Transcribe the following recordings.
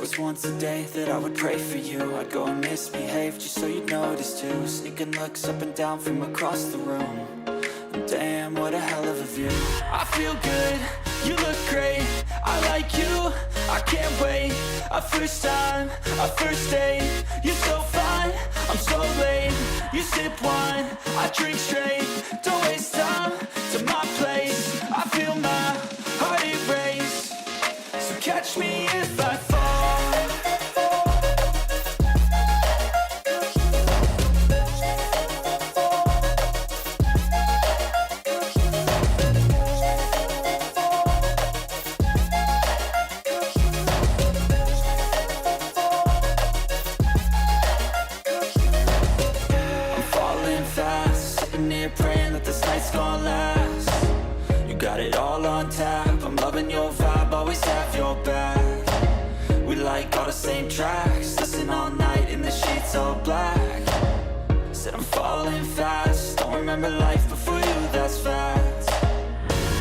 was once a day that I would pray for you. I'd go and misbehave just so you'd notice too. Sneaking looks up and down from across the room. And damn, what a hell of a view. I feel good, you look great, I like you, I can't wait. A first time, a first date, you're so fine, I'm so late. You sip wine, I drink straight, don't waste time to my place. I feel my heart erase, so catch me if I fall. Praying that this night's gonna last. You got it all on tap, I'm loving your vibe, always have your back. We like all the same tracks, listen all night in the sheets all black. Said I'm falling fast, don't remember life before you, that's fact.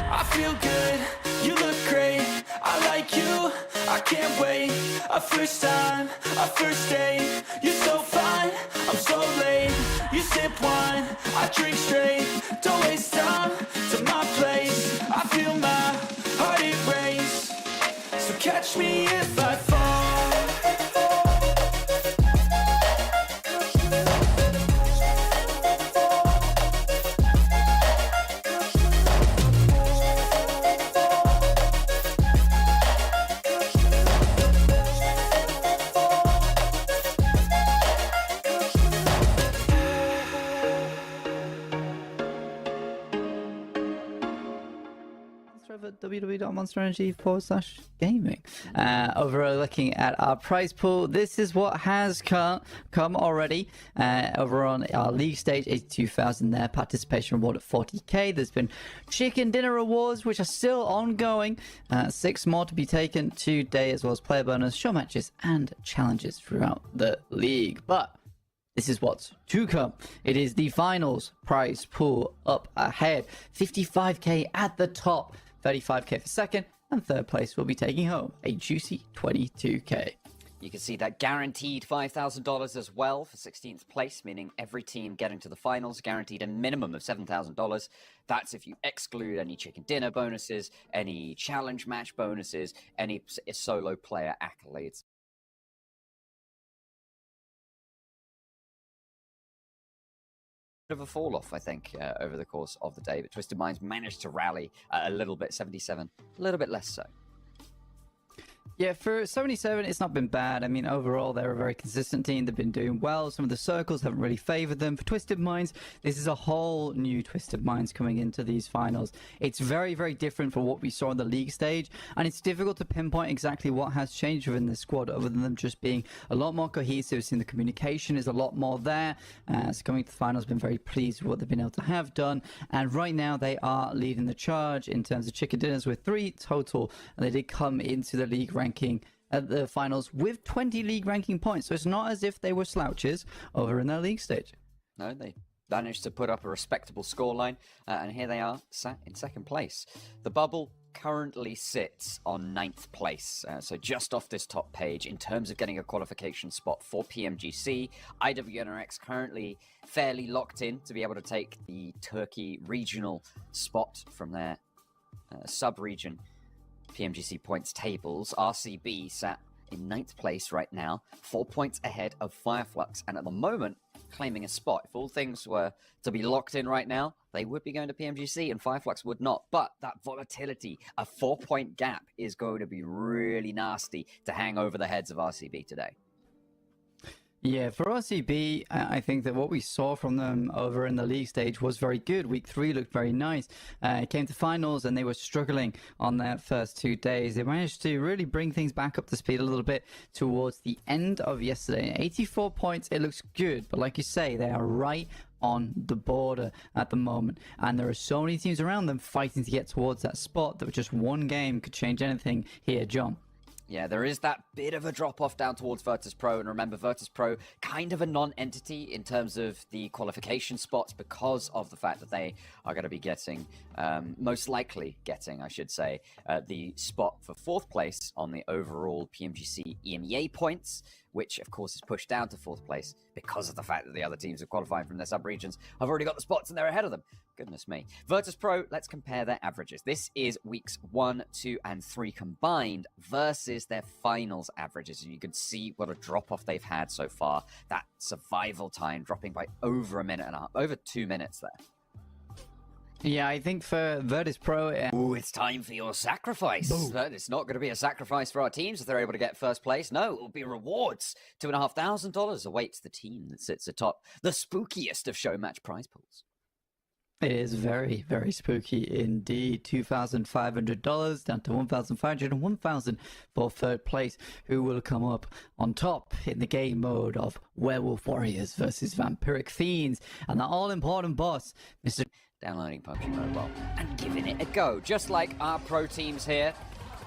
I feel good, you look great, I like you, I can't wait. A first time, a first date, you're so fine, I'm so late. You sip wine, I drink straight, don't waste time to my place. I feel my heart erase, so catch me if I fall. www.monsterenergy.com/gaming. Overall, looking at our prize pool, this is what has come already. Over on our league stage, 82,000 there. Participation reward at 40k. There's been chicken dinner rewards, which are still ongoing. 6 more to be taken today, as well as player bonus, show matches, and challenges throughout the league. But this is what's to come. It is the finals prize pool up ahead. 55k at the top, 35k for second, and third place will be taking home a juicy 22k. You can see that guaranteed $5,000 as well for 16th place, meaning every team getting to the finals guaranteed a minimum of $7,000. That's if you exclude any chicken dinner bonuses, any challenge match bonuses, any solo player accolades. Of a fall off, I think, over the course of the day, but Twisted Minds managed to rally a little bit. 77, a little bit less so. Yeah, for 77, it's not been bad. I mean, overall, they're a very consistent team. They've been doing well. Some of the circles haven't really favored them. For Twisted Minds, this is a whole new Twisted Minds coming into these finals. It's very, very different from what we saw on the league stage, and it's difficult to pinpoint exactly what has changed within this squad, other than them just being a lot more cohesive. Seeing the communication is a lot more there. So coming to the finals, been very pleased with what they've been able to have done. And right now, they are leading the charge in terms of chicken dinners with 3 total, and they did come into the league ranking at the finals with 20 league ranking points, so it's not as if they were slouches over in their league stage. No, they managed to put up a respectable scoreline, and here they are sat in second place. The bubble currently sits on 9th place, so just off this top page in terms of getting a qualification spot for PMGC. IWNRX currently fairly locked in to be able to take the Turkey regional spot from their sub-region PMGC points tables. RCB sat in 9th place right now, 4 points ahead of Fireflux, and at the moment claiming a spot. If all things were to be locked in right now, they would be going to PMGC and Fireflux would not. But that volatility, a 4-point gap, is going to be really nasty to hang over the heads of RCB today. Yeah, for RCB, I think that what we saw from them over in the league stage was very good. Week 3 looked very nice. It came to finals and they were struggling on their first 2 days. They managed to really bring things back up to speed a little bit towards the end of yesterday. 84 points, it looks good, but like you say, they are right on the border at the moment, and there are so many teams around them fighting to get towards that spot that just one game could change anything here, John. Yeah, there is that bit of a drop-off down towards Virtus Pro, and remember, Virtus Pro, kind of a non-entity in terms of the qualification spots because of the fact that they are going to be getting, most likely getting, I should say, the spot for 4th place on the overall Pmgc EMEA points, which, of course, is pushed down to 4th place because of the fact that the other teams are qualifying from their sub-regions have already got the spots and they're ahead of them. Goodness me. Virtus Pro, let's compare their averages. This is weeks 1, 2, and 3 combined versus their finals averages. And you can see what a drop-off they've had so far. That survival time dropping by over a minute and a half, over 2 minutes there. Yeah, I think for Virtus Pro... Ooh, it's time for your sacrifice. But it's not going to be a sacrifice for our teams if they're able to get 1st place. No, it will be rewards. $2,500 awaits the team that sits atop the spookiest of show match prize pools. It is very, very spooky indeed. $2,500 down to $1,500 and $1,000 for 3rd place, who will come up on top in the game mode of Werewolf Warriors versus Vampiric Fiends. And the all-important boss, Mr. Downloading Pubg Mobile and giving it a go. Just like our pro teams here,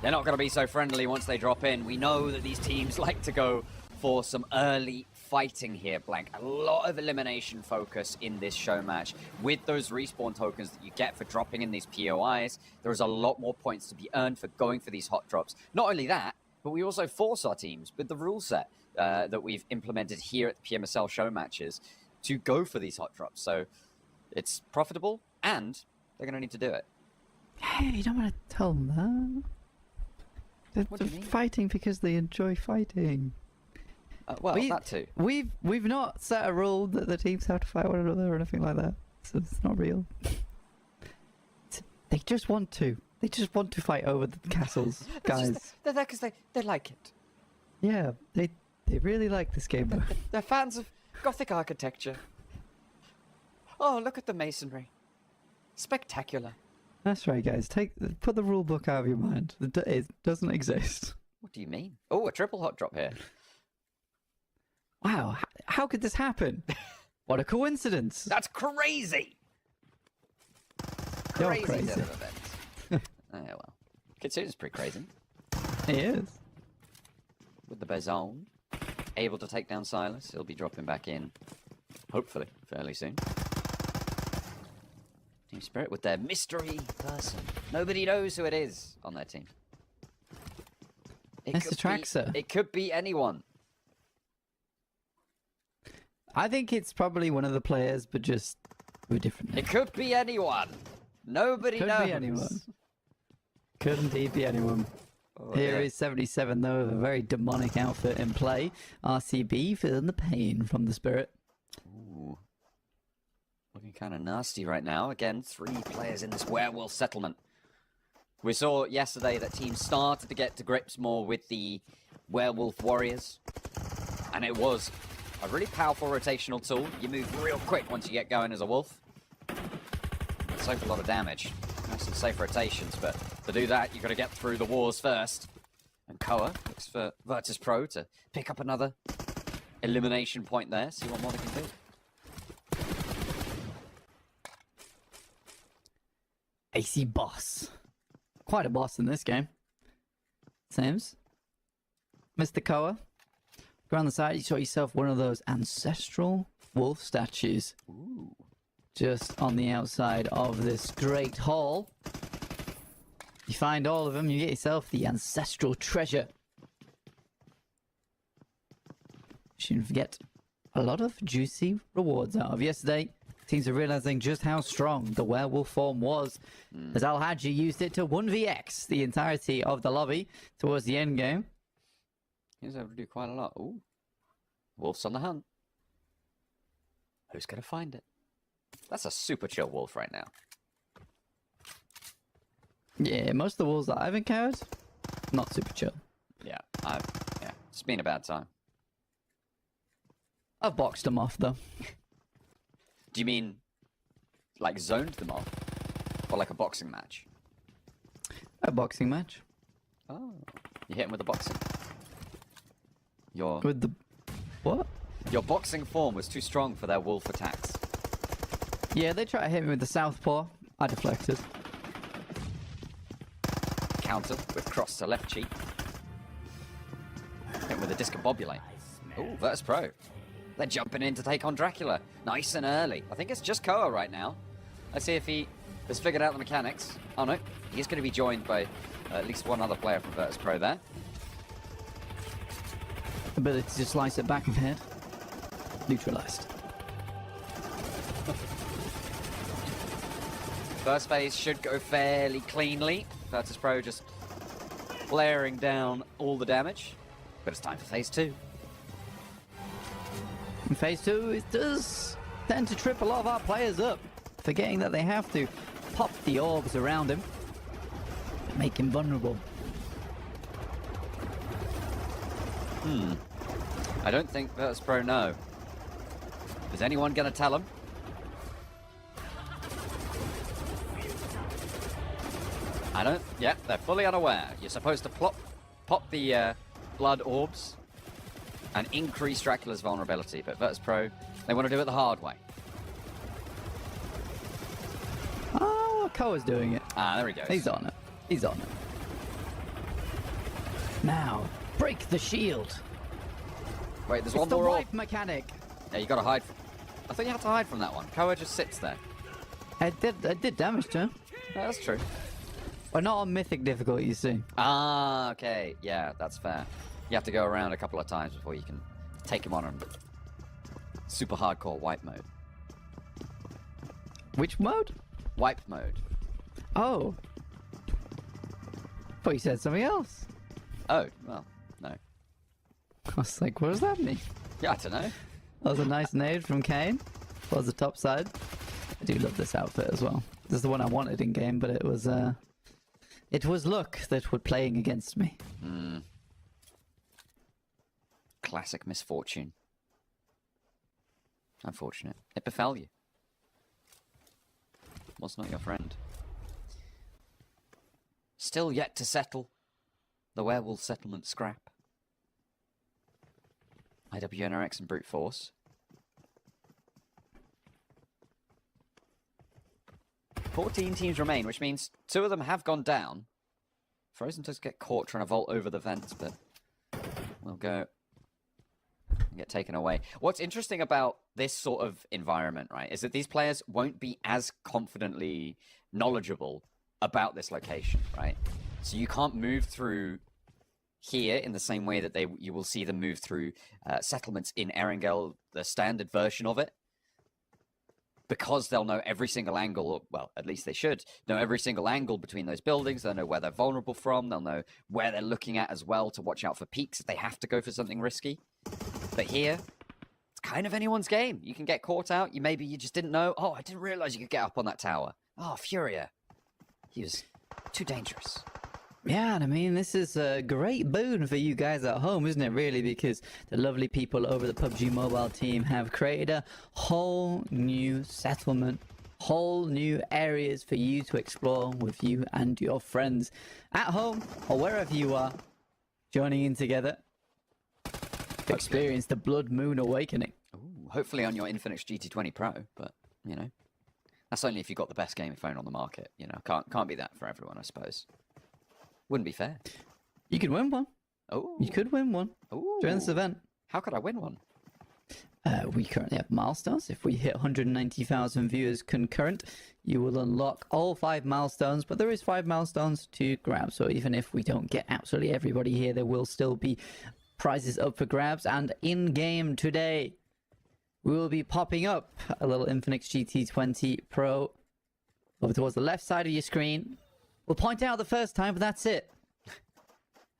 they're not going to be so friendly once they drop in. We know that these teams like to go for some early fighting here, Blank. A lot of elimination focus in this show match. With those respawn tokens that you get for dropping in these POIs, there's a lot more points to be earned for going for these hot drops. Not only that, but we also force our teams with the rule set that we've implemented here at the PMSL show matches to go for these hot drops. So it's profitable, and they're going to need to do it. Hey, you don't want to tell them that. What do you They're mean? fighting because they enjoy fighting. Well, that too. We've not set a rule that the teams have to fight one another or anything like that. So it's not real. They just want to. They just want to fight over the castles, guys. They're there because they like it. Yeah, they really like this game. They're fans of Gothic architecture. Oh, look at the masonry. Spectacular. That's right, guys. Put the rule book out of your mind. It doesn't exist. What do you mean? Oh, a triple hot drop here. Wow, how could this happen? What a coincidence! That's crazy. You're Crazy crazy. turn of events. Oh, well. Kitsune's pretty crazy. He is. With the Bezon. Able to take down Silas. He'll be dropping back in, hopefully, fairly soon. Team Spirit with their mystery person. Nobody knows who it is on their team. Mr. Traxxer. It could be anyone. I think it's probably one of the players, but just with a different name. It could be anyone. Nobody knows. Could be anyone. Could indeed be anyone. Oh, Here yeah. is 77, though, with a very demonic outfit in play. RCB feeling the pain from the Spirit. Ooh. Looking kind of nasty right now. Again, 3 players in this werewolf settlement. We saw yesterday that teams started to get to grips more with the werewolf warriors. And it was a really powerful rotational tool. You move real quick once you get going as a wolf. Soak a lot of damage. Nice and safe rotations, but to do that, you've got to get through the wars first. And Koa looks for Virtus Pro to pick up another elimination point there, see what more they can do. AC boss. Quite a boss in this game. Seems. Mr. Koa. Go around the side, you saw yourself one of those ancestral wolf statues. Ooh. Just on the outside of this great hall. You find all of them, you get yourself the ancestral treasure. Shouldn't forget a lot of juicy rewards out of yesterday. Teams are realizing just how strong the werewolf form was, as Al-Haji used it to 1vx the entirety of the lobby towards the end game. He was able to do quite a lot. Ooh. Wolf's on the hunt. Who's going to find it? That's a super chill wolf right now. Yeah, most of the wolves that I've encountered, not super chill. Yeah, it's been a bad time. I've boxed them off though. Do you mean like zoned them off? Or like a boxing match? A boxing match. Oh. You hit him with the boxing? Your With the... What? boxing form was too strong for their wolf attacks. Yeah, they tried to hit me with the southpaw. I deflected. Counter with cross to left cheek. discombobulate. Ooh, Virtus Pro. They're jumping in to take on Dracula. Nice and early. I think it's just Koa right now. Let's see if he has figured out the mechanics. Oh no, he's going to be joined by at least one other player from Virtus Pro there. Ability to slice it back of head. Neutralized. First phase should go fairly cleanly. Virtus Pro just blaring down all the damage. But it's time for phase 2. In phase 2, it does tend to trip a lot of our players up, forgetting that they have to pop the orbs around him, make him vulnerable. I don't think Virtus Pro know. Is anyone going to tell him? I don't... Yeah, they're fully unaware. You're supposed to pop the blood orbs and increase Dracula's vulnerability, but Virtus Pro, they want to do it the hard way. Oh, well, Koa's doing it. Ah, there he goes. He's on it. He's on it. Now, break the shield. Wait, there's It's one the more orb. wipe mechanic. Yeah, you got to hide. I thought you had to hide from that one. Koa just sits there. I did damage to him. Yeah, that's true. But not on mythic difficulty, you see. Ah, okay. Yeah, that's fair. You have to go around a couple of times before you can take him on super hardcore wipe mode. Which mode? Wipe mode. Oh. Thought you said something else. Oh, well, no. I was like, what does that mean? Yeah, I don't know. That was a nice nade from Kane. Was the top side. I do love this outfit as well. This is the one I wanted in game, but it was luck that was playing against me. Classic misfortune. Unfortunate. It befell you. Was not your friend. Still yet to settle. The werewolf settlement scrap. IWNRX and brute force. 14 teams remain, which means 2 of them have gone down. Frozen does get caught trying to vault over the vents, but we'll go and get taken away. What's interesting about this sort of environment, right, is that these players won't be as confidently knowledgeable about this location, right? So you can't move through here in the same way that you will see them move through settlements in Erangel, the standard version of it. Because they'll know every single angle, or, well, at least they should know every single angle between those buildings. They'll know where they're vulnerable from. They'll know where they're looking at as well to watch out for peaks if they have to go for something risky. But here, it's kind of anyone's game. You can get caught out. Maybe you just didn't know. Oh, I didn't realize you could get up on that tower. Oh, Furia. He was too dangerous. Yeah, and I mean, this is a great boon for you guys at home, isn't it, really? Because the lovely people over the PUBG Mobile team have created a whole new settlement, whole new areas for you to explore with you and your friends at home or wherever you are, joining in together to experience the Blood Moon Awakening. Ooh, hopefully on your Infinix GT20 Pro, but, you know, that's only if you've got the best gaming phone on the market. You know, can't be that for everyone, I suppose. Wouldn't be fair. You could win one. Oh, You could win one during this event. How could I win one? We currently have milestones. If we hit 190,000 viewers concurrent, you will unlock all 5 milestones, but there is 5 milestones to grab. So even if we don't get absolutely everybody here, there will still be prizes up for grabs. And in-game today, we will be popping up a little Infinix GT20 Pro over towards the left side of your screen. We'll point out the first time, but that's it.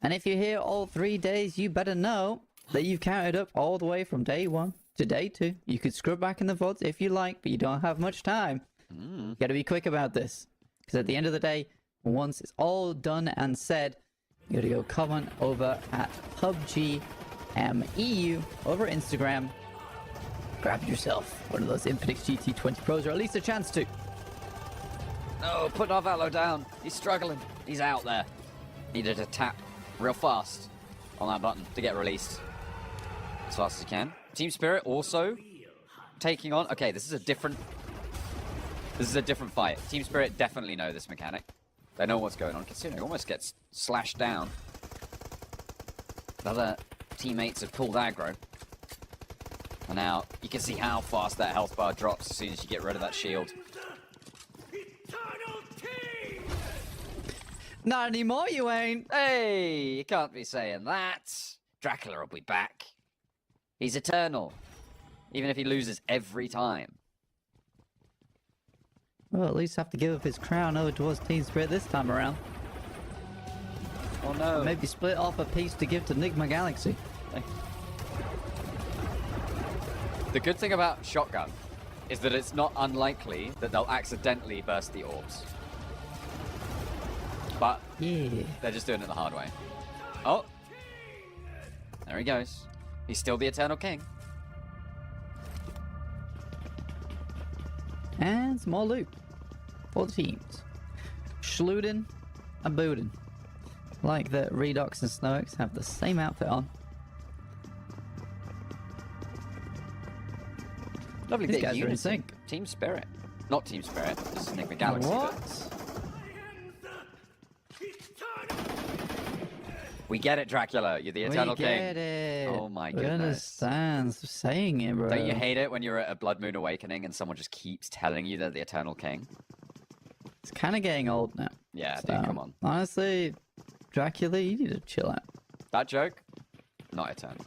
And if you're here all 3 days, you better know that you've counted up all the way from day 1 to day 2. You could scrub back in the VODs if you like, but you don't have much time. You gotta be quick about this. Because at the end of the day, once it's all done and said, you gotta go comment over at Pubg EU over Instagram. Grab yourself one of those Infinix GT20 Pros, or at least a chance to. No, put Narvalo down. He's struggling. He's out there. Needed to tap real fast on that button to get released as fast as he can. Team Spirit also taking on... Okay, this is a different fight. Team Spirit definitely know this mechanic. They know what's going on. Considering almost gets slashed down. Another teammates have pulled aggro. And now you can see how fast that health bar drops as soon as you get rid of that shield. Not anymore, you ain't. Hey, you can't be saying that. Dracula will be back. He's eternal. Even if he loses every time. Well, at least have to give up his crown over towards Team Spirit this time around. Oh no. Maybe split off a piece to give to Pmgc. The good thing about shotgun is that it's not unlikely that they'll accidentally burst the orbs. But Yeah. they're just doing it the hard way. Oh. There he goes. He's still the Eternal King. And some more loot for the teams. Schluden and Buden. Like that Redox and Snoix have the same outfit on. Lovely These bit of guys are in unity. sync. Team Spirit. Not Team Spirit. This is Pmgc. What? We get it, Dracula. You're the Eternal We King. get it. Oh my We goodness. understand. Saying it, bro. Don't you hate it when you're at a Blood Moon Awakening and someone just keeps telling you they're the Eternal King? It's kind of getting old now. Yeah, So, dude, come on. Honestly, Dracula, you need to chill out. That joke? Not Eternal.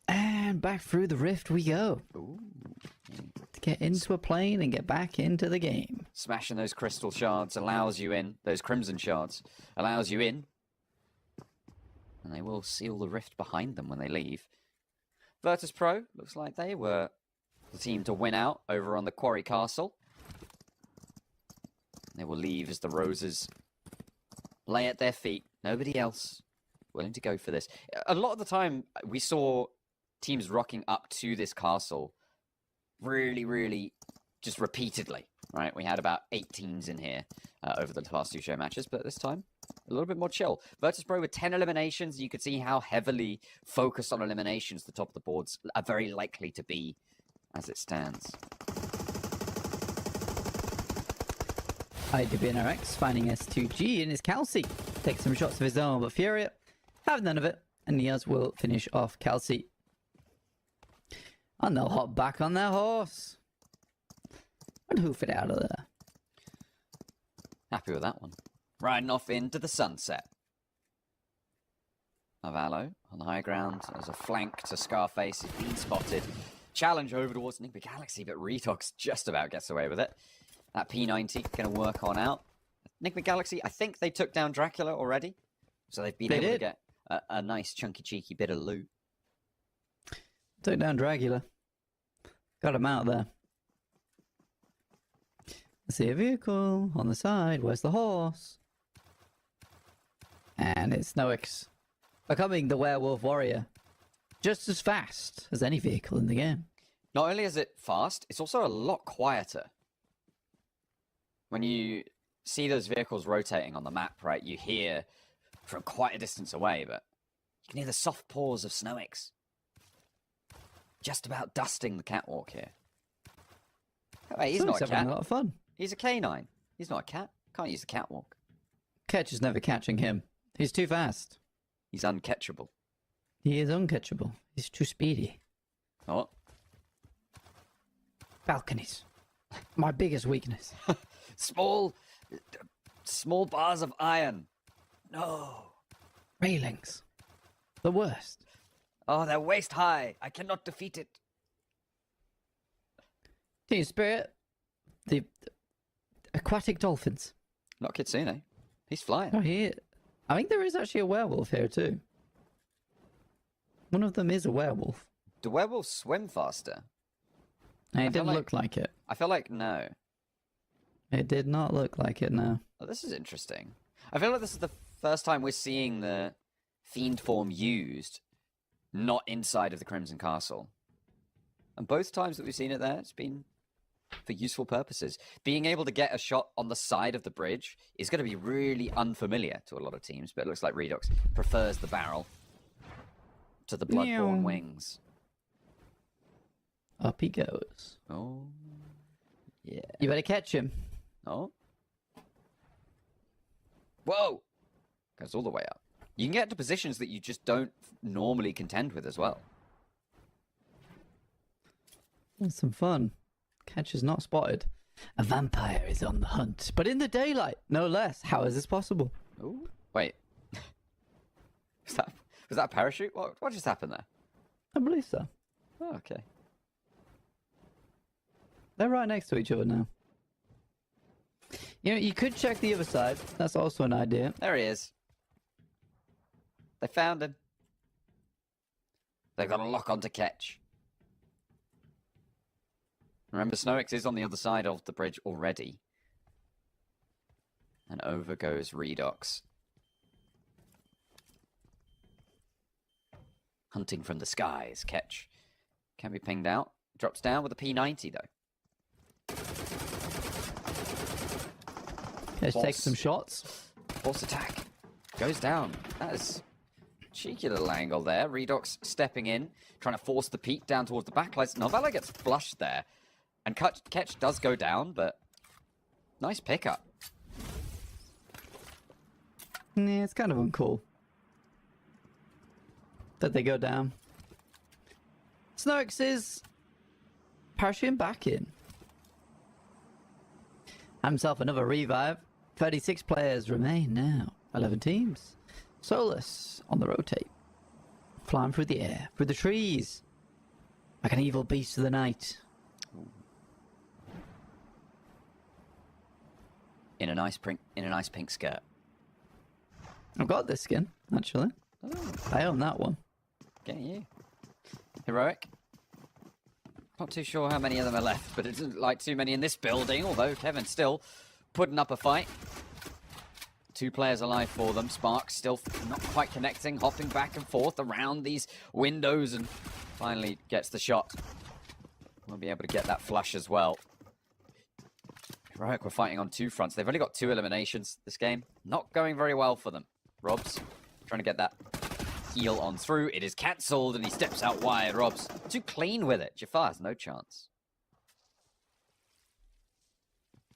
And back through the rift we go. Ooh. To get into a plane and get back into the game. Smashing those crystal shards allows you in. Those crimson shards allows you in. And they will seal the rift behind them when they leave. Virtus Pro looks like they were the team to win out over on the Quarry Castle. They will leave as the roses lay at their feet. Nobody else willing to go for this. A lot of the time we saw teams rocking up to this castle really just repeatedly, right? We had about 8 teams in here over the past 2 show matches, but this time a little bit more chill. Virtus Pro with 10 eliminations. You could see how heavily focused on eliminations the top of the boards are very likely to be as it stands. IWNRX finding S2G in his Kelsey. Takes some shots of his own, but Furia have none of it. And Niaz will finish off Kelsey. And they'll hop back on their horse. And hoof it out of there. Happy with that one. Riding off into the sunset. Avalo on the high ground as a flank to Scarface has been spotted. Challenge over towards Pmgc, but Redox just about gets away with it. That P90 going to work on out. Pmgc, I think they took down Dracula already. So they've been able to get a nice chunky cheeky bit of loot. Took down Dracula. Got him out there. I see a vehicle on the side. Where's the horse? And it's Snoix. Becoming the werewolf warrior. Just as fast as any vehicle in the game. Not only is it fast, it's also a lot quieter. When you see those vehicles rotating on the map, right, you hear from quite a distance away, but you can hear the soft paws of Snoix. Just about dusting the catwalk here. Oh, hey, he's not a having cat. a lot of fun. He's a canine. He's not a cat. Can't use the catwalk. Catch is never catching him. He's too fast. He's uncatchable. He is uncatchable. He's too speedy. Oh. Balconies. My biggest weakness. Small bars of iron. No. Railings. The worst. Oh, they're waist high. I cannot defeat it. Team Spirit. The aquatic dolphins. Not Kitsune. He's flying. Oh, I think there is actually a werewolf here too. One of them is a werewolf. Do werewolves swim faster? It didn't look like it. I feel like no. It did not look like it, no. Oh, this is interesting. I feel like this is the first time we're seeing the fiend form used not inside of the Crimson Castle. And both times that we've seen it there, it's been for useful purposes. Being able to get a shot on the side of the bridge is going to be really unfamiliar to a lot of teams, but it looks like Redox prefers the barrel to the bloodborne wings. Up he goes. Oh, yeah. You better catch him. Oh. Whoa! Goes all the way up. You can get to positions that you just don't normally contend with as well. That's some fun. Catch is not spotted. A vampire is on the hunt, but in the daylight, no less. How is this possible? Ooh, wait. was that a parachute? What just happened there? I believe so. Oh, okay. They're right next to each other now. You know, you could check the other side. That's also an idea. There he is. They found him. They've got a lock on to Ketch. Remember, Snowyx is on the other side of the bridge already. And over goes Redox. Hunting from the skies. Ketch can be pinged out. Drops down with a P90 though. Let's take some shots. Force attack. Goes down. That is cheeky little angle there. Redox stepping in, trying to force the peak down towards the backlines. Novella gets flushed there. And Ketch does go down, but nice pickup. Yeah, it's kind of uncool that they go down. Snowyx is parachuting back in. Have himself another revive. 36 players remain now. 11 teams. Solus on the rotate. Flying through the air, through the trees. Like an evil beast of the night. In a nice pink skirt. I've got this skin, actually. Oh. I own that one. Get you. Heroic. Not too sure how many of them are left, but it doesn't like too many in this building, although Kevin's still putting up a fight. 2 players alive for them. Sparks still not quite connecting, hopping back and forth around these windows, and finally gets the shot. We'll be able to get that flush as well. Heroic were fighting on 2 fronts. They've only got 2 eliminations this game. Not going very well for them. Robs trying to get that heal on through. It is cancelled, and he steps out wide. Robs too clean with it. Jafar has no chance.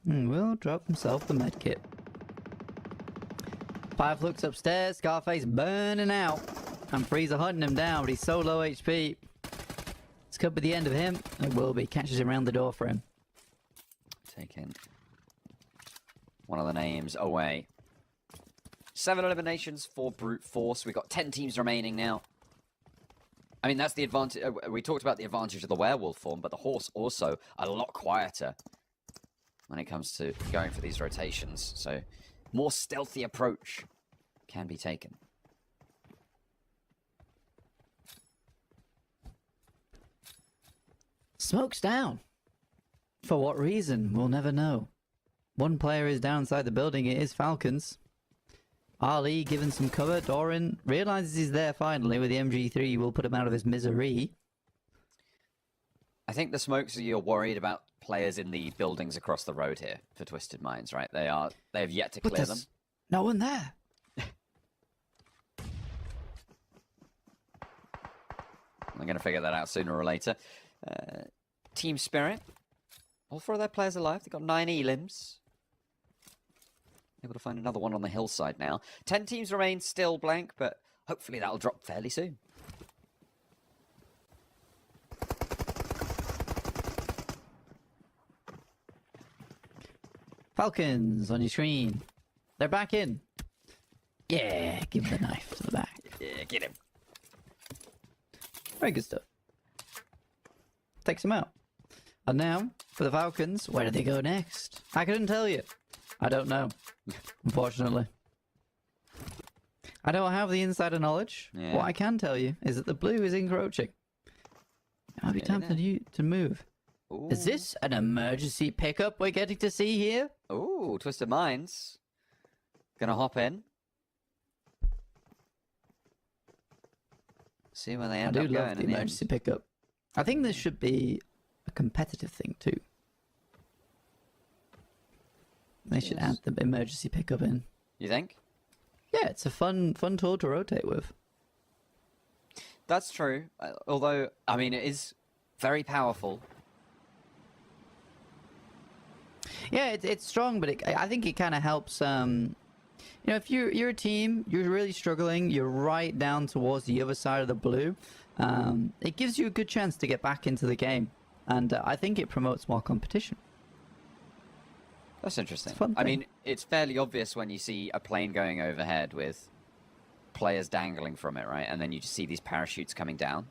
Will drop himself the medkit. Five looks upstairs. Scarface burning out. And Freezer hunting him down, but he's so low HP. This could be the end of him. It will be. Catches him around the door for him. Taking one of the names away. 7 eliminations for Brute Force. We've got 10 teams remaining now. I mean, that's the advantage. We talked about the advantage of the werewolf form, but the horse also a lot quieter when it comes to going for these rotations. So, more stealthy approach can be taken. Smoke's down. For what reason, we'll never know. One player is down inside the building. It is Falcons. Ali given some cover. Doran realizes he's there finally with the MG3. Will put him out of his misery. I think the smokes are you're worried about players in the buildings across the road here for Twisted Minds, right? They have yet to clear them. No one there. I'm going to figure that out sooner or later. Team Spirit. All 4 of their players alive. They've got 9 elims. Able to find another one on the hillside now. 10 teams remain still blank, but hopefully that'll drop fairly soon. Falcons on your screen. They're back in. Yeah, give him the knife to the back. Yeah, get him. Very good stuff. Takes him out. And now, for the Falcons, where do they go next? I couldn't tell you. I don't know, unfortunately. I don't have the insider knowledge. Yeah. What I can tell you is that the blue is encroaching. It might be time for you to move. Ooh. Is this an emergency pickup we're getting to see here? Ooh, Twisted Minds. Gonna hop in. See where they end up going. I do love the emergency pickup. I think this should be a competitive thing too. They should add the emergency pickup in. You think? Yeah, it's a fun tool to rotate with. That's true. Although, I mean, it is very powerful. Yeah, it's strong, but I think it kind of helps You know, if you're a team, you're really struggling, you're right down towards the other side of the blue, it gives you a good chance to get back into the game. And I think it promotes more competition. That's interesting. It's a fun I thing. mean, it's fairly obvious when you see a plane going overhead with players dangling from it, right? And then you just see these parachutes coming down.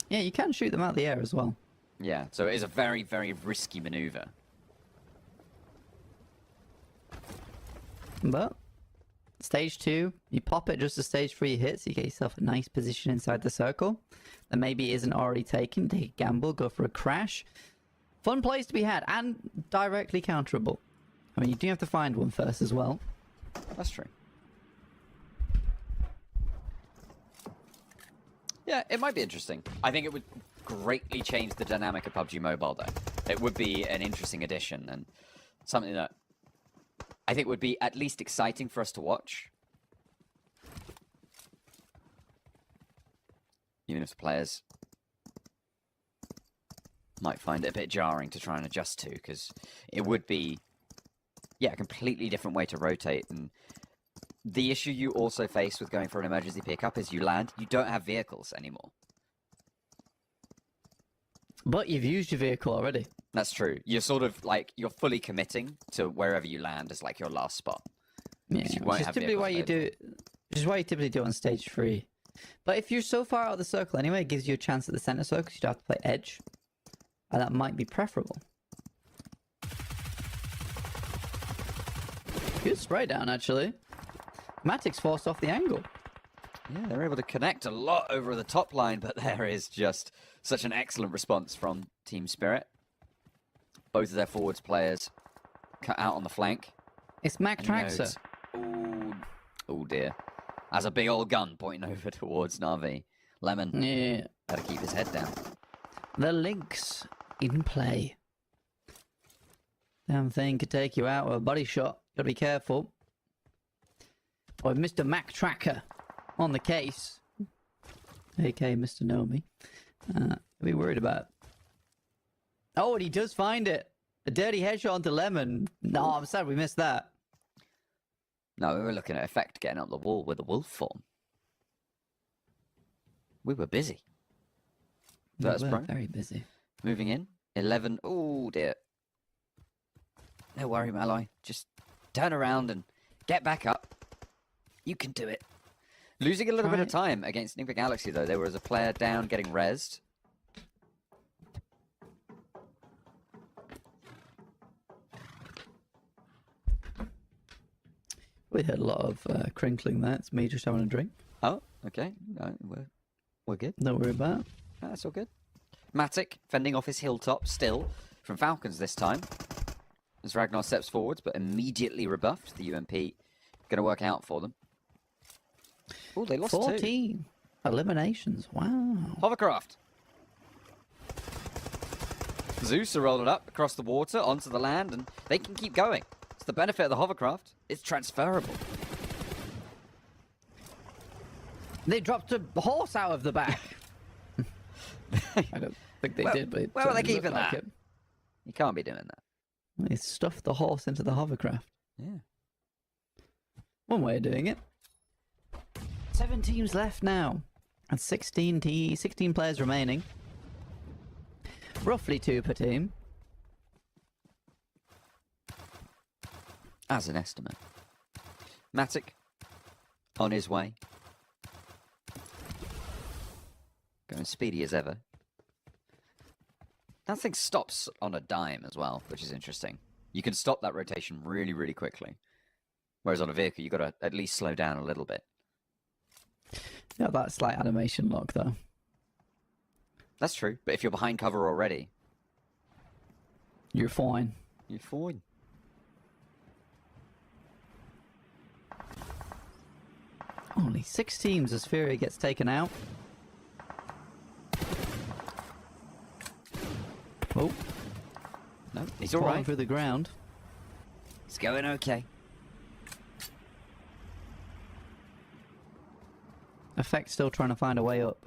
Yeah, you can shoot them out of the air as well. Yeah, so it is a very, very risky maneuver. But stage 2, you pop it just as stage 3 hits, you get yourself a nice position inside the circle that maybe isn't already taken. Take a gamble, go for a crash. Fun plays to be had, and directly counterable. I mean, you do have to find one first as well. That's true. Yeah, it might be interesting. I think it would greatly change the dynamic of PUBG Mobile, though. It would be an interesting addition, and something that I think would be at least exciting for us to watch. Even if the players might find it a bit jarring to try and adjust to, because it would be, yeah, a completely different way to rotate. And the issue you also face with going for an emergency pickup is you land, you don't have vehicles anymore. But you've used your vehicle already. That's true. You're sort of like, you're fully committing to wherever you land as like your last spot. Yeah, You won't which is have typically why you vehicles do, which is why you typically do it on stage 3. But if you're so far out of the circle anyway, it gives you a chance at the center circle, so you don't have to play edge. And that might be preferable. Good spray down, actually. Matic's forced off the angle. Yeah, they're able to connect a lot over the top line, but there is just such an excellent response from Team Spirit. Both of their forwards players cut out on the flank. It's Mac Traxxer. Ooh, oh dear. Has a big old gun pointing over towards Na'Vi. Lemon, Yeah. better keep his head down. The Lynx in play. Damn thing could take you out with a body shot. Gotta be careful. Or Mr. Mac Tracker on the case, aka Mr. Nomi, be worried about. Oh, and he does find it. A dirty headshot onto Lemon. No, I'm sad we missed that. No, we were looking at Effect getting up the wall with a wolf form. We were busy. That's We were pro. very busy. Moving in. 11. Oh, dear. No worry, Malloy. Just turn around and get back up. You can do it. Losing a little bit of time against Ningba Galaxy, though. There was a player down getting rezzed. We heard a lot of crinkling there. It's me just having a drink. Oh, okay. No, we're good. Don't worry about it. No, that's all good. Matic fending off his hilltop still from Falcons this time. As Ragnar steps forwards, but immediately rebuffed. The UMP going to work out for them. Oh, they lost 14 eliminations. Wow. Hovercraft. Zeus are rolling up across the water onto the land, and they can keep going. It's the benefit of the hovercraft. It's transferable. They dropped a horse out of the back. I don't think they did, but where were they certainly keeping looked like that? it. You can't be doing that. They stuffed the horse into the hovercraft. Yeah. One way of doing it. 7 teams left now. And 16 players remaining. Roughly 2 per team. As an estimate. Matic on his way. Going speedy as ever. That thing stops on a dime as well, which is interesting. You can stop that rotation really, really quickly. Whereas on a vehicle, you've got to at least slow down a little bit. Yeah, that slight animation lock, though. That's true, but if you're behind cover already, You're fine. you're fine. Only 6 teams as Fury gets taken out. Oh, No, he's falling alright. through the ground. He's going okay. Effect still trying to find a way up.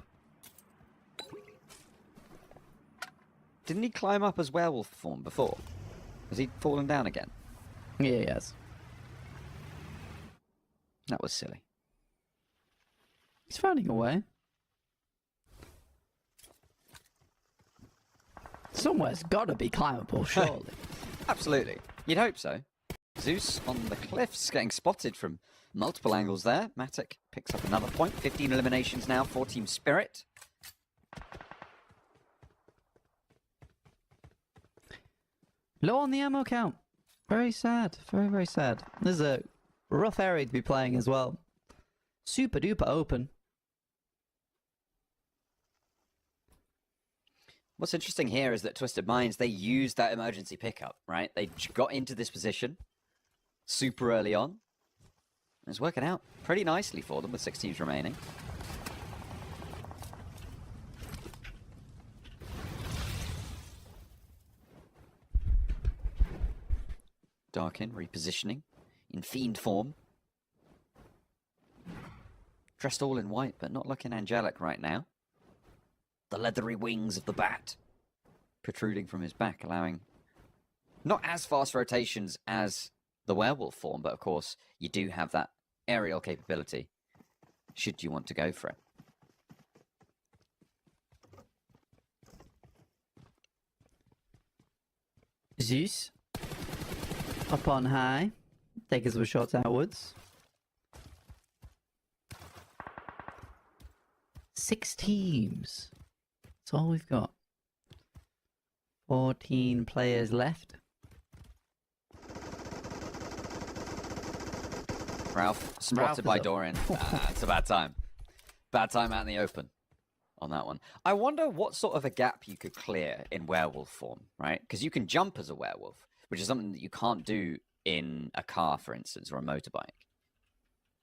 Didn't he climb up as werewolf form before? Has he fallen down again? Yeah, yes. That was silly. He's finding a way. Somewhere's got to be climbable, surely. Absolutely. You'd hope so. Zeus on the cliffs, getting spotted from multiple angles there. Matic picks up another point. 15 eliminations now for Team Spirit. Low on the ammo count. Very sad. Very, very sad. This is a rough area to be playing as well. Super duper open. What's interesting here is that Twisted Minds, they used that emergency pickup, right? They got into this position super early on. It's working out pretty nicely for them with 6 teams remaining. Darkin repositioning in fiend form. Dressed all in white, but not looking angelic right now. The leathery wings of the bat protruding from his back, allowing not as fast rotations as the werewolf form, but of course you do have that aerial capability should you want to go for it. Zeus. Up on high. Taking some shots outwards. 6 teams. That's all we've got. 14 players left. Ralph spotted by Dorian. It's a bad time. Bad time out in the open on that one. I wonder what sort of a gap you could clear in werewolf form, right? Because you can jump as a werewolf, which is something that you can't do in a car, for instance, or a motorbike.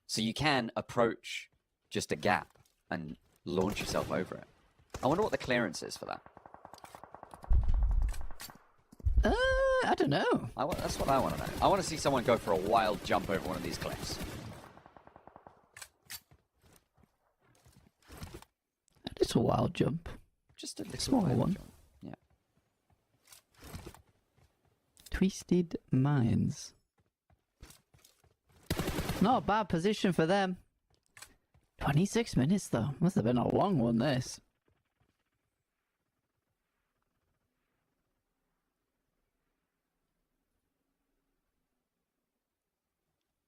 So you can approach just a gap and launch yourself over it. I wonder what the clearance is for that. I don't know. That's what I want to know. I want to see someone go for a wild jump over one of these cliffs. A little wild jump. Just a little Small wild one. jump. Yeah. Twisted Minds. Not a bad position for them. 26 minutes though. Must have been a long one, this.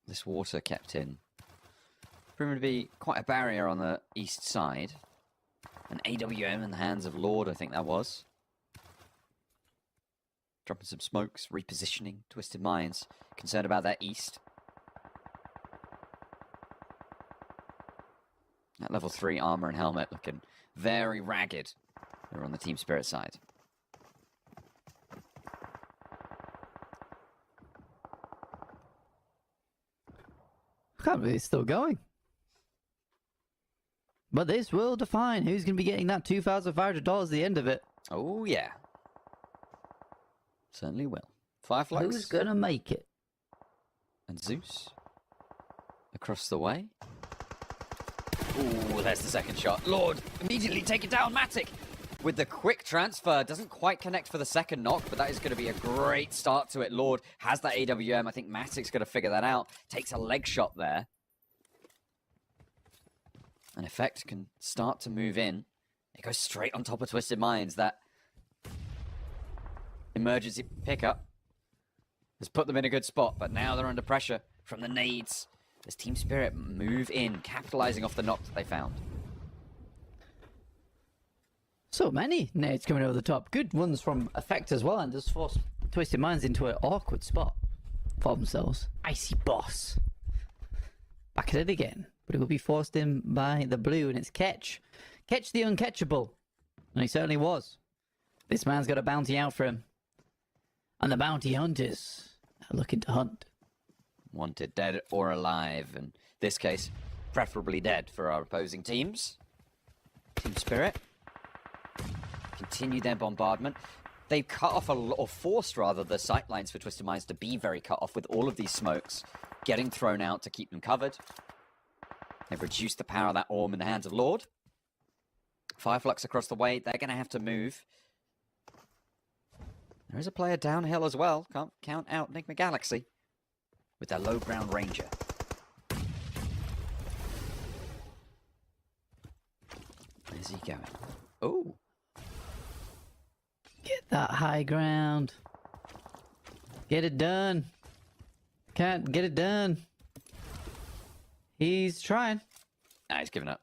This water kept in. Proving to be quite a barrier on the east side. An AWM in the hands of Lord, I think that was. Dropping some smokes, repositioning, Twisted Minds. Concerned about that east. That level 3 armor and helmet looking very ragged. They're on the Team Spirit side. I can't believe it's still going. But this will define who's going to be getting that $2,500 at the end of it. Oh, yeah. Certainly will. Fireflux. Who's going to make it? And Zeus. Across the way. Ooh, there's the second shot. Lord, immediately take it down. Matic with the quick transfer. Doesn't quite connect for the second knock, but that is going to be a great start to it. Lord has that AWM. I think Matic's going to figure that out. Takes a leg shot there. And Effect can start to move in. It goes straight on top of Twisted Minds. That emergency pickup has put them in a good spot, but now they're under pressure from the nades. As Team Spirit move in, capitalizing off the knock that they found. So many nades coming over the top. Good ones from Effect as well, and just force Twisted Minds into an awkward spot for themselves. Icy Boss. Back at it again. But it will be forced in by the blue, and it's Catch. Catch the uncatchable. And he certainly was. This man's got a bounty out for him. And the bounty hunters are looking to hunt. Wanted dead or alive. In this case, preferably dead for our opposing teams. Team Spirit continue their bombardment. They've cut off or forced rather the sight lines for Twisted Minds to be very cut off with all of these smokes getting thrown out to keep them covered. They've reduced the power of that orb in the hands of Lord. Fireflux across the way. They're going to have to move. There is a player downhill as well. Can't count out Enigma Galaxy with their low ground ranger. Where's he going? Oh. Get that high ground. Get it done. Can't get it done. He's trying. Nah, he's given up.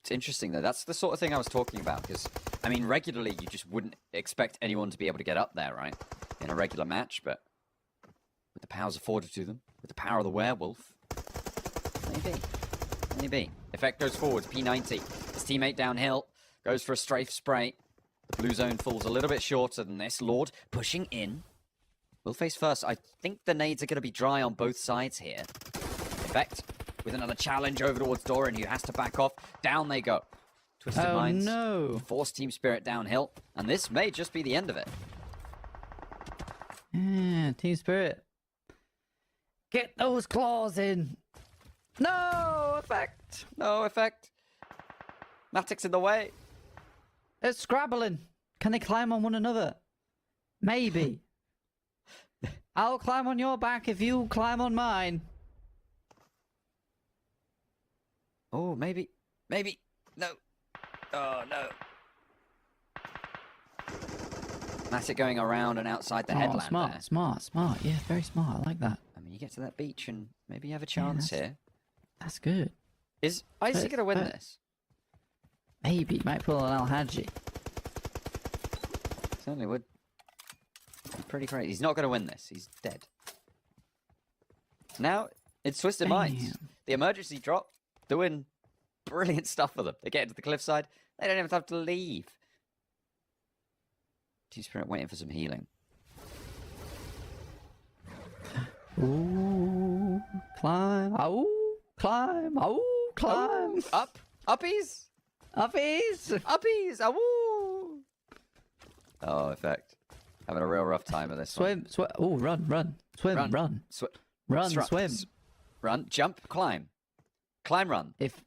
It's interesting, though. That's the sort of thing I was talking about, because, I mean, regularly you just wouldn't expect anyone to be able to get up there, right? In a regular match, but with the powers afforded to them, with the power of the werewolf, maybe. Maybe. Effect goes forwards, P90. His teammate downhill, goes for a strafe spray. The blue zone falls a little bit shorter than this. Lord pushing in. Will face first. I think the nades are going to be dry on both sides here. Effect with another challenge over towards Doran, who has to back off. Down they go. Twisted Minds. No. Force Team Spirit downhill. And this may just be the end of it. Yeah, Team Spirit. Get those claws in. No effect. No effect. Matic's in the way. They're scrabbling. Can they climb on one another? Maybe. I'll climb on your back if you climb on mine. Oh, maybe. Maybe. No. Oh, no. Matic going around and outside the headland smart, there. Smart. Yeah, very smart. I like that. I mean, you get to that beach and maybe you have a chance here. That's good. Is Icy going to win this? Maybe. Might pull an Al-Haji. Certainly would. Be pretty great. He's not going to win this. He's dead. Now, it's Twisted Minds. The emergency drop doing brilliant stuff for them. They get into the cliffside. They don't even have to leave. Team Spirit waiting for some healing. Ooh, climb. Ooh, climb. Ooh, climb. Ooh, up. Uppies. Uppies. Uppies. Ooh. Oh, effect. Having a real rough time of this one. Swim. Oh, run. Swim, run. Run, swim. Run, jump, climb. Climb, run. If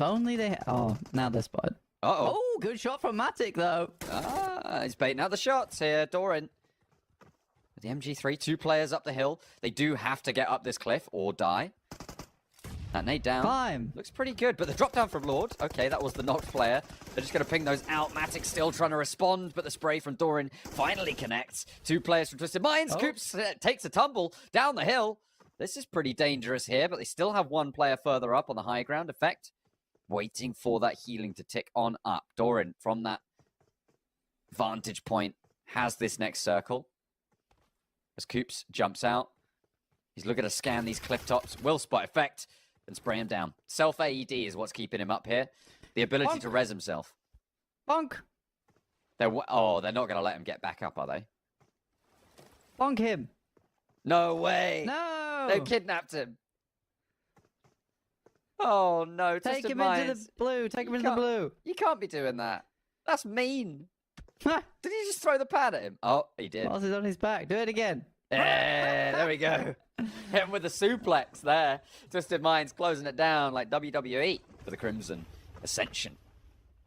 only they... Oh, now they're spotted. Uh-oh. Oh, good shot from Matic, though. Ah, he's baiting out the shots here. Doran. With the MG3, 2 players up the hill. They do have to get up this cliff or die. That nade down. Climb. Looks pretty good, but the drop down from Lord. Okay, that was the knocked player. They're just going to ping those out. Matic still trying to respond, but the spray from Doran finally connects. 2 players from Twisted Minds. Oh. Coops takes a tumble down the hill. This is pretty dangerous here, but they still have 1 player further up on the high ground. Effect waiting for that healing to tick on up. Doran, from that vantage point, has this next circle. As Coops jumps out, he's looking to scan these cliff tops. Will spot effect and spray him down. Self AED is what's keeping him up here. The ability to res himself. Bonk. They're not going to let him get back up, are they? Bonk him. No way. No. They kidnapped him. Oh, no. Take him Minds. into the blue. Take him into the blue. You can't be doing that. That's mean. Ha! Did he just throw the pad at him? Oh, he did. Whilst he's on his back. Do it again. Yeah, there we go. Hit him with the suplex there. Twisted Minds closing it down like WWE for the Crimson Ascension.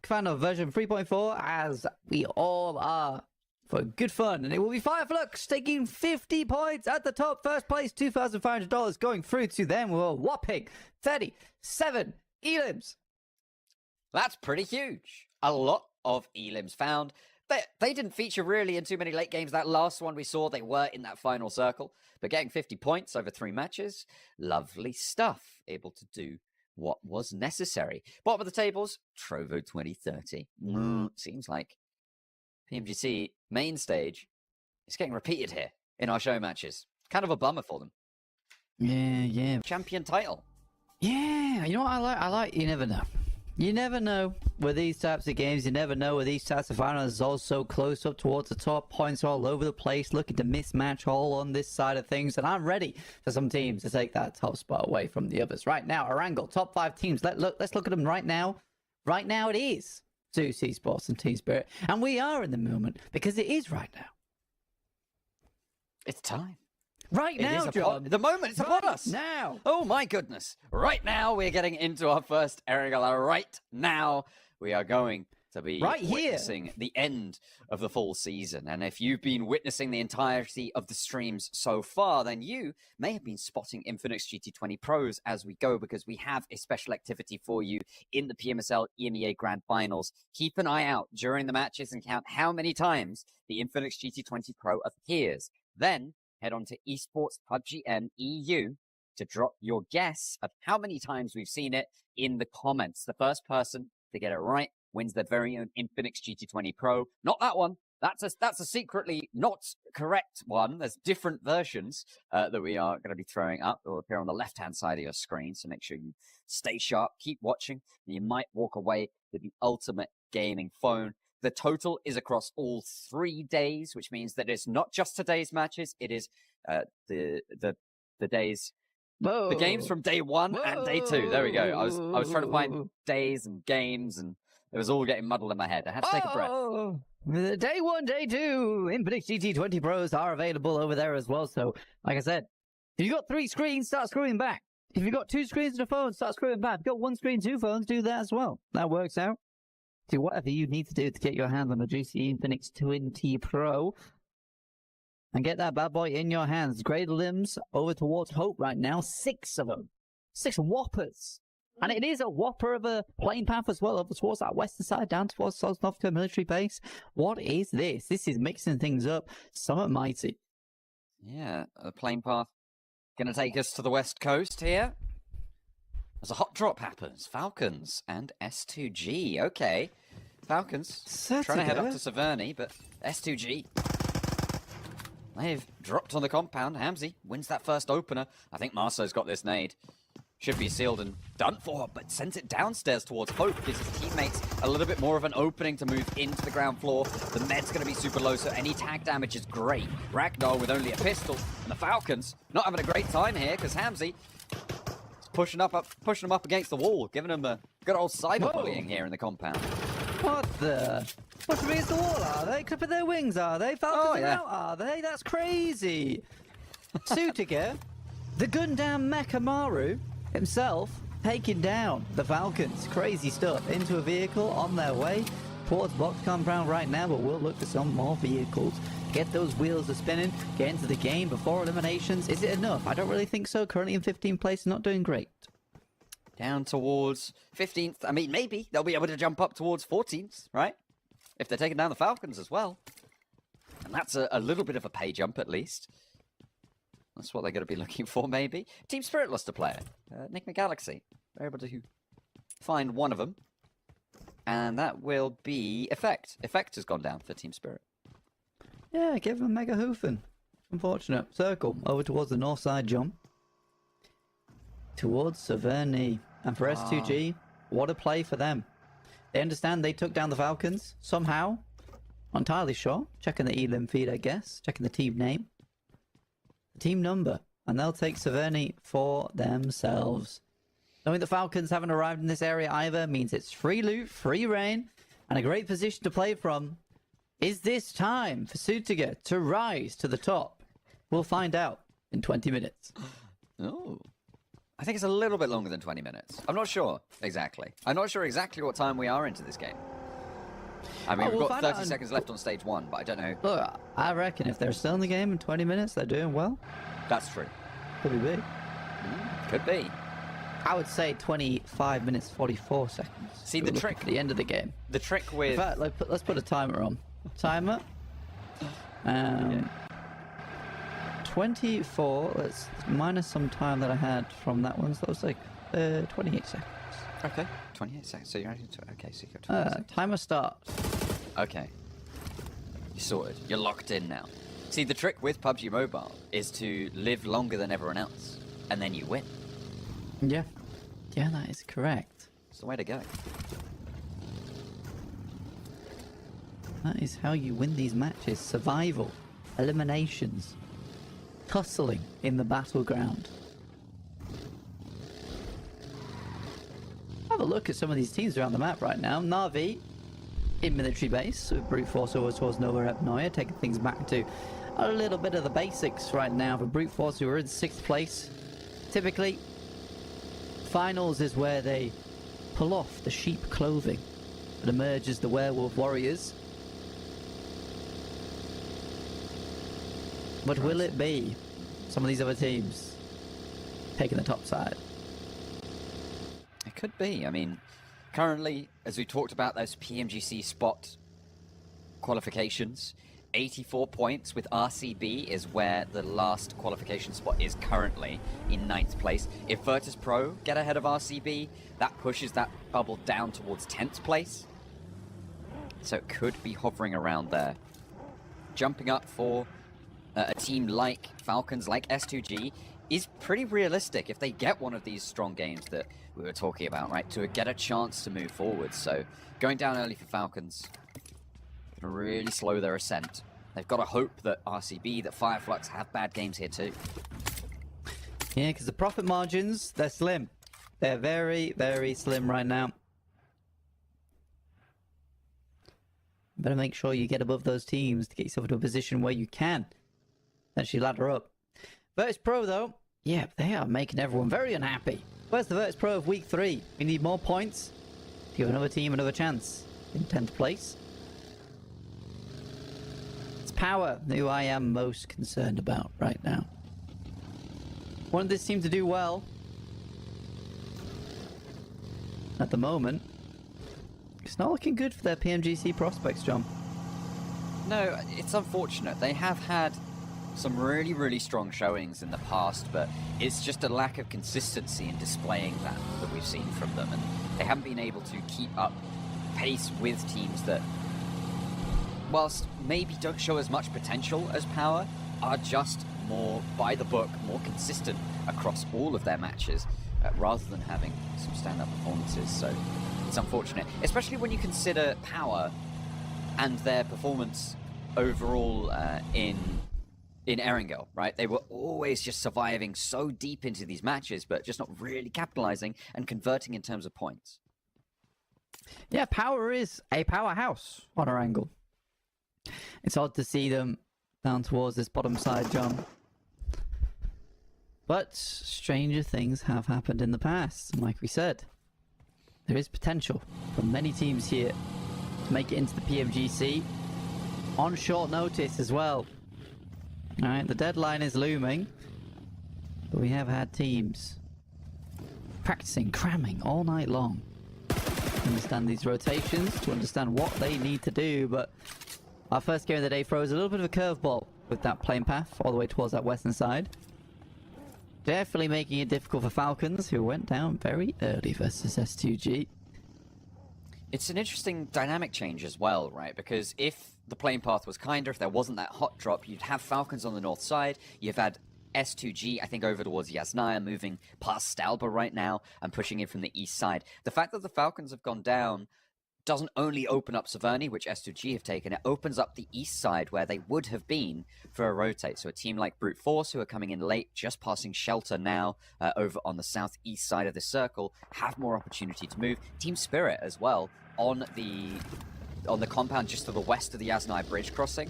Fan of version 3.4, as we all are, for good fun. And it will be Fireflux taking 50 points at the top. First place, $2,500 going through to them with a whopping 37 elims. That's pretty huge. A lot of elims found. They didn't feature really in too many late games. That last one we saw, they were in that final circle. But getting 50 points over 3 matches, lovely stuff. Able to do what was necessary. Bottom of the tables, Trovo 2030. Seems like Pmgc main stage is getting repeated here in our show matches. Kind of a bummer for them. Yeah. Champion title. Yeah, you know what I like? You never know. You never know with these types of games. You never know with these types of finals. All so close up towards the top. Points all over the place. Looking to mismatch all on this side of things. And I'm ready for some teams to take that top spot away from the others. Right now, Arangle, top 5 teams. Let's look at them right now. Right now it is Zeus Esports and Team Spirit. And we are in the moment because it is right now. It's time. Right now, John. The moment is upon us. Now. Oh my goodness. Right now we're getting into our first Erangala. Right now we are going to be Right here. witnessing the end of the fall season. And if you've been witnessing the entirety of the streams so far, then you may have been spotting Infinix GT20 Pros as we go, because we have a special activity for you in the PMSL EMEA Grand Finals. Keep an eye out during the matches and count how many times the Infinix GT20 Pro appears. Then head on to Esports Pubg EU to drop your guess of how many times we've seen it in the comments. The first person to get it right wins their very own Infinix GT20 Pro. Not that one. That's a secretly not correct one. There's different versions that we are going to be throwing up. They'll appear on the left-hand side of your screen, so make sure you stay sharp, keep watching, and you might walk away with the ultimate gaming phone. The total is across all 3 days, which means that it's not just today's matches. It is the days... Whoa. The games from day 1 and day 2. There we go. I was trying to find days and games, and it was all getting muddled in my head. I had to take a breath. Day 1, day 2, Infinix GT20 Pros are available over there as well. So, like I said, if you've got 3 screens, start screwing back. If you've got 2 screens and a phone, start screwing back. If you've got 1 screen, 2 phones, do that as well. That works out. Do whatever you need to do to get your hands on a GC Infinix 20 Pro and get that bad boy in your hands. Great limbs over towards Hope right now. 6 of them. 6 whoppers. And it is a whopper of a plane path as well, over towards that western side, down towards Sosnovka military base. What is this? This is mixing things up. Summit Mighty. Yeah, a plane path going to take us to the west coast here. As a hot drop happens, Falcons and S2G. Okay, Falcons trying to head up to Severny, but S2G, they've dropped on the compound. Hamzy wins that first opener. I think Marceau's got this nade. Should be sealed and done for, but sends it downstairs towards Hope. Gives his teammates a little bit more of an opening to move into the ground floor. The med's going to be super low, so any tag damage is great. Ragnar with only a pistol, and the Falcons not having a great time here, because Hamzy pushing them up against the wall, giving them a good old cyberbullying here in the compound. What the? What's against the wall, are they? Clipping their wings, are they? Falcons are out, are they? That's crazy. Sutika, the Gundam Mechamaru himself, taking down the Falcons. Crazy stuff. Into a vehicle on their way towards box compound right now, but we'll look for some more vehicles. Get those wheels spinning, get into the game before eliminations. Is it enough? I don't really think so. Currently in 15th place, not doing great. Down towards 15th. I mean, maybe they'll be able to jump up towards 14th, right? If they're taking down the Falcons as well. And that's a little bit of a pay jump, at least. That's what they're going to be looking for, maybe. Team Spirit lost a player. Nick McGalaxy. They're able to find one of them. And that will be Effect. Effect has gone down for Team Spirit. Yeah, give him a mega hoofing. Unfortunate. Circle over towards the north side jump. Towards Severny. And for S2G, what a play for them. They understand they took down the Falcons somehow. Not entirely sure. Checking the elim feed, I guess. Checking the team name. The team number. And they'll take Severny for themselves. Knowing the Falcons haven't arrived in this area either means it's free loot, free reign, and a great position to play from. Is this time for Sutiga to rise to the top? We'll find out in 20 minutes. Oh. I think it's a little bit longer than 20 minutes. I'm not sure exactly. I'm not sure exactly what time we are into this game. I mean, we've got 30 seconds left on stage 1, but I don't know. Look, I reckon if they're still in the game in 20 minutes, they're doing well. That's true. Could be big. Could be. I would say 25 minutes, 44 seconds. See, the trick... at the end of the game. The trick with... In fact, let's put a timer on. Timer. 24. Let's minus some time that I had from that one. So that was like 28 seconds. Okay. 28 seconds. So you're actually... Okay, so you got 28 seconds. Timer starts. Okay. You're sorted. You're locked in now. See, the trick with PUBG Mobile is to live longer than everyone else. And then you win. Yeah. Yeah, that is correct. It's the way to go. That is how you win these matches. Survival. Eliminations. Tussling in the battleground. Have a look at some of these teams around the map right now. Na'Vi in military base. With Brute Force over towards Nova Epnoia. Taking things back to a little bit of the basics right now for Brute Force, who are in 6th place. Typically, finals is where they pull off the sheep clothing that emerge as the Werewolf Warriors. But will it be some of these other teams taking the top side? It could be. I mean, currently, as we talked about those PMGC spot qualifications, 84 points with RCB is where the last qualification spot is currently, in 9th place. If Virtus Pro get ahead of RCB, that pushes that bubble down towards 10th place. So it could be hovering around there. Jumping up for a team like Falcons, like S2G, is pretty realistic if they get one of these strong games that we were talking about, right? To get a chance to move forward. So going down early for Falcons gonna really slow their ascent. They've got to hope that RCB, that Fireflux have bad games here too. Yeah, because the profit margins, they're slim. They're very, very slim right now. Better make sure you get above those teams to get yourself into a position where you can actually ladder up. Virtus Pro, though, yeah, they are making everyone very unhappy. Where's the Virtus Pro of Week 3? We need more points to give another team another chance in 10th place. It's Power who I am most concerned about right now. Wanted this team to do well. At the moment, it's not looking good for their PMGC prospects, John. No, it's unfortunate. They have had some really, really strong showings in the past, but it's just a lack of consistency in displaying that we've seen from them, and they haven't been able to keep up pace with teams that, whilst maybe don't show as much potential as Power, are just more by the book, more consistent across all of their matches, rather than having some stand-up performances. So it's unfortunate, especially when you consider Power and their performance overall in Erangel, right? They were always just surviving so deep into these matches, but just not really capitalizing and converting in terms of points. Yeah, Power is a powerhouse on Erangel. It's odd to see them down towards this bottom side, John. But stranger things have happened in the past, and like we said, there is potential for many teams here to make it into the PMGC on short notice as well. Alright, the deadline is looming, but we have had teams practicing, cramming all night long to understand these rotations, to understand what they need to do. But our first game of the day throws a little bit of a curveball with that plane path all the way towards that western side. Definitely making it difficult for Falcons, who went down very early versus S2G. It's an interesting dynamic change as well, right? Because if the plane path was kinder, if there wasn't that hot drop, you'd have Falcons on the north side. You've had S2G, I think, over towards Yasnaya, moving past Stalba right now and pushing in from the east side. The fact that the Falcons have gone down doesn't only open up Severny, which S2G have taken, it opens up the east side where they would have been for a rotate. So a team like Brute Force, who are coming in late, just passing Shelter now over on the southeast side of the circle, have more opportunity to move. Team Spirit as well on the compound just to the west of the Yasnaya bridge crossing,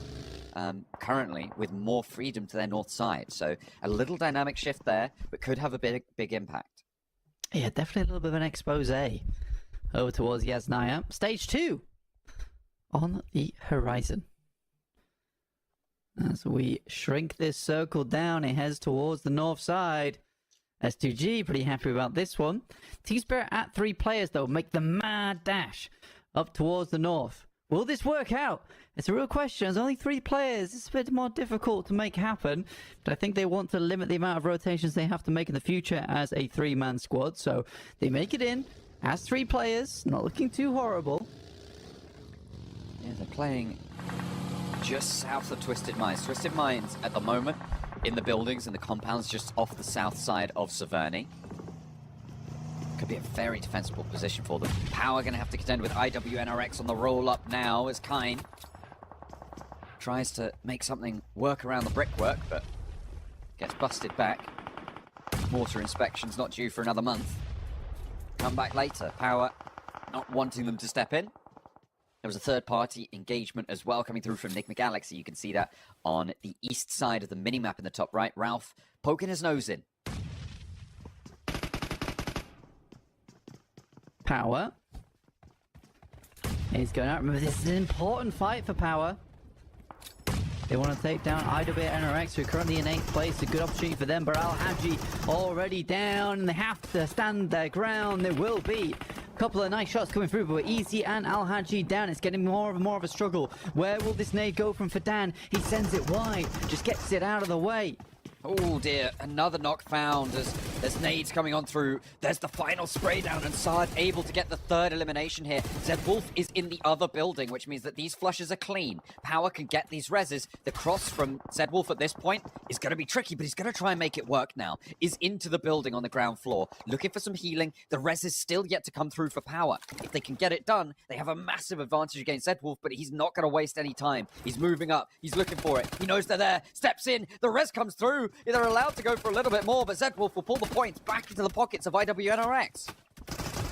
currently with more freedom to their north side. So a little dynamic shift there, but could have a big impact. Yeah, definitely a little bit of an expose over towards Yasnaya. Stage 2 on the horizon. As we shrink this circle down, it heads towards the north side. S2G pretty happy about this one. Team Spirit at 3 players, though, make the mad dash up towards the north. Will this work out? It's a real question. There's only 3 players. It's a bit more difficult to make happen, but I think they want to limit the amount of rotations they have to make in the future as a 3-man squad. So they make it in as 3 players, not looking too horrible. Yeah, they're playing just south of Twisted Minds. Twisted Minds at the moment in the buildings and the compounds just off the south side of Severny. Could be a very defensible position for them. Power going to have to contend with IWNRX on the roll-up now as Kine tries to make something work around the brickwork, but gets busted back. Mortar inspection's not due for another month. Come back later. Power not wanting them to step in. There was a third-party engagement as well coming through from Nick McGalaxy. You can see that on the east side of the minimap in the top right. Ralph poking his nose in. Power He's going out. Remember, this is an important fight for Power. They want to take down IWA NRX, who are currently in 8th place. A good opportunity for them, but Al Haji already down, and they have to stand their ground. There will be a couple of nice shots coming through, but Easy and Al Haji down. It's getting more of a struggle. Where will this nade go from Fadan? He sends it wide, just gets it out of the way. Oh dear, another knock found as there's nades coming on through. There's the final spray down, and Saad able to get the 3rd elimination here. Zed Wolf is in the other building, which means that these flushes are clean. Power can get these reses. The cross from Zed Wolf at this point is going to be tricky, but he's going to try and make it work now. Is into the building on the ground floor, looking for some healing. The res is still yet to come through for Power. If they can get it done, they have a massive advantage against Zed Wolf, but he's not going to waste any time. He's moving up. He's looking for it. He knows they're there. Steps in. The res comes through. They're allowed to go for a little bit more, but Zed Wolf will pull the points back into the pockets of IWNRX.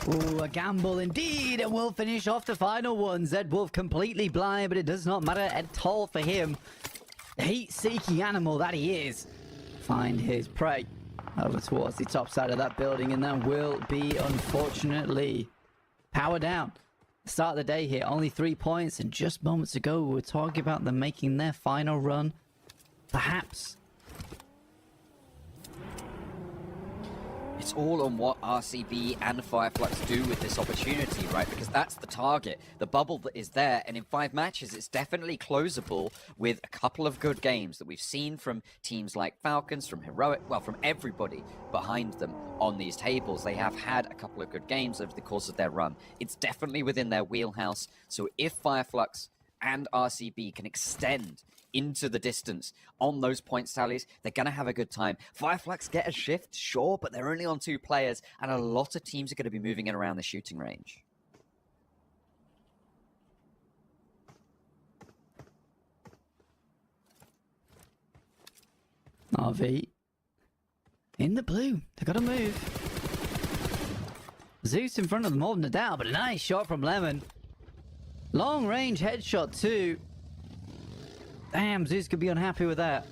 Ooh, a gamble indeed, and we'll finish off the final one. Zed Wolf completely blind, but it does not matter at all for him. The heat-seeking animal that he is. Find his prey over towards the top side of that building, and that will be, unfortunately, Power down. Start of the day here, only 3 points, and just moments ago we were talking about them making their final run. Perhaps. It's all on what RCB and Fireflux do with this opportunity, right? Because that's the target. The bubble that is there, and in 5 matches, it's definitely closable with a couple of good games that we've seen from teams like Falcons, from Heroic, well, from everybody behind them on these tables. They have had a couple of good games over the course of their run. It's definitely within their wheelhouse. So if Fireflux and RCB can extend into the distance on those point tallies, they're going to have a good time. Fireflux get a shift, sure, but they're only on 2 players, and a lot of teams are going to be moving in around the shooting range. RV in the blue. They got to move. Zeus in front of them, more than a doubt, but a nice shot from Lemon. Long range headshot too. Damn, Zeus could be unhappy with that.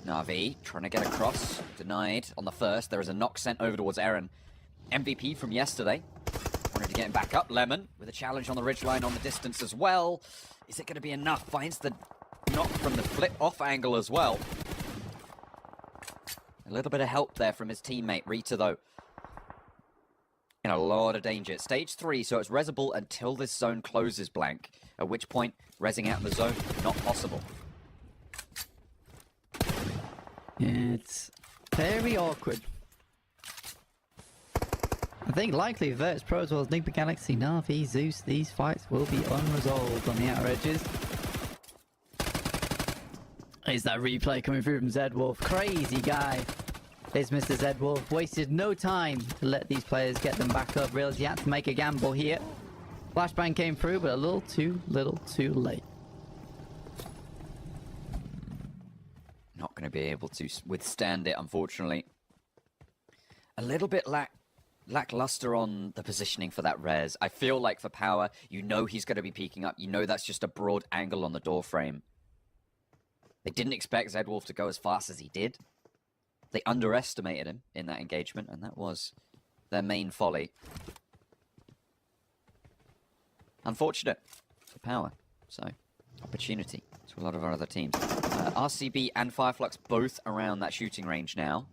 Na'Vi trying to get across. Denied on the first. There is a knock sent over towards Aaron. MVP from yesterday. Wanted to get him back up. Lemon with a challenge on the ridgeline on the distance as well. Is it going to be enough? Finds the knock from the flip off angle as well. A little bit of help there from his teammate. Rita, though, in a lot of danger. Stage 3, so it's resable until this zone closes blank, at which point resing out of the zone, not possible. It's very awkward. I think likely Virtus Pro as well as Nigma Galaxy, Na'Vi, Zeus, these fights will be unresolved on the outer edges. Is that replay coming through from Zed Wolf? Crazy guy. This Mr. Zed Wolf wasted no time to let these players get them back up. Realized he had to make a gamble here. Flashbang came through, but a little too late. Not going to be able to withstand it, unfortunately. A little bit lackluster on the positioning for that res. I feel like for Power, you know he's going to be peeking up. You know that's just a broad angle on the door frame. They didn't expect Zed Wolf to go as fast as he did. They underestimated him in that engagement, and that was their main folly. Unfortunate for Power. So, opportunity to a lot of our other teams. RCB and Fireflux both around that shooting range now.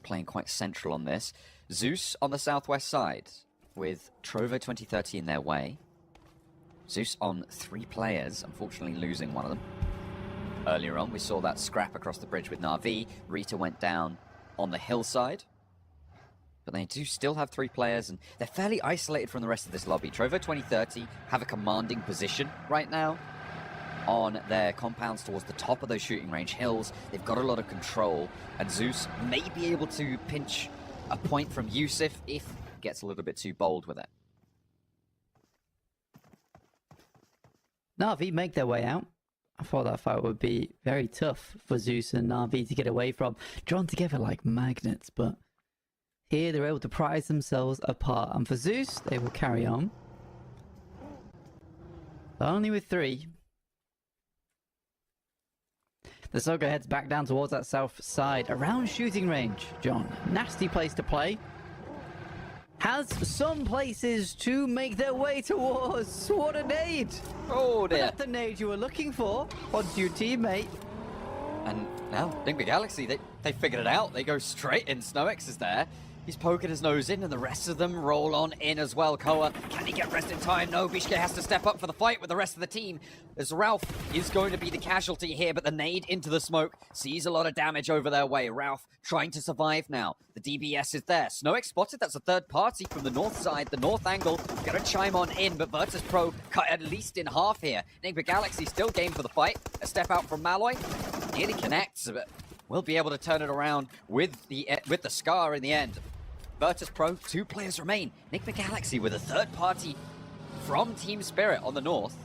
Playing quite central on this. Zeus on the southwest side with Trovo 2030 in their way. Zeus on 3 players, unfortunately losing one of them. Earlier on, we saw that scrap across the bridge with Na'Vi. Rita went down on the hillside. But they do still have 3 players, and they're fairly isolated from the rest of this lobby. Trovo 2030 have a commanding position right now on their compounds towards the top of those shooting range hills. They've got a lot of control, and Zeus may be able to pinch a point from Yusuf if he gets a little bit too bold with it. Na'Vi make their way out. I thought that fight would be very tough for Zeus and Na'Vi to get away from. Drawn together like magnets, but here they're able to prize themselves apart. And for Zeus, they will carry on. But only with 3. The Soga heads back down towards that south side, around shooting range. John, nasty place to play. Has some places to make their way towards. What a nade! Oh dear. Not the nade you were looking for. Onto your teammate. And now, Pmgc, they figured it out. They go straight in. Snowx is there. He's poking his nose in, and the rest of them roll on in as well. Koa, can he get rest in time? No, Bishke has to step up for the fight with the rest of the team. As Ralph is going to be the casualty here, but the nade into the smoke sees a lot of damage over their way. Ralph trying to survive now. The DBS is there. Snowx spotted. That's a third party from the north side, the north angle. Gonna chime on in, but Virtus Pro cut at least in half here. Pmgc still game for the fight. A step out from Malloy. Nearly connects, but will be able to turn it around with the Scar in the end. Virtus Pro, 2 players remain. Pmgc with a third party from Team Spirit on the north.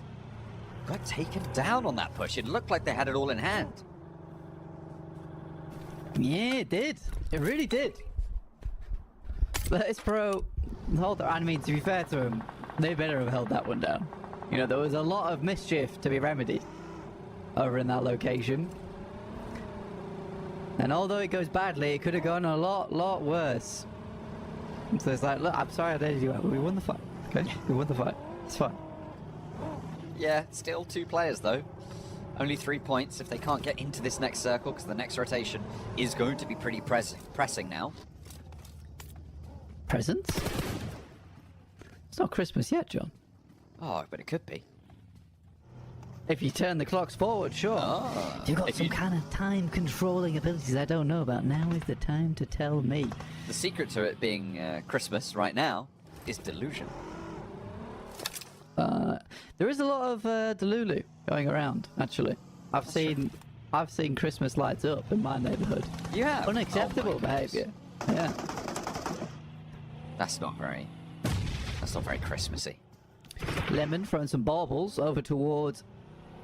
Got taken down on that push. It looked like they had it all in hand. Yeah, it did. It really did. Virtus Pro, hold on. I mean, to be fair to them, they better have held that one down. You know, there was a lot of mischief to be remedied over in that location. And although it goes badly, it could have gone a lot worse. So it's like, look, I'm sorry I dated you out, but we won the fight. Okay? We won the fight. It's fine. Yeah, still 2 players though. Only 3 points if they can't get into this next circle, because the next rotation is going to be pretty pressing now. Presents? It's not Christmas yet, John. Oh, but it could be. If you turn the clocks forward, sure. Oh, You've got some kind of time-controlling abilities I don't know about. Now is the time to tell me. The secret to it being Christmas right now is delusion. There is a lot of Delulu going around, actually. I've seen Christmas lights up in my neighborhood. You have? Unacceptable Oh my goodness. behavior. Yeah. That's not very Christmassy. Lemon throwing some baubles over towards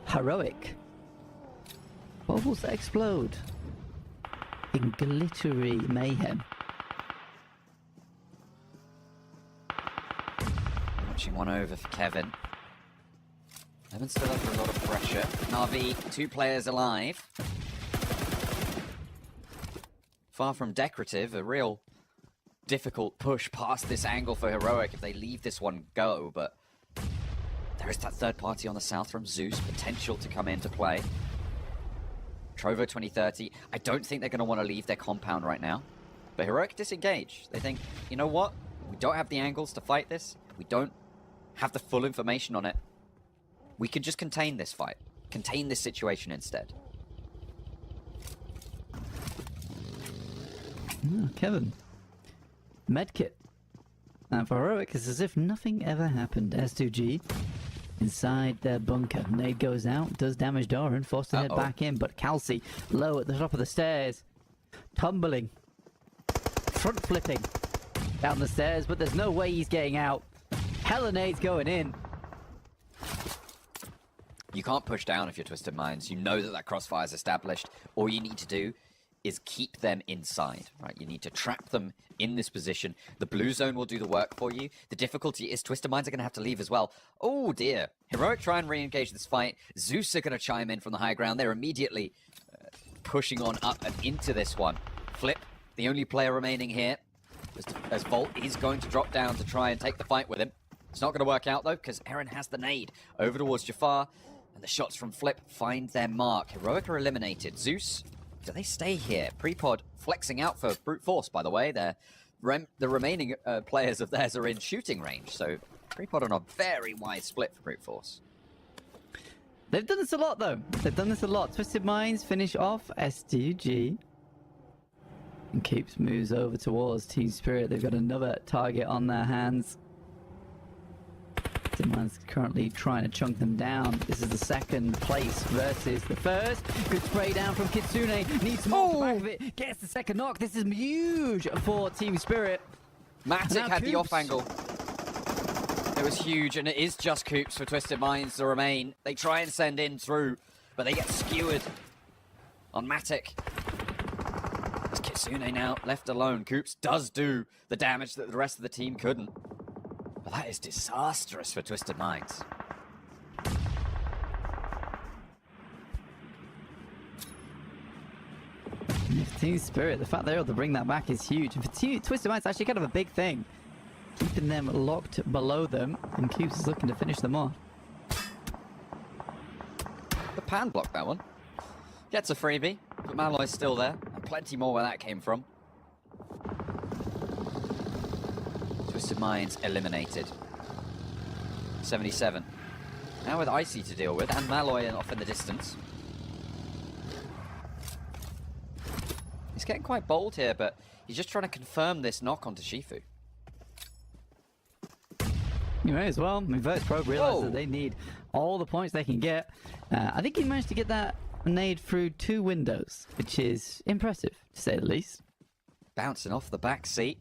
Heroic. Baubles that explode in glittery mayhem. Watching one over for Kevin. Lemon still under a lot of pressure. Navi, 2 players alive. Far from decorative, a real difficult push past this angle for Heroic if they leave this one go, but there is that third party on the south from Zeus, potential to come into play. Trovo 2030, I don't think they're going to want to leave their compound right now. But Heroic disengage. They think, you know what? We don't have the angles to fight this. We don't have the full information on it. We can just contain this fight. Contain this situation instead. Kevin. Medkit. And for Heroic, it's as if nothing ever happened. S2G inside their bunker. Nade goes out, does damage Doran, forced to head back in, but Kelsey low at the top of the stairs. Tumbling. Front flipping down the stairs, but there's no way he's getting out. Hella nades going in. You can't push down if you're Twisted Minds. You know that that crossfire is established. All you need to do is keep them inside, right? You need to trap them in this position. The blue zone will do the work for you. The difficulty is Twisted Minds are going to have to leave as well. Oh dear. Heroic try and re-engage this fight. Zeus are going to chime in from the high ground. They're immediately pushing on up and into this one. Flip, the only player remaining here, as Volt is going to drop down to try and take the fight with him. It's not going to work out though, because Eren has the nade over towards Jafar, and the shots from Flip find their mark. Heroic are eliminated. Zeus, do they stay here? Prepod flexing out for brute force, by the way. The remaining players of theirs are in shooting range, so Prepod on a very wide split for brute force. They've done this a lot, though. They've done this a lot. Twisted Minds finish off SDG. And Keeps moves over towards Team Spirit. They've got another target on their hands. Twisted Minds currently trying to chunk them down. This is the second place versus the first. Good spray down from Kitsune. Needs more to back of it. Gets the second knock. This is huge for Team Spirit. Matic had the off angle. It was huge, and it is just Coops for Twisted Minds to remain. They try and send in through, but they get skewered on Matic. It's Kitsune now left alone. Coops does do the damage that the rest of the team couldn't. But that is disastrous for Twisted Minds. For Team Spirit, the fact they're able to bring that back is huge. And for Twisted Minds, actually kind of a big thing. Keeping them locked below them, and Cubes is looking to finish them off. The pan blocked that one. Gets a freebie, but Malloy's still there. And plenty more where that came from. Twisted Minds eliminated. 77. Now with Icy to deal with, and Malloy off in the distance. He's getting quite bold here, but he's just trying to confirm this knock onto Shifu. You may as well. I mean, Virtus.pro realized that they need all the points they can get. I think he managed to get that nade through 2 windows, which is impressive, to say the least. Bouncing off the back seat.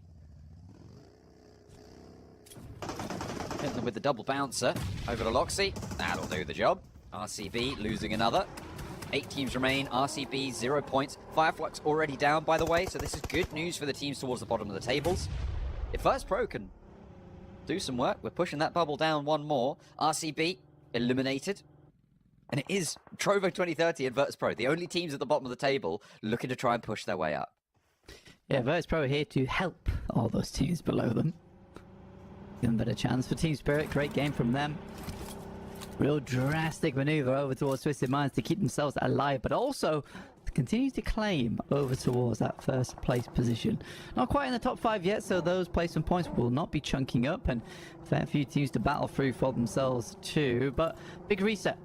Hitting them with the double bouncer over to Loxy. That'll do the job. RCB losing another. 8 teams remain. RCB 0 points. Fireflux already down, by the way, so this is good news for the teams towards the bottom of the tables. If Virtus.pro can do some work, we're pushing that bubble down 1 more. RCB eliminated. And it is Trovo 2030 and Virtus.pro, the only teams at the bottom of the table looking to try and push their way up. Yeah, Virtus.pro are here to help all those teams below them. Give them a better chance. For Team Spirit, great game from them. Real drastic maneuver over towards Twisted Minds to keep themselves alive, but also to continue to claim over towards that first place position. Not quite in the top 5 yet, so those placement points will not be chunking up, and a fair few teams to battle through for themselves too. But big reset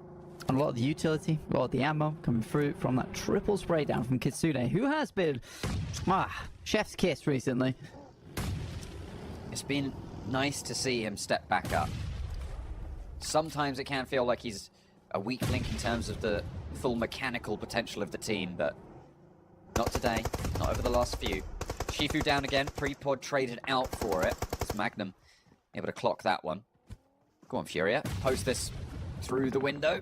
on a lot of the utility, a lot of the ammo coming through from that triple spray down from Kitsune, who has been chef's kiss recently. It's been nice to see him step back up. Sometimes it can feel like he's a weak link in terms of the full mechanical potential of the team, but not today, not over the last few. Shifu down again, pre-pod traded out for it. It's Magnum able to clock that one. Go on, Furia, post this through the window.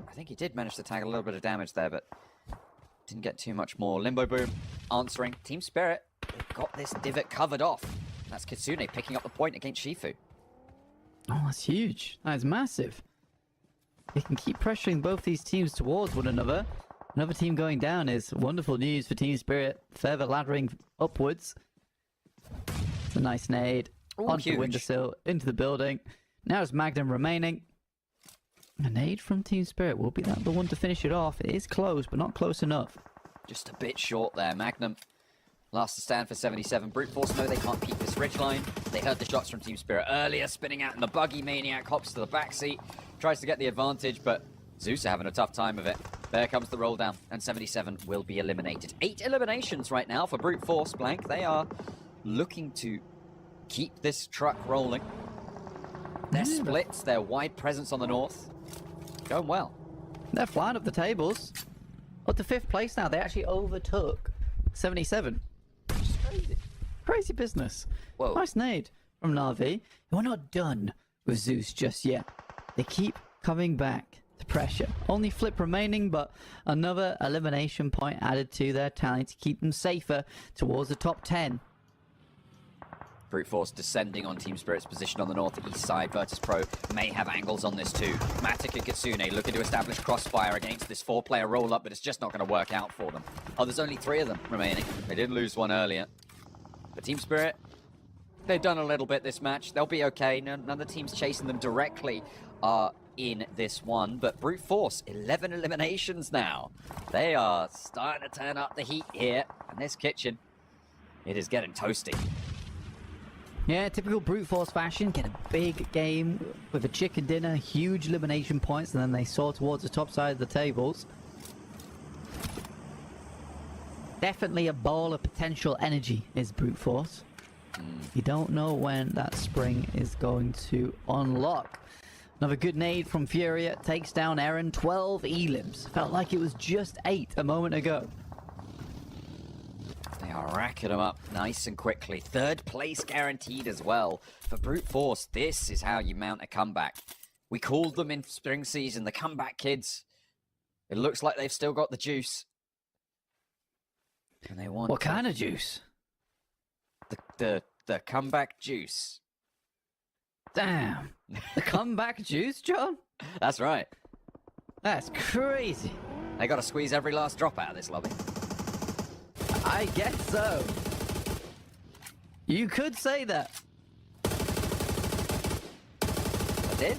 I think he did manage to tag a little bit of damage there, but didn't get too much more. Limbo Boom answering. Team Spirit got this divot covered off. That's Kitsune picking up the point against Shifu. Oh, that's huge. That is massive. They can keep pressuring both these teams towards one another. Another team going down is wonderful news for Team Spirit. Further laddering upwards. It's a nice nade. Onto the windowsill, into the building. Now it's Magnum remaining. A nade from Team Spirit will be the one to finish it off. It is close, but not close enough. Just a bit short there. Magnum last to stand for 77. Brute Force know they can't peek this ridgeline. They heard the shots from Team Spirit earlier, spinning out in the buggy. Maniac hops to the backseat, tries to get the advantage, but Zeus are having a tough time of it. There comes the roll down, and 77 will be eliminated. 8 eliminations right now for Brute Force. Blank, they are looking to keep this truck rolling. Their splits, their wide presence on the north, going well. They're flying up the tables. Up to 5th place now. They actually overtook 77. Crazy. Crazy business. Whoa. Nice nade from Na'Vi. We're not done with Zeus just yet. They keep coming back to pressure. Only Flip remaining, but another elimination point added to their tally to keep them safer towards the top 10. Brute Force descending on Team Spirit's position on the northeast side. Virtus.pro may have angles on this too. Matic and Kitsune looking to establish crossfire against this 4-player roll-up, but it's just not going to work out for them. Oh, there's only 3 of them remaining. They did lose one earlier. But Team Spirit, they've done a little bit this match. They'll be okay. None of the teams chasing them directly are in this one. But Brute Force, 11 eliminations now. They are starting to turn up the heat here. And this kitchen, it is getting toasty. Yeah, typical Brute Force fashion. Get a big game with a chicken dinner, huge elimination points, and then they soar towards the top side of the tables. Definitely a ball of potential energy is Brute Force. You don't know when that spring is going to unlock. Another good nade from Furia takes down Eren. 12 elims. Felt like it was just 8 a moment ago. They are racking them up nice and quickly. 3rd place guaranteed as well. For Brute Force, this is how you mount a comeback. We called them in spring season the comeback kids. It looks like they've still got the juice. And they want What kind of juice? the comeback juice. Damn. The comeback juice, John? That's right. That's crazy. They got to squeeze every last drop out of this lobby. I guess so. You could say that. I did.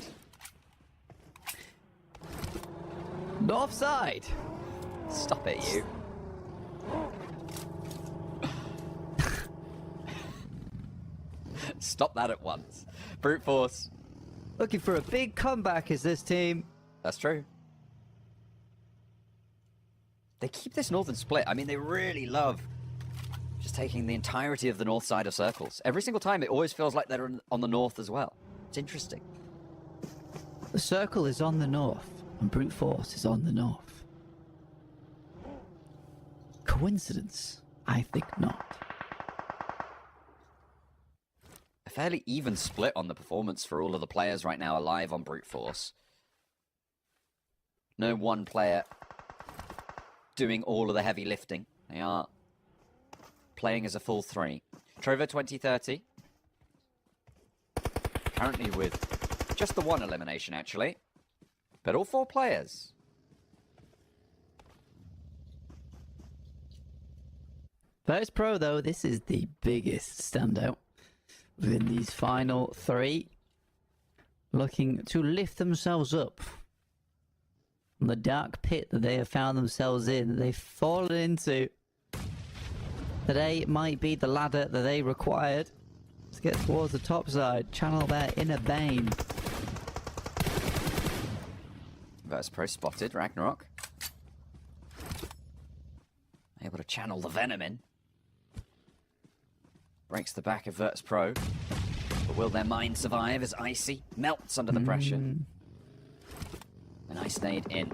North side. Stop it, you. Stop that at once. Brute force. Looking for a big comeback is this team. That's true. They keep this northern split. I mean, they really love just taking the entirety of the north side of circles. Every single time, it always feels like they're on the north as well. It's interesting. The circle is on the north, and brute force is on the north. Coincidence? I think not. A fairly even split on the performance for all of the players right now alive on brute force. No one player doing all of the heavy lifting. They are playing as a full three. Trovo 2030. Currently with just the one elimination, actually. But all four players. First Pro, though, this is the biggest standout within these final three. Looking to lift themselves up from the dark pit that they have found themselves in, that they've fallen into. Today might be the ladder that they required to get towards the top side, channel their inner bane. Virtus Pro spotted Ragnarok. Able to channel the venom in. Breaks the back of Virtus Pro. But will their mind survive as Icy melts under the pressure? An Ice Nade in.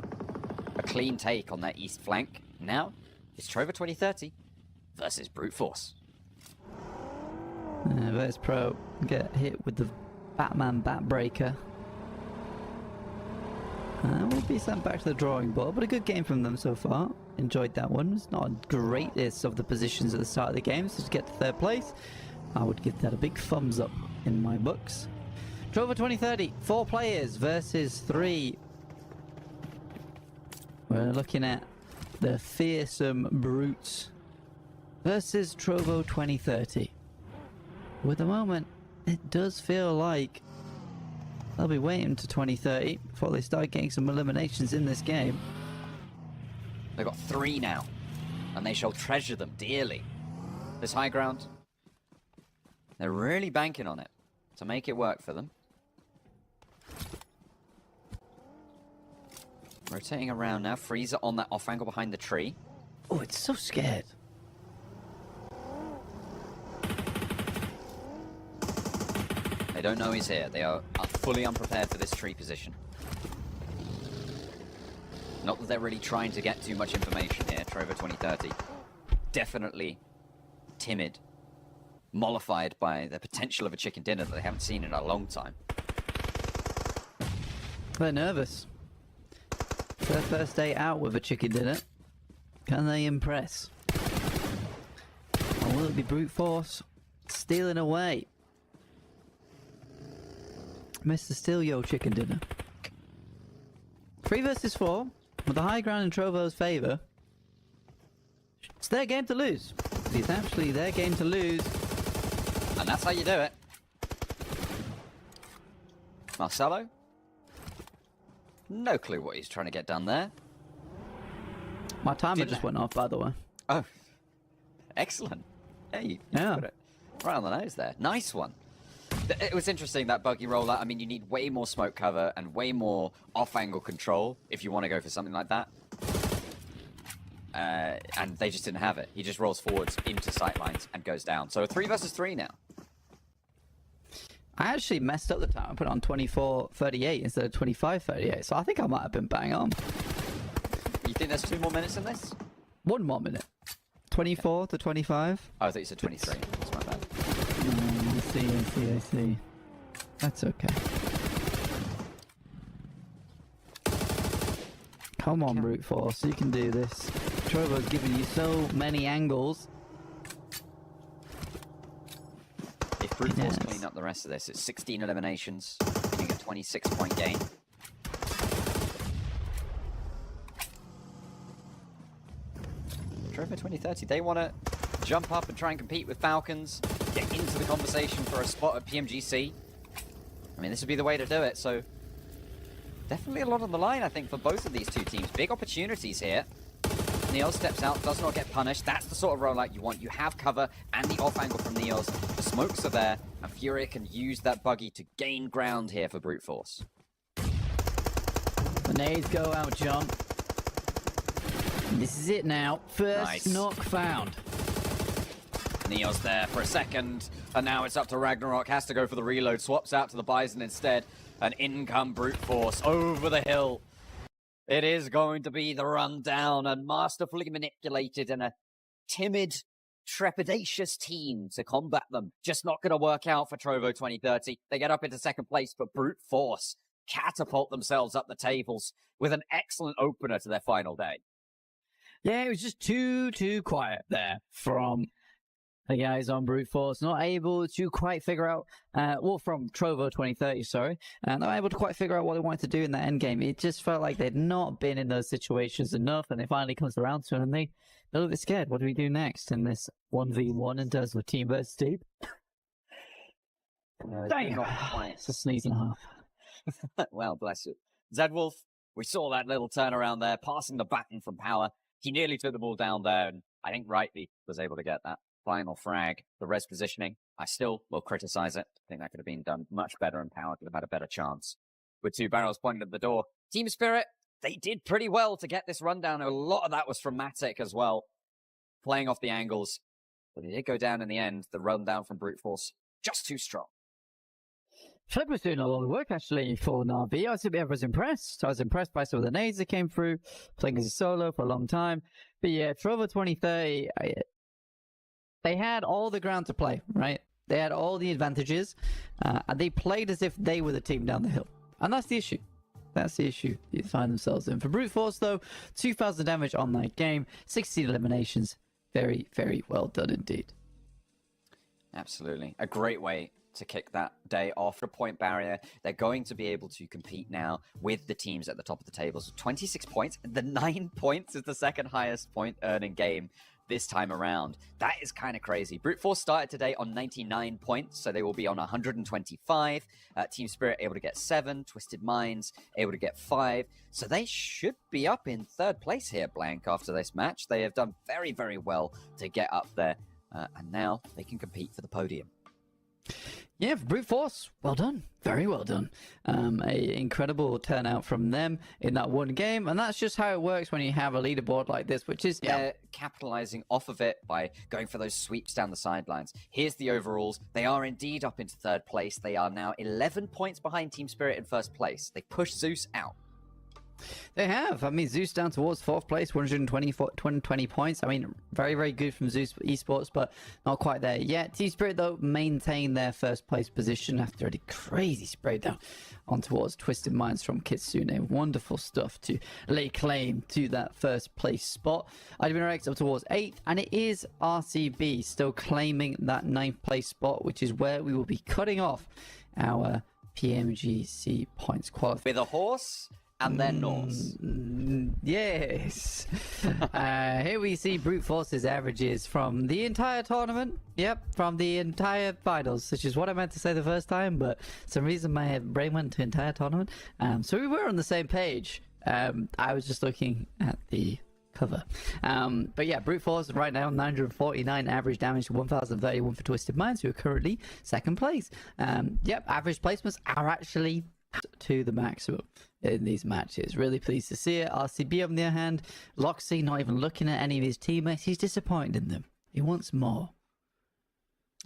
A clean take on that east flank. Now, it's Trovo 2030 versus Brute Force. Virtus Pro get hit with the Batman Batbreaker. We'll be sent back to the drawing board, but a good game from them so far. Enjoyed that one. It's not the greatest of the positions at the start of the game, so to get to third place, I would give that a big thumbs up in my books. Trovo 2030, 4 players versus 3. We're looking at the fearsome Brutes versus Trovo 2030. With the moment, it does feel like they'll be waiting to 2030 before they start getting some eliminations in this game. They've got 3 now, and they shall treasure them dearly. This high ground, they're really banking on it to make it work for them. Rotating around now, Freezer on that off angle behind the tree. Oh, it's so scared. They don't know he's here. They are fully unprepared for this tree position. Not that they're really trying to get too much information here, Trovo 2030. Definitely timid, mollified by the potential of a chicken dinner that they haven't seen in a long time. They're nervous. It's their first day out with a chicken dinner. Can they impress? Or will it be brute force stealing away? Mr. Steal Your Chicken Dinner. 3 versus 4, with the high ground in Trovo's favour. It's their game to lose. It's actually their game to lose. And that's how you do it. Marcelo? No clue what he's trying to get done there. My timer just went off, by the way. Oh, excellent. Hey, you put it right on the nose there. Nice one. It was interesting, that buggy rollout. I mean, you need way more smoke cover and way more off-angle control if you want to go for something like that. And they just didn't have it. He just rolls forwards into sightlines and goes down. So 3 versus 3 now. I actually messed up the time. I put it on 24:38 instead of 25:38, so I think I might have been bang on. You think there's 2 more minutes in this? 1 more minute. 24 to 25. Oh, I thought you said 23. That's my bad. I see. That's okay. Come on, brute force, you can do this. Trovo's giving you so many angles. If brute force clean up the rest of this, it's 16 eliminations, getting a 26-point gain. Trovo Trovo 2030. They want to jump up and try and compete with Falcons, get into the conversation for a spot at PMGC. I mean, this would be the way to do it, so definitely a lot on the line, I think, for both of these two teams. Big opportunities here. Neos steps out, does not get punished. That's the sort of rollout you want. You have cover and the off angle from Neos. The smokes are there, and Furia can use that buggy to gain ground here for Brute Force. The nades go out, John. This is it now. First knock found. Neos there for a second, and now it's up to Ragnarok. Has to go for the reload, swaps out to the Bison instead. And in come Brute Force over the hill. It is going to be the rundown and masterfully manipulated and a timid, trepidatious team to combat them. Just not going to work out for Trovo 2030. They get up into second place, but Brute Force catapult themselves up the tables with an excellent opener to their final day. Yeah, it was just too quiet there from the guys on Brute Force. Not able to quite figure out, from Trovo 2030, sorry. Not able to quite figure out what they wanted to do in that end game. It just felt like they'd not been in those situations enough, and it finally comes around to it, and they're a little bit scared. What do we do next in this 1v1 in terms of team versus team? Damn! It's a sneeze and a half. Well, bless you. Zedwolf, we saw that little turnaround there, passing the baton from Power. He nearly took the ball down there, and I think rightly was able to get that final frag. The res positioning, I still will criticize it. I think that could have been done much better, and Power could have had a better chance. With two barrels pointed at the door. Team Spirit, they did pretty well to get this rundown. A lot of that was from Matic as well, playing off the angles. But they did go down in the end. The rundown from Brute Force, just too strong. Flip was doing a lot of work, actually, for Na'Vi. I was impressed. I was impressed by some of the nades that came through, playing as a solo for a long time. But yeah, Trovo 2030, they had all the ground to play, right? They had all the advantages, and they played as if they were the team down the hill. And that's the issue. That's the issue you find themselves in. For Brute Force, though, 2,000 damage on that game, 16 eliminations. Very, very well done indeed. Absolutely. A great way to kick that day off. A point barrier. They're going to be able to compete now with the teams at the top of the table. So 26 points. The 9 points is the second highest point earning game this time around. That is kind of crazy. Brute Force started today on 99 points, so they will be on 125. Team Spirit able to get 7. Twisted Minds able to get 5. So they should be up in third place here, Blank, after this match. They have done very, very well to get up there. And now they can compete for the podium. Yeah, Brute Force, well done. Very well done. A incredible turnout from them in that one game. And that's just how it works when you have a leaderboard like this, which is... Yeah, capitalizing off of it by going for those sweeps down the sidelines. Here's the overalls. They are indeed up into third place. They are now 11 points behind Team Spirit in first place. They push Zeus out. They have. I mean, Zeus down towards fourth place, 120 points. I mean, very, very good from Zeus Esports, but not quite there yet. Team Spirit, though, maintain their first place position after a crazy spray down on towards Twisted Minds from Kitsune. Wonderful stuff to lay claim to that first place spot. IWRX up towards 8th, and it is RCB still claiming that 9th place spot, which is where we will be cutting off our PMGC points qualifier. With a horse... and then Norse. Yes. Here we see Brute Force's averages from the entire tournament. Yep, from the entire finals, which is what I meant to say the first time, but for some reason my brain went to entire tournament. So we were on the same page. I was just looking at the cover. But yeah, Brute Force right now, 949 average damage to 1,031 for Twisted Minds, who are currently second place. Yep, average placements are actually to the maximum in these matches. Really pleased to see it. RCB on the other hand, Loxy not even looking at any of his teammates. He's disappointed in them. He wants more.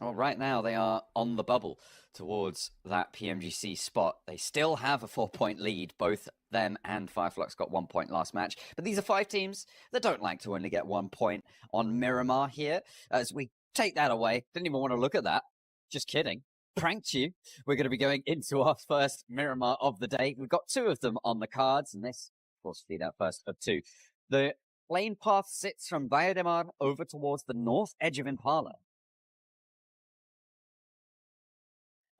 Well, right now they are on the bubble towards that PMGC spot. They still have a 4-point lead. Both them and Fireflux got 1 point last match. But these are 5 teams that don't like to only get 1 point on Miramar here. As we take that away, didn't even want to look at that. Just kidding. Pranked you. We're going to be going into our first Miramar of the day. We've got 2 of them on the cards, and this, of course, lead out first of 2. The lane path sits from Biodemar over towards the north edge of Impala.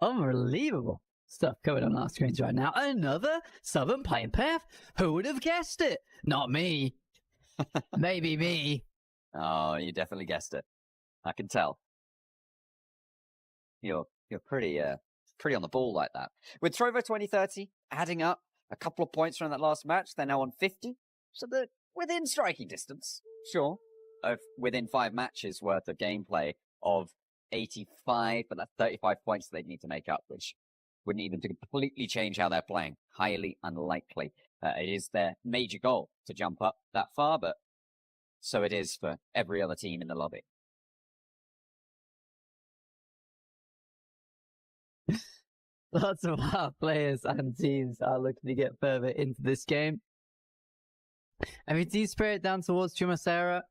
Unbelievable stuff going on our screens right now. Another southern plane path. Who would have guessed it? Not me. Maybe me. Oh, you definitely guessed it. I can tell. You're pretty pretty on the ball like that. With Trovo 2030 adding up a couple of points from that last match, they're now on 50, so they're within striking distance. Sure, of within 5 matches worth of gameplay of 85, but that's 35 points they'd need to make up, which would need them to completely change how they're playing. Highly unlikely. It is their major goal to jump up that far, but so it is for every other team in the lobby. Lots of our players and teams are looking to get further into this game. I mean, Team Spirit down towards Chumacera.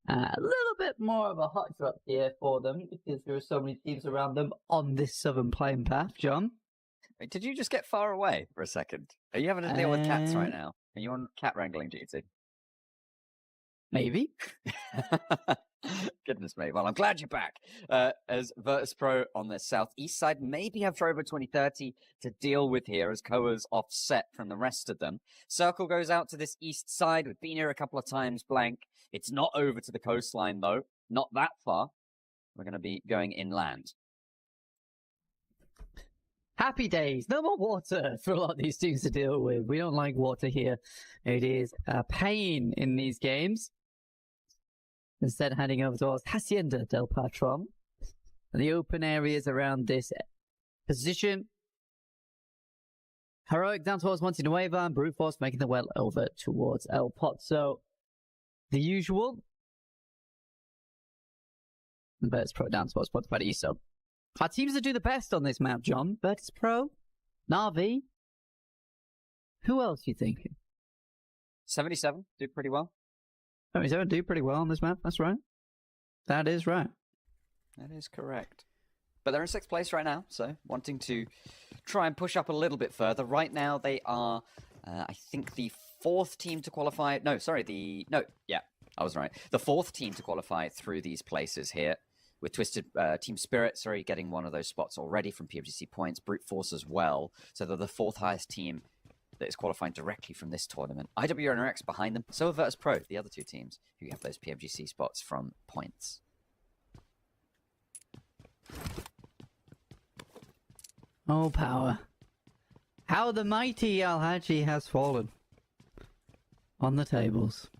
A little bit more of a hot drop here for them because there are so many teams around them on this southern playing path, John. Wait, did you just get far away for a second? Are you having to deal with cats right now? Are you on cat wrangling duty? Maybe. Goodness me. Well, I'm glad you're back. As Virtus Pro on the southeast side maybe have Trovo 2030 to deal with here as Koa's offset from the rest of them. Circle goes out to this east side. We've been here a couple of times blank. It's not over to the coastline, though. Not that far. We're going to be going inland. Happy days. No more water for a lot of these teams to deal with. We don't like water here. It is a pain in these games. Instead, heading over towards Hacienda del Patron. And the open areas around this position. Heroic down towards Monte Nueva and Brute Force making their way over towards El Pozo. The usual. And Virtus Pro down towards Puerto Paraiso. Our teams that do the best on this map, John. Virtus Pro, Na'Vi. Who else are you thinking? 77 did pretty well. 77 do pretty well on this map. That's right. That is right. That is correct. But they're in 6th place right now, so wanting to try and push up a little bit further. Right now they are, I think, the 4th team to qualify. No, sorry, I was right. The 4th team to qualify through these places here. With Twisted Team Spirit, getting one of those spots already from Pmgc points. Brute Force as well. So they're the 4th highest team that is qualifying directly from this tournament. IWNRX behind them. So are Virtus Pro, the other 2 teams who have those Pmgc spots from points. Oh, power. How the mighty Al-Haji has fallen on the tables.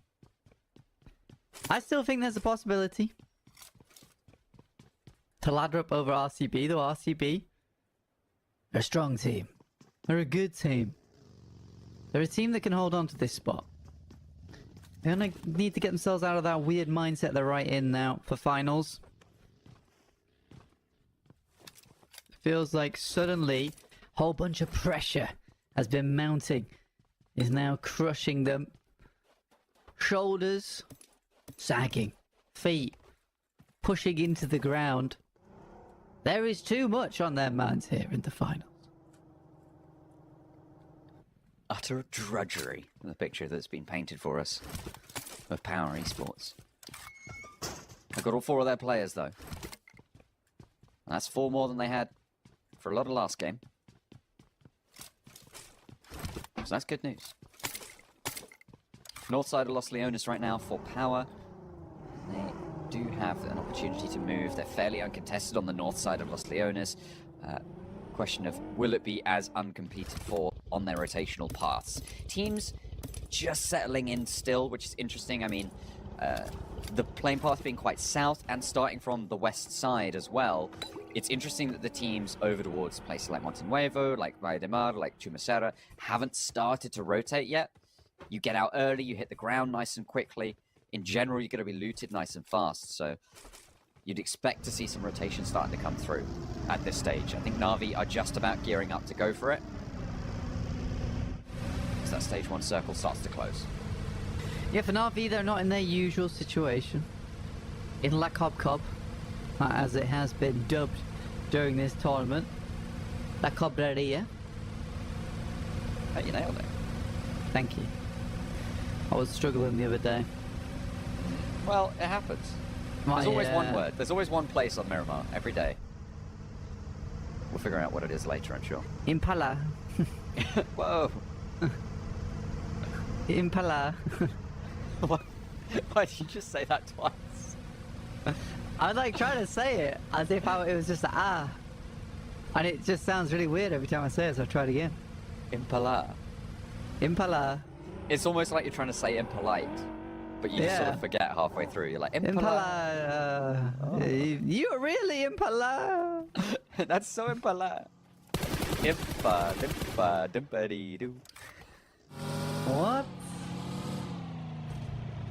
I still think there's a possibility to ladder up over RCB, though RCB are a strong team. They're a good team. They're a team that can hold on to this spot. They only need to get themselves out of that weird mindset they're right in now for finals. Feels like suddenly a whole bunch of pressure has been mounting. Is now crushing them. Shoulders sagging. Feet pushing into the ground. There is too much on their minds here in the finals. Utter drudgery in the picture that's been painted for us of Power Esports. They've got all 4 of their players, though. That's 4 more than they had for a lot of last game. So that's good news. North side of Los Leones right now for Power. They do have an opportunity to move. They're fairly uncontested on the north side of Los Leones. Question of will it be as uncompeted for on their rotational paths. Teams just settling in still, which is interesting. I mean, the playing path being quite south and starting from the west side as well. It's interesting that the teams over towards places like Monte Nuevo, like Valle de Mar, like Chumacera, haven't started to rotate yet. You get out early, you hit the ground nice and quickly. In general, you're going to be looted nice and fast, so you'd expect to see some rotation starting to come through at this stage. I think Na'Vi are just about gearing up to go for it, as that stage 1 circle starts to close. Yeah, for Na'Vi, they're not in their usual situation. In La Cob Cob, as it has been dubbed during this tournament. La Cobreria. Oh, you nailed it. Thank you. I was struggling the other day. Well, it happens. There's always one word. There's always one place on Miramar every day. We'll figure out what it is later, I'm sure. Impala. Whoa. Impala. Why did you just say that twice? I was like trying to say it as if it was just a ah. And it just sounds really weird every time I say it, so I'll try it again. Impala. Impala. It's almost like you're trying to say impolite, but you just sort of forget halfway through. You're like, Impala. You're really Impala. That's so Impala. Impa, dimpity-doo. What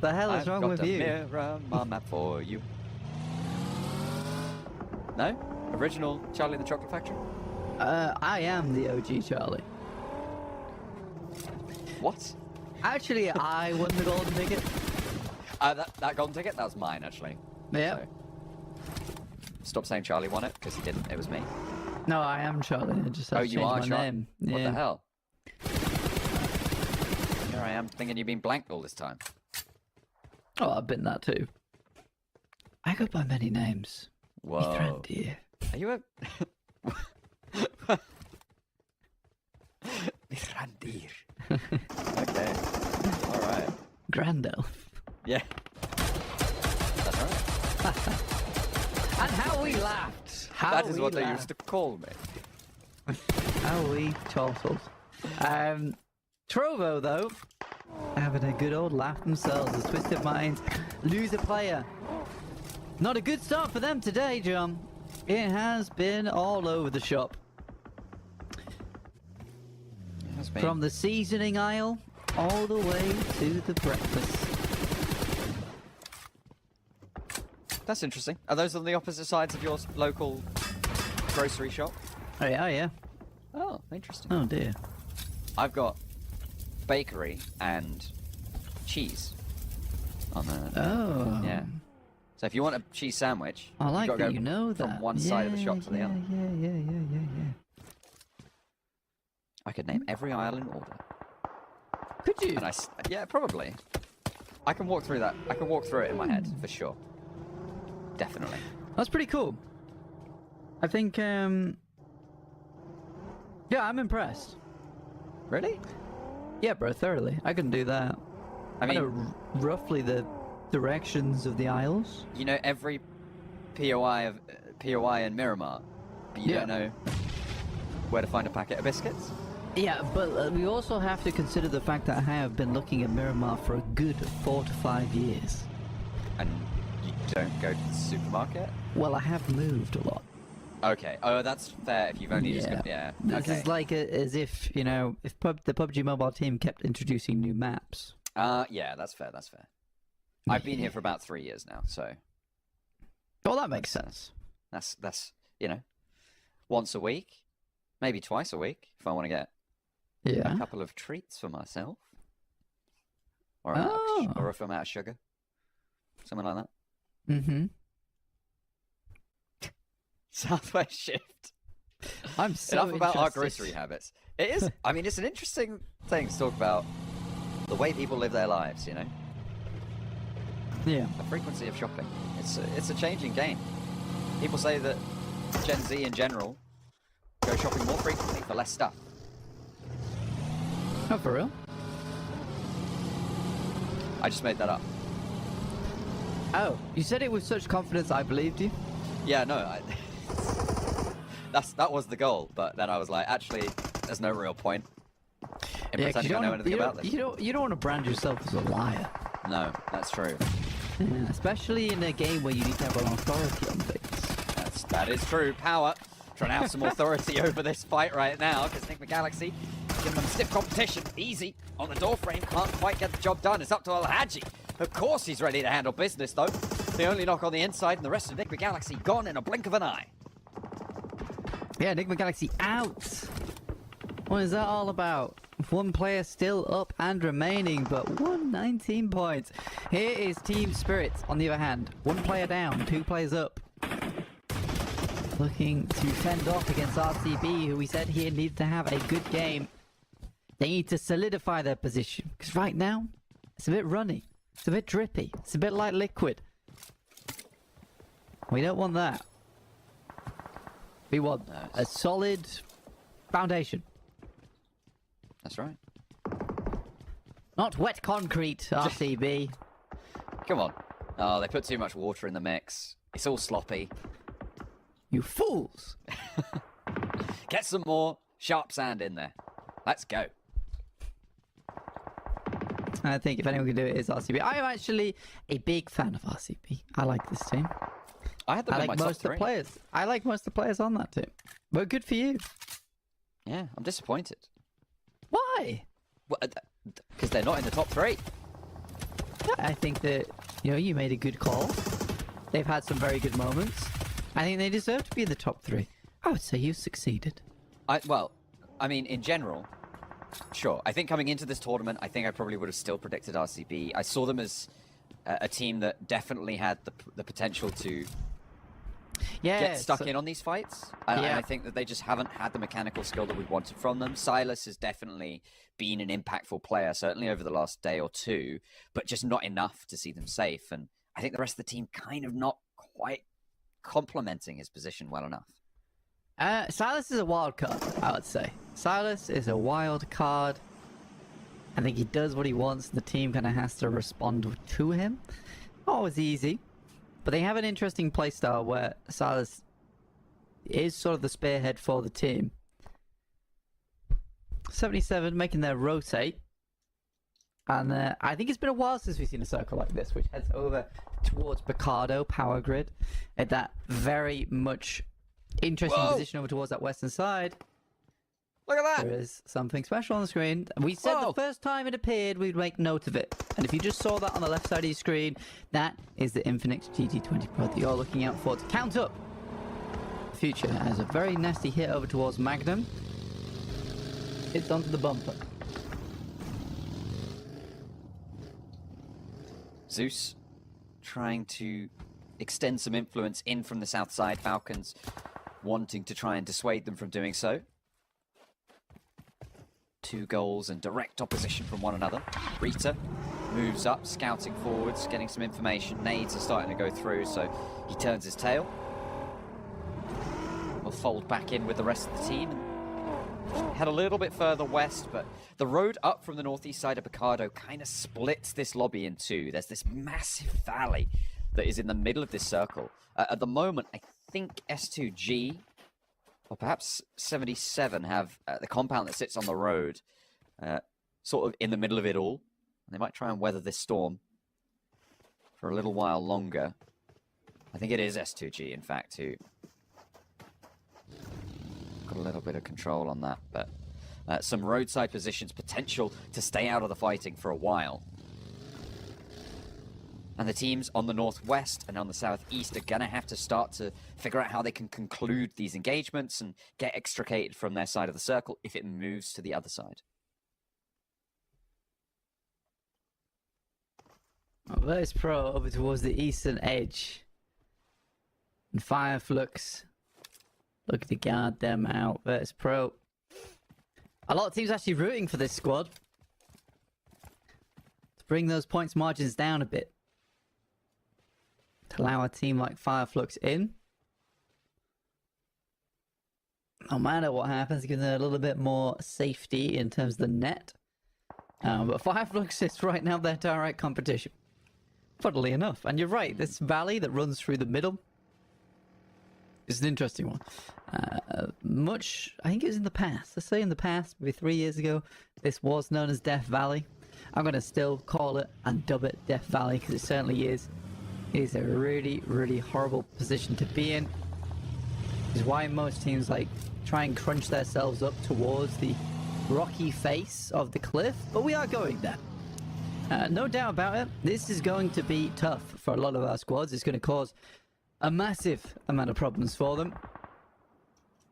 the hell is wrong with you? I've got a mirror on map for you. No? Original Charlie and the Chocolate Factory? I am the OG Charlie. What? Actually, I won the golden ticket. That golden ticket? That was mine, actually. Yeah. So, stop saying Charlie won it, because he didn't. It was me. No, I am Charlie. I just have to You change are my Charlie? name. What Yeah. the hell? Here I am, thinking you've been blanked all this time. Oh, I've been that too. I go by many names. Whoa. Mithrandir. Are you a... Mithrandir. Okay. Alright. Grand Elf. Yeah. That's right. And how we laughed. That is what they used to call me. How we chortled. Trovo, though, having a good old laugh themselves as Twisted Minds lose a player. Not a good start for them today, John. It has been all over the shop. From the seasoning aisle all the way to the breakfast. That's interesting. Are those on the opposite sides of your local grocery shop? Oh, yeah, yeah. Oh, interesting. Oh, dear. I've got bakery and cheese on the... Oh. Yeah. So if you want a cheese sandwich, I like you've got that to go you know that. from one side of the shop to the other. Yeah. I could name every aisle in order. Could you? And yeah, probably. I can walk through that. I can walk through it in my head, for sure. Definitely. That's pretty cool. I think, yeah, I'm impressed. Really? Yeah, bro, thoroughly. I can do that. I mean, know roughly the directions of the aisles. you know every POI in Miramar, but you don't know where to find a packet of biscuits? Yeah, but we also have to consider the fact that I have been looking at Miramar for a good 4 to 5 years. And you don't go to the supermarket? Well, I have moved a lot. Okay. Oh, that's fair if you've only just got... Yeah. This Okay. is like as if, you know, if the PUBG Mobile team kept introducing new maps. Yeah, that's fair, that's fair. I've been here for about 3 years now, so... Well, that makes sense. That's you know, once a week, maybe twice a week, if I want to get Yeah. a couple of treats for myself. Or, or if I'm out of sugar. Something like that. Mm-hmm. Southwest Shift. I'm so Enough about our interested. grocery habits. It is, I mean, it's an interesting thing to talk about the way people live their lives, you know? Yeah. The frequency of shopping. It's a changing game. People say that Gen Z in general go shopping more frequently for less stuff. Oh, for real? I just made that up. Oh, you said it with such confidence I believed you? Yeah, no, that was the goal, but then I was like, actually, there's no real point in pretending I know anything about this. You don't want to brand yourself as a liar. No, that's true. Yeah, especially in a game where you need to have an authority on things. That is true. Power trying to have some authority over this fight right now, because Pmgc giving them stiff competition. Easy on the door frame, can't quite get the job done. It's up to Alhaji. Of course he's ready to handle business, though. The only knock on the inside, and the rest of Pmgc gone in a blink of an eye. Yeah, Pmgc out. What is that all about? One player still up and remaining, but 119 points. Here is Team Spirit, on the other hand. One player down, 2 players up. Looking to fend off against RCB, who we said here needed to have a good game. They need to solidify their position, because right now, it's a bit runny. It's a bit drippy. It's a bit like liquid. We don't want that. We want a solid foundation. That's right. Not wet concrete, RCB. Come on. Oh, they put too much water in the mix. It's all sloppy. You fools! Get some more sharp sand in there. Let's go. I think if anyone can do it, it's RCB. I am actually a big fan of RCB. I like this team. I had them I in my like top most of the three. players. I like most of the players on that team. But good for you. Yeah, I'm disappointed. Why? Because they're not in the top three. I think that, you know, you made a good call. They've had some very good moments. I think they deserve to be in the top 3. I would say you succeeded. Well, I mean, in general, sure. I think coming into this tournament, I think I probably would have still predicted RCB. I saw them as a team that definitely had the potential to get stuck in on these fights. And I think that they just haven't had the mechanical skill that we wanted from them. Silas has definitely been an impactful player, certainly over the last day or two, but just not enough to see them safe. And I think the rest of the team kind of not quite complementing his position well enough. Silas is a wild card, I would say. Silas is a wild card. I think he does what he wants, and the team kind of has to respond to him. Not always easy, but they have an interesting playstyle where Silas is sort of the spearhead for the team. 77 making their rotate. And I think it's been a while since we've seen a circle like this, which heads over towards Picardo, Power Grid, at that very much interesting position over towards that western side. Look at that! There is something special on the screen. We said the first time it appeared, we'd make note of it. And if you just saw that on the left side of your screen, that is the Infinix GT20 Pro that you're looking out for to count up the future. As a very nasty hit over towards Magnum. It's onto the bumper. Zeus trying to extend some influence in from the south side. Falcons wanting to try and dissuade them from doing so. 2 goals and direct opposition from one another. Rita moves up, scouting forwards, getting some information. Nades are starting to go through, so he turns his tail. Will fold back in with the rest of the team. Head a little bit further west, but the road up from the northeast side of Picardo kind of splits this lobby in two. There's this massive valley that is in the middle of this circle. At the moment, I think S2G, or perhaps 77, have the compound that sits on the road sort of in the middle of it all. And they might try and weather this storm for a little while longer. I think it is S2G, in fact, who got a little bit of control on that, but some roadside positions, potential to stay out of the fighting for a while. And the teams on the northwest and on the southeast are going to have to start to figure out how they can conclude these engagements and get extricated from their side of the circle if it moves to the other side. Virtus Pro over towards the eastern edge. And Fireflux looking to guard them out. Virtus Pro. A lot of teams actually rooting for this squad to bring those points margins down a bit. To allow a team like Fireflux in. No matter what happens, give them a little bit more safety in terms of the net. But Fireflux is right now their direct competition. Funnily enough. And you're right, this valley that runs through the middle is an interesting one. I think it was in the past. Let's say in the past, maybe 3 years ago, this was known as Death Valley. I'm going to still call it and dub it Death Valley because it certainly is. It is a really, really horrible position to be in. Which is why most teams like try and crunch themselves up towards the rocky face of the cliff. But we are going there. No doubt about it. This is going to be tough for a lot of our squads. It's going to cause a massive amount of problems for them.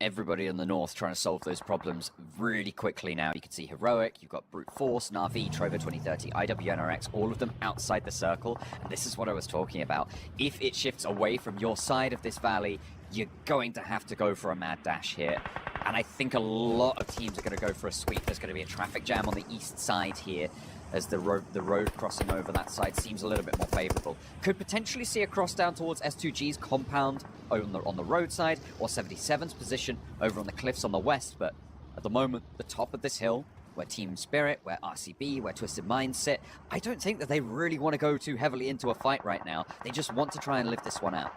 Everybody in the north trying to solve those problems really quickly now. You can see Heroic, you've got Brute Force, Na'Vi, Trovo 2030, IWNRX, all of them outside the circle. And this is what I was talking about. If it shifts away from your side of this valley, you're going to have to go for a mad dash here. And I think a lot of teams are going to go for a sweep. There's going to be a traffic jam on the east side here, as the road crossing over that side seems a little bit more favorable. Could potentially see a cross down towards S2G's compound on the roadside, or 77's position over on the cliffs on the west, but at the moment, the top of this hill, where Team Spirit, where RCB, where Twisted Minds sit, I don't think that they really want to go too heavily into a fight right now. They just want to try and live this one out.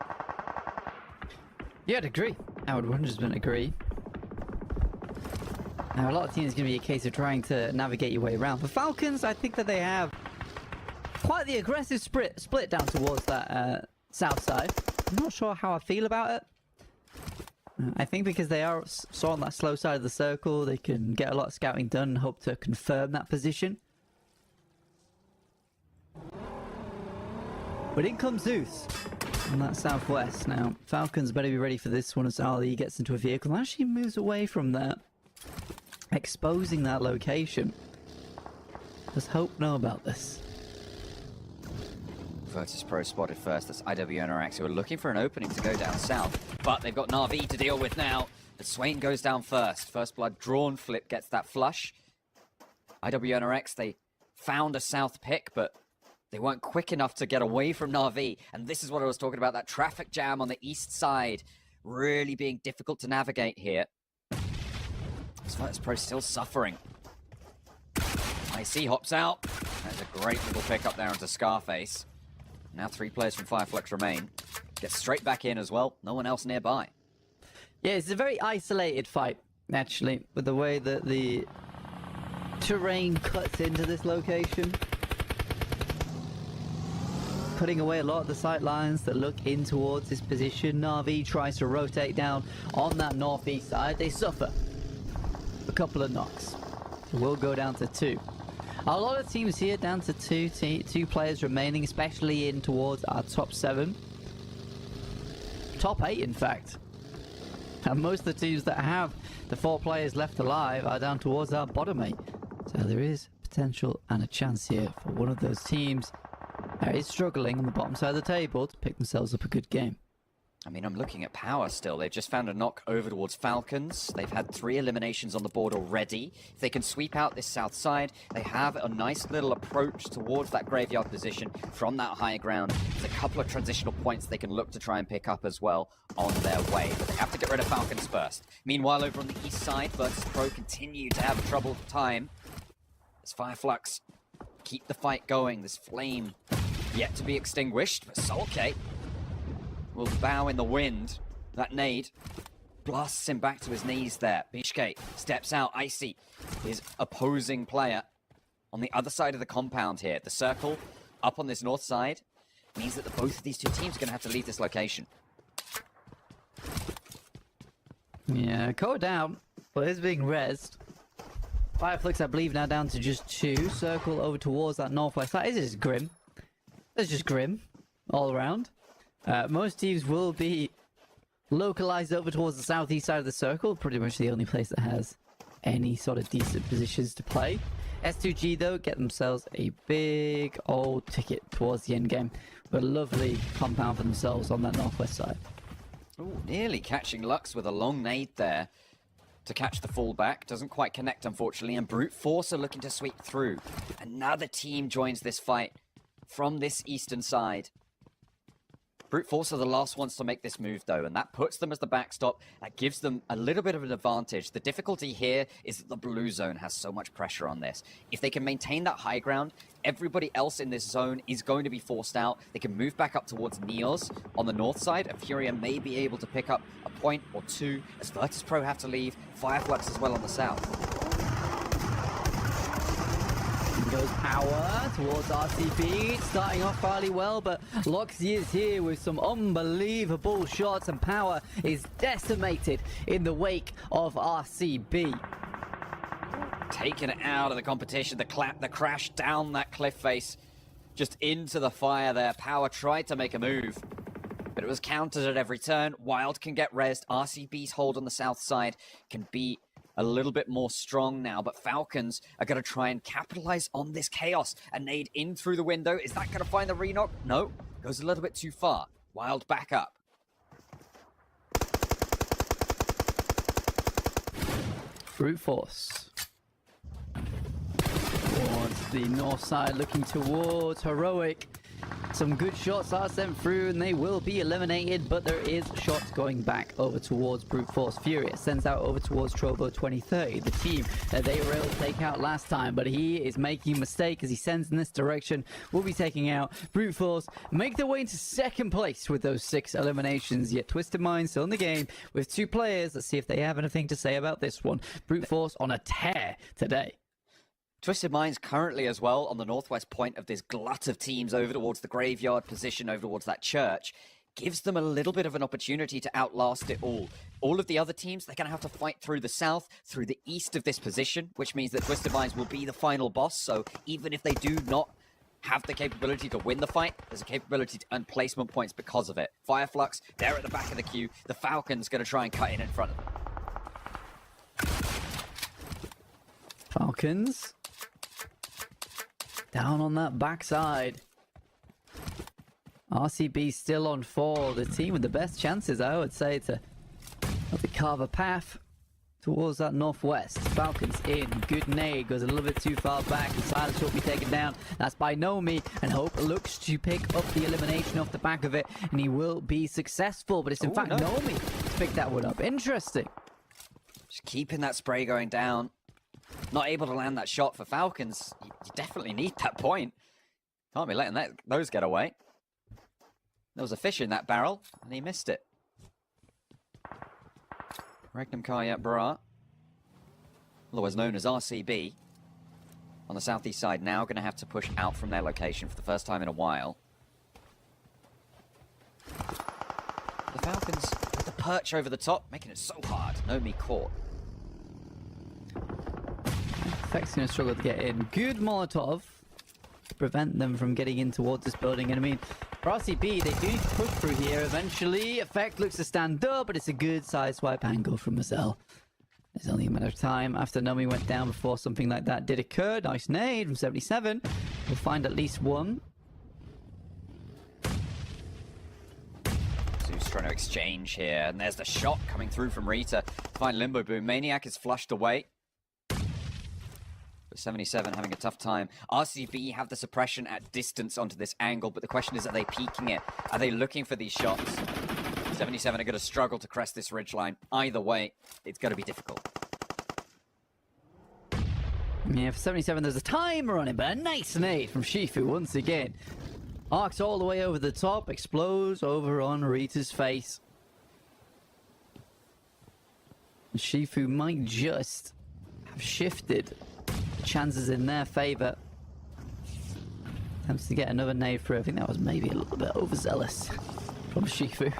Yeah, I'd agree. I would 100% agree. Now, a lot of teams going to be a case of trying to navigate your way around. For Falcons, I think that they have quite the aggressive split down towards that south side. I'm not sure how I feel about it. I think because they are sort of on that slow side of the circle, they can get a lot of scouting done and hope to confirm that position. But in comes Zeus on that southwest. Now, Falcons better be ready for this one as Ali gets into a vehicle and actually moves away from there, exposing that location. Does Hope know about this? Virtus Pro spotted first. That's IWNRX who are looking for an opening to go down south. But they've got Na'Vi to deal with now. But Swain goes down first. First blood drawn. Flip gets that flush. IWNRX, they found a south pick, but they weren't quick enough to get away from Na'Vi. And this is what I was talking about, that traffic jam on the east side. Really being difficult to navigate here. Virtus Pro still suffering. IC hops out. That's a great little pick up there onto Scarface. Now 3 players from Fireflux remain. Gets straight back in as well. No one else nearby. Yeah, it's a very isolated fight, actually, with the way that the terrain cuts into this location. Cutting away a lot of the sight lines that look in towards this position. Na'Vi tries to rotate down on that northeast side. They suffer a couple of knocks. So we'll go down to 2. A lot of teams here down to 2 players remaining, especially in towards our top 7. Top 8, in fact. And most of the teams that have the 4 players left alive are down towards our bottom 8. So there is potential and a chance here for one of those teams that is struggling on the bottom side of the table to pick themselves up a good game. I mean, I'm looking at Power still. They've just found a knock over towards Falcons. They've had 3 eliminations on the board already. If they can sweep out this south side, they have a nice little approach towards that graveyard position from that higher ground. There's a couple of transitional points they can look to try and pick up as well on their way. But they have to get rid of Falcons first. Meanwhile, over on the east side, Virtus Pro continue to have troubled time. As Fireflux keep the fight going. This flame yet to be extinguished, but Sulke will bow in the wind. That nade blasts him back to his knees there. Bishke steps out. Icy, his opposing player, on the other side of the compound here. The circle up on this north side means that both of these 2 teams are going to have to leave this location. Yeah, Code down, but is being rezzed. Fireflux, I believe, now down to just 2. Circle over towards that northwest side. This is grim. It's just grim all around. Most teams will be localized over towards the southeast side of the circle. Pretty much the only place that has any sort of decent positions to play. S2G, though, get themselves a big old ticket towards the end game. With a lovely compound for themselves on that northwest side. Ooh, nearly catching Lux with a long nade there to catch the fallback. Doesn't quite connect, unfortunately. And Brute Force are looking to sweep through. Another team joins this fight from this eastern side. Brute Force are the last ones to make this move, though, and that puts them as the backstop. That gives them a little bit of an advantage. The difficulty here is that the blue zone has so much pressure on this. If they can maintain that high ground, everybody else in this zone is going to be forced out. They can move back up towards Neos on the north side, and Furia may be able to pick up a point or 2 as Virtus Pro have to leave. Fireflux as well on the south. Goes Power towards RCB, starting off fairly well, but Loxy is here with some unbelievable shots, and Power is decimated in the wake of RCB. Taking it out of the competition, the crash down that cliff face, just into the fire there. Power tried to make a move, but it was countered at every turn. Wild can get rezzed. RCB's hold on the south side can be a little bit more strong now, but Falcons are going to try and capitalize on this chaos. A nade in through the window. Is that going to find the re-knock? No. Goes a little bit too far. Wild back up. Brute Force. Towards the north side, looking towards Heroic. Some good shots are sent through and they will be eliminated, but there is shots going back over towards Brute Force. Furious sends out over towards Trovo 2030, the team that they were able to take out last time, but he is making a mistake as he sends in this direction. Will be taking out Brute Force, make their way into second place with those 6 eliminations, yet Twisted Mind still in the game with 2 players. Let's see if they have anything to say about this one. Brute Force on a tear today. Twisted Minds currently as well on the northwest point of this glut of teams over towards the graveyard position, over towards that church, gives them a little bit of an opportunity to outlast it all. All of the other teams, they're going to have to fight through the south, through the east of this position, which means that Twisted Minds will be the final boss. So even if they do not have the capability to win the fight, there's a capability to earn placement points because of it. Fireflux, they're at the back of the queue. The Falcon's going to try and cut in front of them. Falcons down on that backside. RCB still on 4. The team with the best chances, I would say, to carve a path towards that northwest. Falcons in. Good nade. Goes a little bit too far back. And Silence will be taken down. That's by Nomi. And Hope looks to pick up the elimination off the back of it. And he will be successful. But it's in fact Nomi to pick that one up. Interesting. Just keeping that spray going down. Not able to land that shot for Falcons. You definitely need that point. Can't be letting those get away. There was a fish in that barrel, and he missed it. Regnum Karyat Barat, otherwise known as RCB, on the southeast side now, going to have to push out from their location for the first time in a while. The Falcons with the perch over the top, making it so hard. Nomi caught. Effect's going to struggle to get in. Good Molotov to prevent them from getting in towards this building. And I mean, for RCB, they do need to push through here eventually. Effect looks to stand up, but it's a good side swipe angle from Marcel. There's only a matter of time after Nomi went down before something like that did occur. Nice nade from 77. We'll find at least one. Zeus trying to exchange here, and there's the shot coming through from Rita. Find Limbo Boom. Maniac is flushed away. 77 having a tough time. RCB have the suppression at distance onto this angle, but the question is, are they peeking it? Are they looking for these shots? 77 are going to struggle to crest this ridgeline. Either way, it's going to be difficult. Yeah, for 77, there's a timer on it, but a nice nade from Shifu once again. Arcs all the way over the top, explodes over on Rita's face. Shifu might just have shifted chances in their favor. Attempts to get another nade through. I think that was maybe a little bit overzealous from Shifu.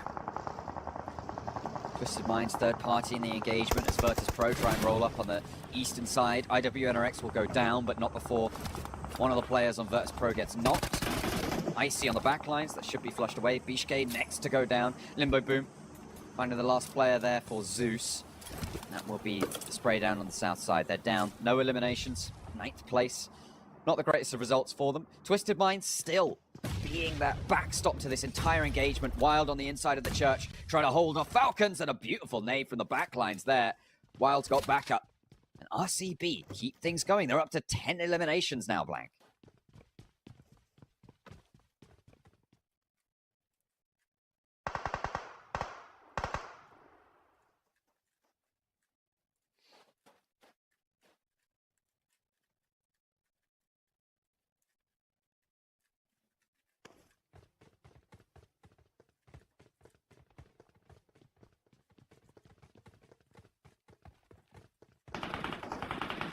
Twisted Minds third party in the engagement as Virtus Pro try and roll up on the eastern side. IWNRX will go down, but not before one of the players on Virtus Pro gets knocked. Icy on the back lines, that should be flushed away. Bishke next to go down. Limbo Boom finding the last player there for Zeus. That will be spray down on the south side. They're down. No eliminations. 9th place. Not the greatest of results for them. Twisted Minds still being that backstop to this entire engagement. Wild on the inside of the church, trying to hold off Falcons, and a beautiful nade from the backlines there. Wild's got backup. And RCB keep things going. They're up to 10 eliminations now, Blank.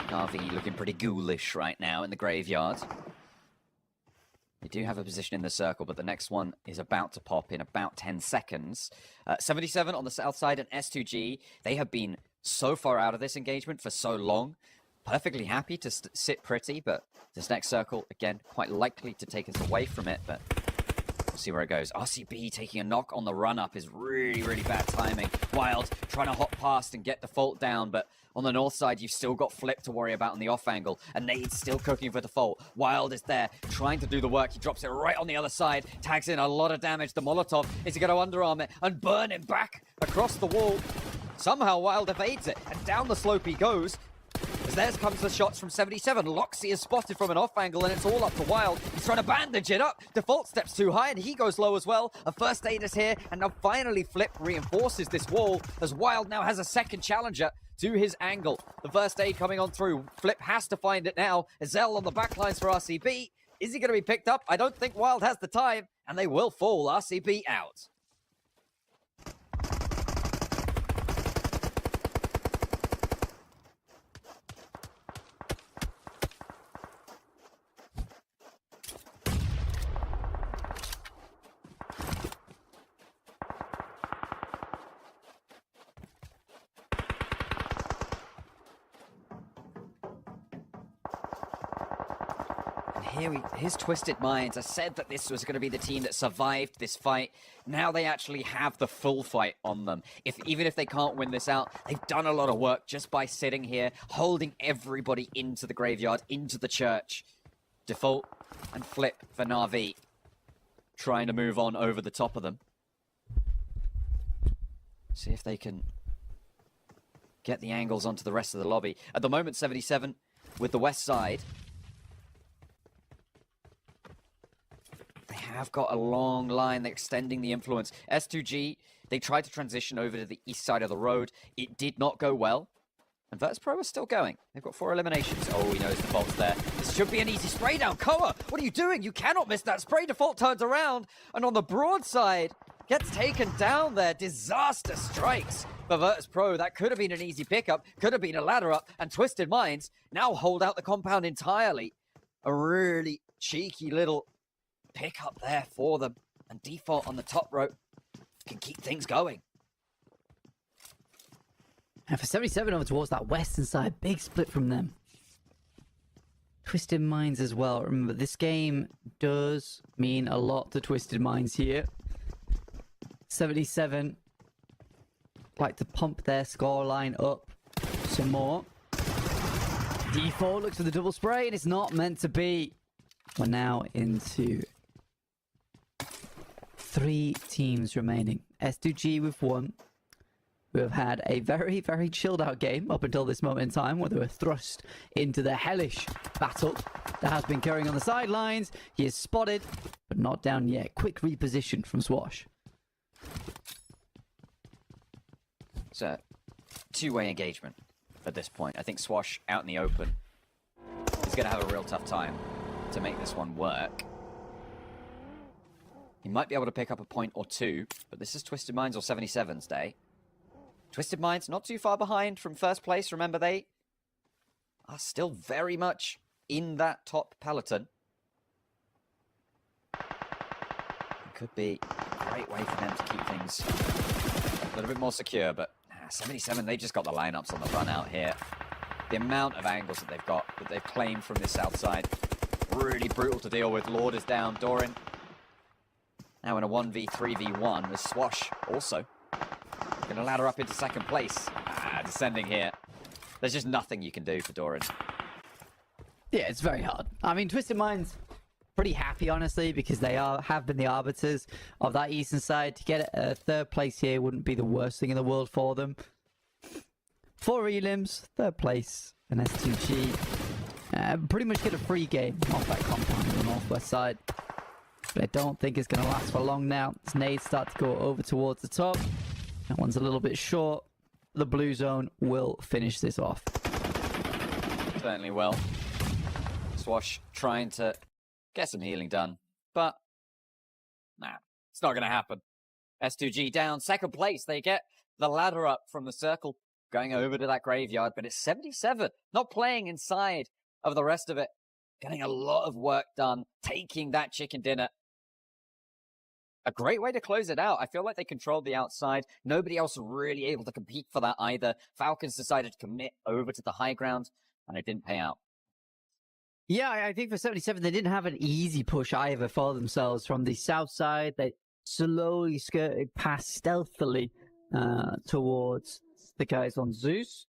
Garvey looking pretty ghoulish right now in the graveyard. They do have a position in the circle, but the next one is about to pop in about 10 seconds. 77 on the south side and S2G, they have been so far out of this engagement for so long. Perfectly happy to sit pretty, but this next circle, again, quite likely to take us away from it, but we'll see where it goes. RCB taking a knock on the run-up is really, really bad timing. Wild trying to hop past and get Default down, but on the north side, you've still got Flip to worry about on the off angle, and Nade's still cooking for Default. Wild is there, trying to do the work. He drops it right on the other side, tags in a lot of damage. The Molotov is going to underarm it and burn him back across the wall. Somehow Wild evades it, and down the slope he goes. As there comes the shots from 77. Loxy is spotted from an off angle, and it's all up to Wild. He's trying to bandage it up. Default steps too high, and he goes low as well. A first aid is here, and now finally Flip reinforces this wall, as Wild now has a second challenger to his angle. The first aid coming on through. Flip has to find it now. Ezell on the backlines for RCB. Is he going to be picked up? I don't think Wild has the time, and they will fall. RCB out. His Twisted Minds. I said that this was going to be the team that survived this fight. Now they actually have the full fight on them. Even if they can't win this out, they've done a lot of work just by sitting here, holding everybody into the graveyard, into the church. Default and Flip for Na'Vi, trying to move on over the top of them. See if they can get the angles onto the rest of the lobby. At the moment, 77 with the west side. They have got a long line. They're extending the influence. S2G, they tried to transition over to the east side of the road. It did not go well. And Virtus.pro is still going. They've got 4 eliminations. Oh, he knows Default's there. This should be an easy spray down. Koa, what are you doing? You cannot miss that spray. Default turns around. And on the broad side, gets taken down there. Disaster strikes for Virtus.pro. That could have been an easy pickup. Could have been a ladder up. And Twisted Minds now hold out the compound entirely. A really cheeky little pick up there for them, and Default on the top rope can keep things going. And for 77 over towards that western side, big split from them. Twisted Minds as well. Remember, this game does mean a lot to Twisted Minds here. 77 like to pump their scoreline up some more. Default looks for the double spray, and it's not meant to be. We're now into 3 teams remaining. S2G with 1, who have had a very, very chilled out game up until this moment in time, where they were thrust into the hellish battle that has been carrying on the sidelines. He is spotted, but not down yet. Quick reposition from Swash. It's a two-way engagement at this point. I think Swash out in the open is going to have a real tough time to make this one work. He might be able to pick up a point or 2, but this is Twisted Minds or 77's day. Twisted Minds not too far behind from first place. Remember, they are still very much in that top peloton. It could be a great way for them to keep things a little bit more secure, but 77, they've just got the lineups on the run out here. The amount of angles that they've got, that they've claimed from this south side, really brutal to deal with. Lord is down. Doran now in a 1v3v1 with Swash also going to ladder up into second place. Descending here. There's just nothing you can do for Doran. Yeah, it's very hard. I mean, Twisted Minds pretty happy, honestly, because they have been the arbiters of that eastern side. To get a 3rd place here wouldn't be the worst thing in the world for them. 4 elims, 3rd place, and S2G. Pretty much get a free game off that compound on the northwest side. But I don't think it's going to last for long now. As nades start to go over towards the top. That one's a little bit short. The blue zone will finish this off. Certainly will. Swash trying to get some healing done. But, nah, it's not going to happen. S2G down. 2nd place. They get the ladder up from the circle, going over to that graveyard. But it's 77. Not playing inside of the rest of it. Getting a lot of work done. Taking that chicken dinner. A great way to close it out. I feel like they controlled the outside. Nobody else really able to compete for that either. Falcons decided to commit over to the high ground, and it didn't pay out. Yeah, I think for 77, they didn't have an easy push either for themselves. From the south side, they slowly skirted past stealthily towards the guys on Zeus.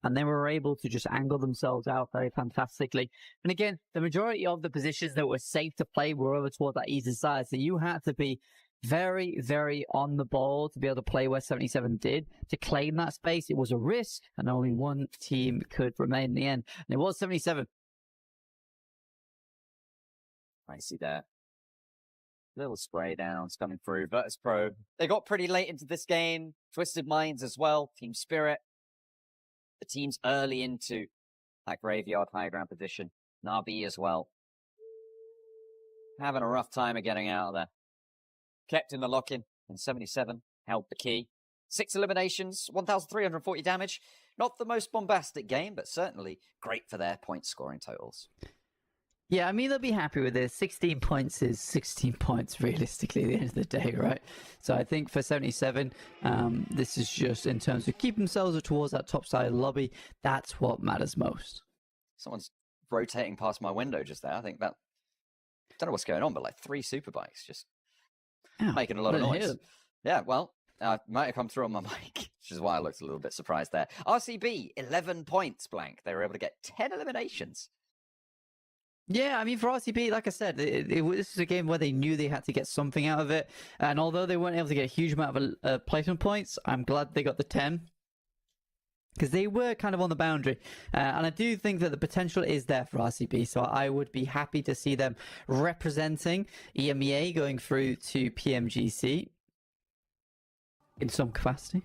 And they were able to just angle themselves out very fantastically. And again, the majority of the positions that were safe to play were over towards that eastern side. So you had to be very, very on the ball to be able to play where 77 did. To claim that space, it was a risk, and only one team could remain in the end. And it was 77. I see there. Little spray downs coming through. Virtus Pro. They got pretty late into this game. Twisted Minds as well. Team Spirit. The team's early into that graveyard high ground position. Navi as well. Having a rough time of getting out of there. Kept in the lock-in, and 77 held the key. 6 eliminations, 1,340 damage. Not the most bombastic game, but certainly great for their point scoring totals. Yeah, I mean, they'll be happy with this. 16 points is 16 points, realistically, at the end of the day, right? So I think for 77, this is just in terms of keep themselves towards that top side of the lobby. That's what matters most. Someone's rotating past my window just there. I think that... I don't know what's going on, but like 3 superbikes just making a lot of noise. Yeah, well, might have come through on my mic, which is why I looked a little bit surprised there. RCB, 11 points, blank. They were able to get 10 eliminations. Yeah, I mean, for RCB, like I said, this is a game where they knew they had to get something out of it. And although they weren't able to get a huge amount of placement points, I'm glad they got the 10. Because they were kind of on the boundary. And I do think that the potential is there for RCB. So I would be happy to see them representing EMEA going through to PMGC in some capacity.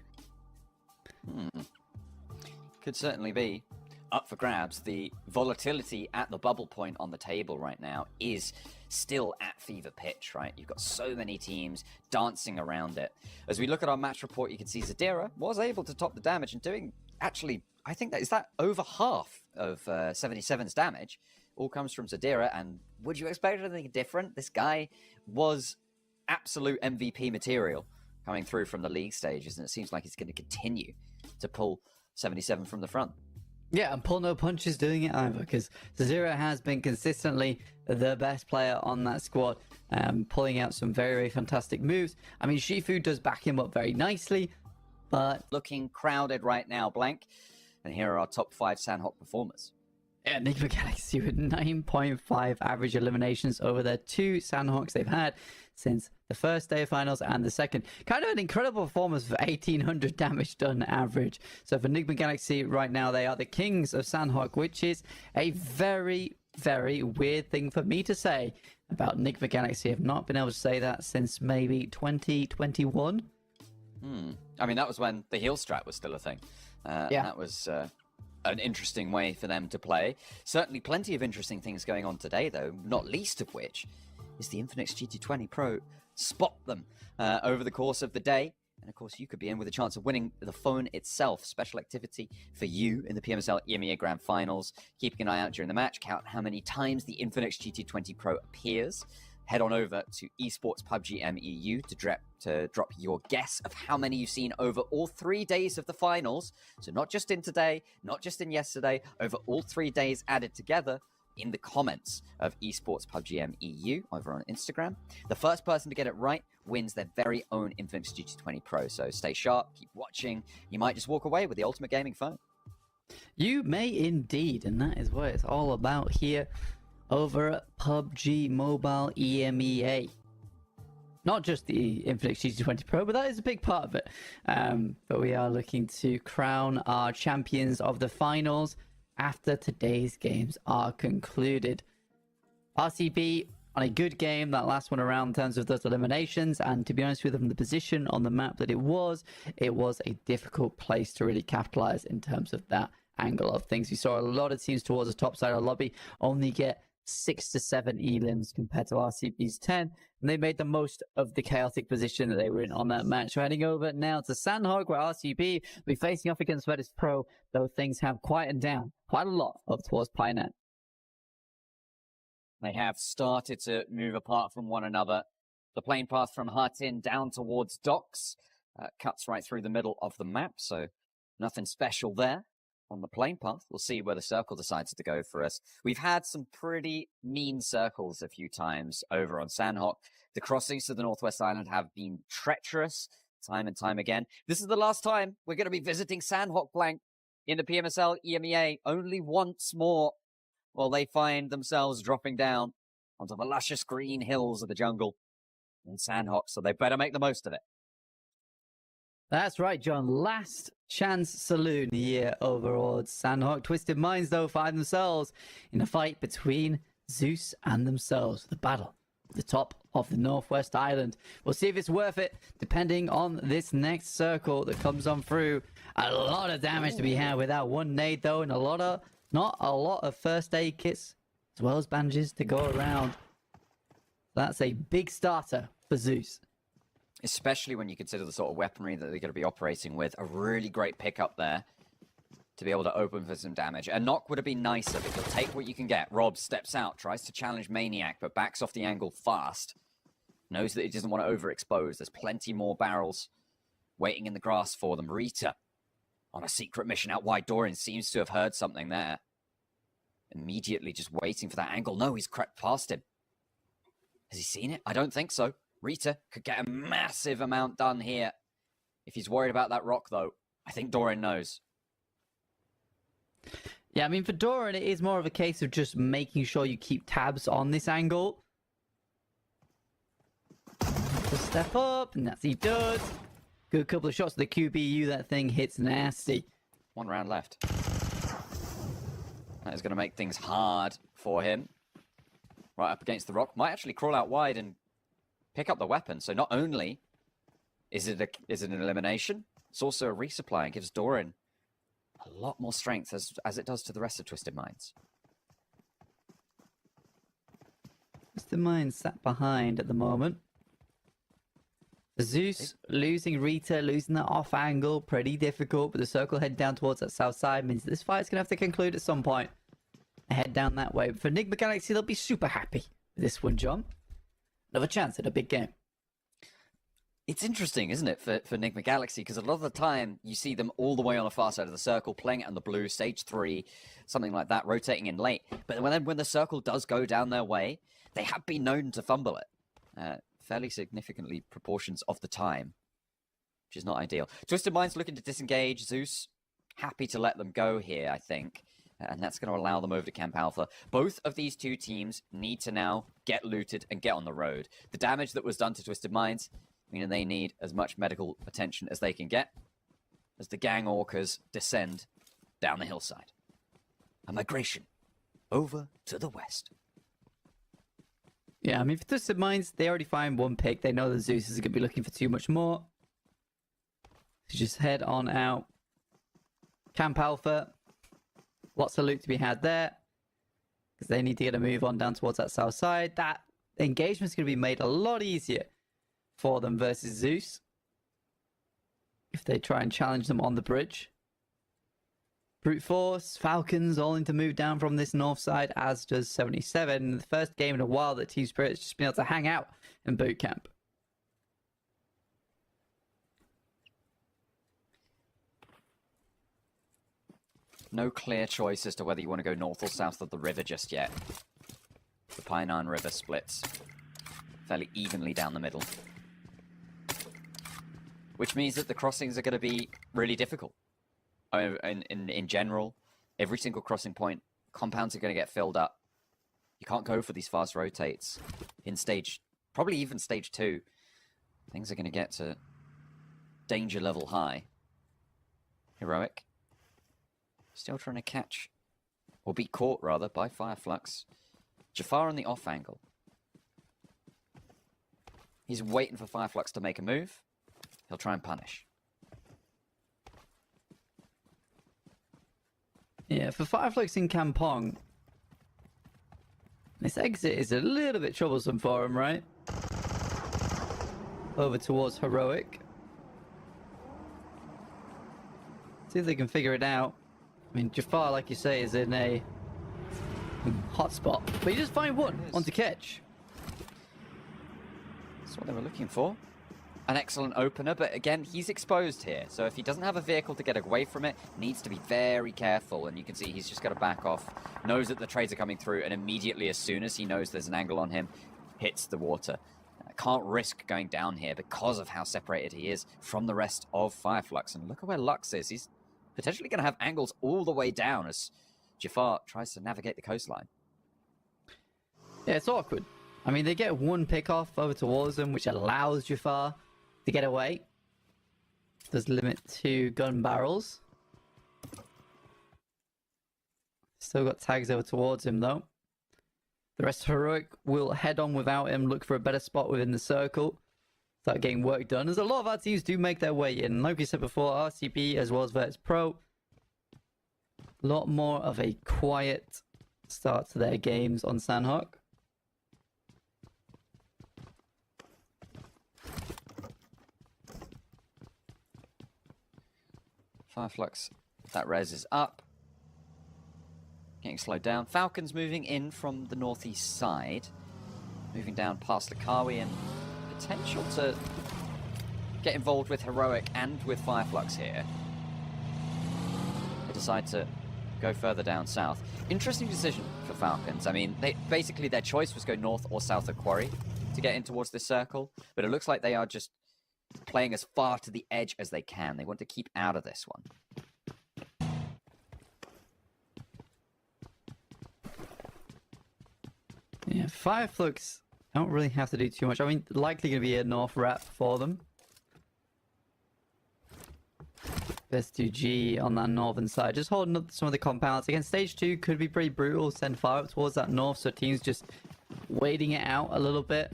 Could certainly be up for grabs. The volatility at the bubble point on the table right now is still at fever pitch, right? You've got so many teams dancing around it. As we look at our match report, you can see Zadira was able to top the damage and doing, actually, I think that is that over half of 77's damage all comes from Zadira. And would you expect anything different? This guy was absolute MVP material coming through from the league stages, and it seems like he's going to continue to pull 77 from the front. Yeah, and pull no punches doing it either, because Zadira has been consistently the best player on that squad, pulling out some very, very fantastic moves. I mean, Shifu does back him up very nicely, but... Looking crowded right now, blank. And here are our top 5 Sandhawk performers. Yeah, Enigma Galaxy with 9.5 average eliminations over their 2 Sandhawks they've had since the first day of finals and the second. Kind of an incredible performance for 1,800 damage done average. So for Enigma Galaxy right now, they are the kings of Sandhawk, which is a very, very weird thing for me to say about Enigma Galaxy. I've not been able to say that since maybe 2021. I mean, that was when the heal strat was still a thing. Yeah. That was an interesting way for them to play. Certainly plenty of interesting things going on today, though, not least of which is the Infinix GT20 Pro. Spot them over the course of the day. And of course, you could be in with a chance of winning the phone itself. Special activity for you in the PMSL EMEA Grand Finals. Keeping an eye out during the match. Count how many times the Infinix GT20 Pro appears. Head on over to esports Pubg MEU to drop your guess of how many you've seen over all 3 days of the finals. So not just in today, not just in yesterday, over all 3 days added together in the comments of esports Pubg MEU over on Instagram. The first person to get it right wins their very own Infinix GT20 Pro. So stay sharp, keep watching. You might just walk away with the ultimate gaming phone. You may indeed, and that is what it's all about here over at PUBG Mobile EMEA. Not just the Infinix GT20 Pro, but that is a big part of it. But we are looking to crown our champions of the finals after today's games are concluded. RCB on a good game, that last one around in terms of those eliminations, and to be honest with them, the position on the map that it was a difficult place to really capitalize in terms of that angle of things. We saw a lot of teams towards the top side of the lobby only get 6 to 7 elims compared to RCB's 10, and they made the most of the chaotic position that they were in on that match. So heading over now to Sandhawk, where RCB will be facing off against Virtus Pro, though things have quietened down quite a lot up towards Pinet. They have started to move apart from one another. The plane path from Hartin down towards Docks cuts right through the middle of the map, so nothing special there on the plane path. We'll see where the circle decides to go for us. We've had some pretty mean circles a few times over on Sandhawk. The crossings to the Northwest Island have been treacherous time and time again. This is the last time we're going to be visiting Sandhawk blank in the PMSL EMEA only once more, while they find themselves dropping down onto the luscious green hills of the jungle. in Sandhawk, so they better make the most of it. That's right, John. Last chance saloon here overall. Sandhawk Twisted Minds, though, find themselves in a fight between Zeus and themselves. The battle at the top of the Northwest Island. We'll see if it's worth it, depending on this next circle that comes on through. A lot of damage to be had without one nade, though, and not a lot of first aid kits, as well as bandages to go around. That's a big starter for Zeus. Especially when you consider the sort of weaponry that they're going to be operating with. A really great pickup there to be able to open for some damage. A knock would have been nicer, but you'll take what you can get. Rob steps out, tries to challenge Maniac, but backs off the angle fast. Knows that he doesn't want to overexpose. There's plenty more barrels waiting in the grass for them. Rita on a secret mission out wide. Dorian seems to have heard something there. Immediately just waiting for that angle. No, he's crept past him. Has he seen it? I don't think so. Rita could get a massive amount done here. If he's worried about that rock, though, I think Dorian knows. Yeah, I mean, for Dorian, it is more of a case of just making sure you keep tabs on this angle. Just step up, and that's he does. Good couple of shots to the QBU. That thing hits nasty. 1 round left. That is going to make things hard for him. Right up against the rock. Might actually crawl out wide and pick up the weapon. So not only is it an elimination, it's also a resupply and gives Dorian a lot more strength as it does to the rest of Twisted Minds. Twisted Minds sat behind at the moment. Zeus losing Rita, losing that off angle, pretty difficult, but the circle heading down towards that south side means this fight's going to have to conclude at some point. Head down that way. But for Enigma Galaxy, they'll be super happy with this one, John. Another chance at a big game. It's interesting, isn't it, for Enigma Galaxy? Because a lot of the time, you see them all the way on the far side of the circle, playing it on the blue, stage 3, something like that, rotating in late. But when the circle does go down their way, they have been known to fumble it. Fairly significantly proportions of the time, which is not ideal. Twisted Minds looking to disengage. Zeus happy to let them go here, I think. And that's going to allow them over to Camp Alpha. Both of these two teams need to now get looted and get on the road. The damage that was done to Twisted Minds, meaning they need as much medical attention as they can get as the gang orcas descend down the hillside. A migration over to the west. Yeah, I mean, for Twisted Minds, they already find one pick. They know that Zeus is going to be looking for too much more. So just head on out. Camp Alpha. Lots of loot to be had there. Because they need to get a move on down towards that south side. That engagement's going to be made a lot easier for them versus Zeus. If they try and challenge them on the bridge. Brute Force, Falcons all need to move down from this north side, as does 77. The first game in a while that Team Spirit's just been able to hang out in boot camp. No clear choice as to whether you want to go north or south of the river just yet. The Painan River splits fairly evenly down the middle. Which means that the crossings are going to be really difficult. In general, every single crossing point, compounds are going to get filled up. You can't go for these fast rotates in stage, probably even stage 2. Things are going to get to danger level high. Heroic. Still trying to catch, or be caught rather, by Fireflux. Jafar on the off angle. He's waiting for Fireflux to make a move. He'll try and punish. Yeah, for Fireflux in Kampong, this exit is a little bit troublesome for him, right? Over towards Heroic. See if they can figure it out. I mean, Jafar, like you say, is in a hot spot. But you just find one on to catch. That's what they were looking for. An excellent opener, but again, he's exposed here. So if he doesn't have a vehicle to get away from it, needs to be very careful. And you can see he's just got to back off. Knows that the trades are coming through, and immediately, as soon as he knows there's an angle on him, hits the water. Can't risk going down here because of how separated he is from the rest of Fireflux. And look at where Lux is. He's potentially going to have angles all the way down as Jafar tries to navigate the coastline. Yeah, it's awkward. I mean, they get one pick off over towards them, which allows Jafar to get away. Does limit 2 gun barrels. Still got tags over towards him, though. The rest of Heroic will head on without him, look for a better spot within the circle. Start getting work done, as a lot of our teams do make their way in. Like we said before, RCB as well as Virtus Pro, a lot more of a quiet start to their games on Sandhawk. Fireflux, that res is up. Getting slowed down. Falcons moving in from the northeast side. Moving down past Lakawi and potential to get involved with Heroic and with Fireflux here. They decide to go further down south. Interesting decision for Falcons. I mean, basically their choice was go north or south of Quarry to get in towards this circle, but it looks like they are just playing as far to the edge as they can. They want to keep out of this one. Yeah, Fireflux don't really have to do too much. I mean, likely going to be a north rep for them. S2G on that northern side, just holding up some of the compounds. Again, stage 2 could be pretty brutal. Send fire up towards that north, so teams just waiting it out a little bit,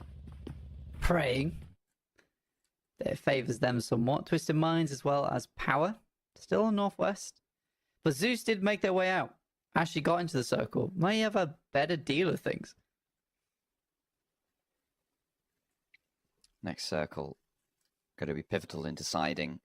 praying that it favors them somewhat. Twisted Minds as well as Power, still on northwest. But Zeus did make their way out. Actually got into the circle. May have a better deal of things. Next circle going to be pivotal in deciding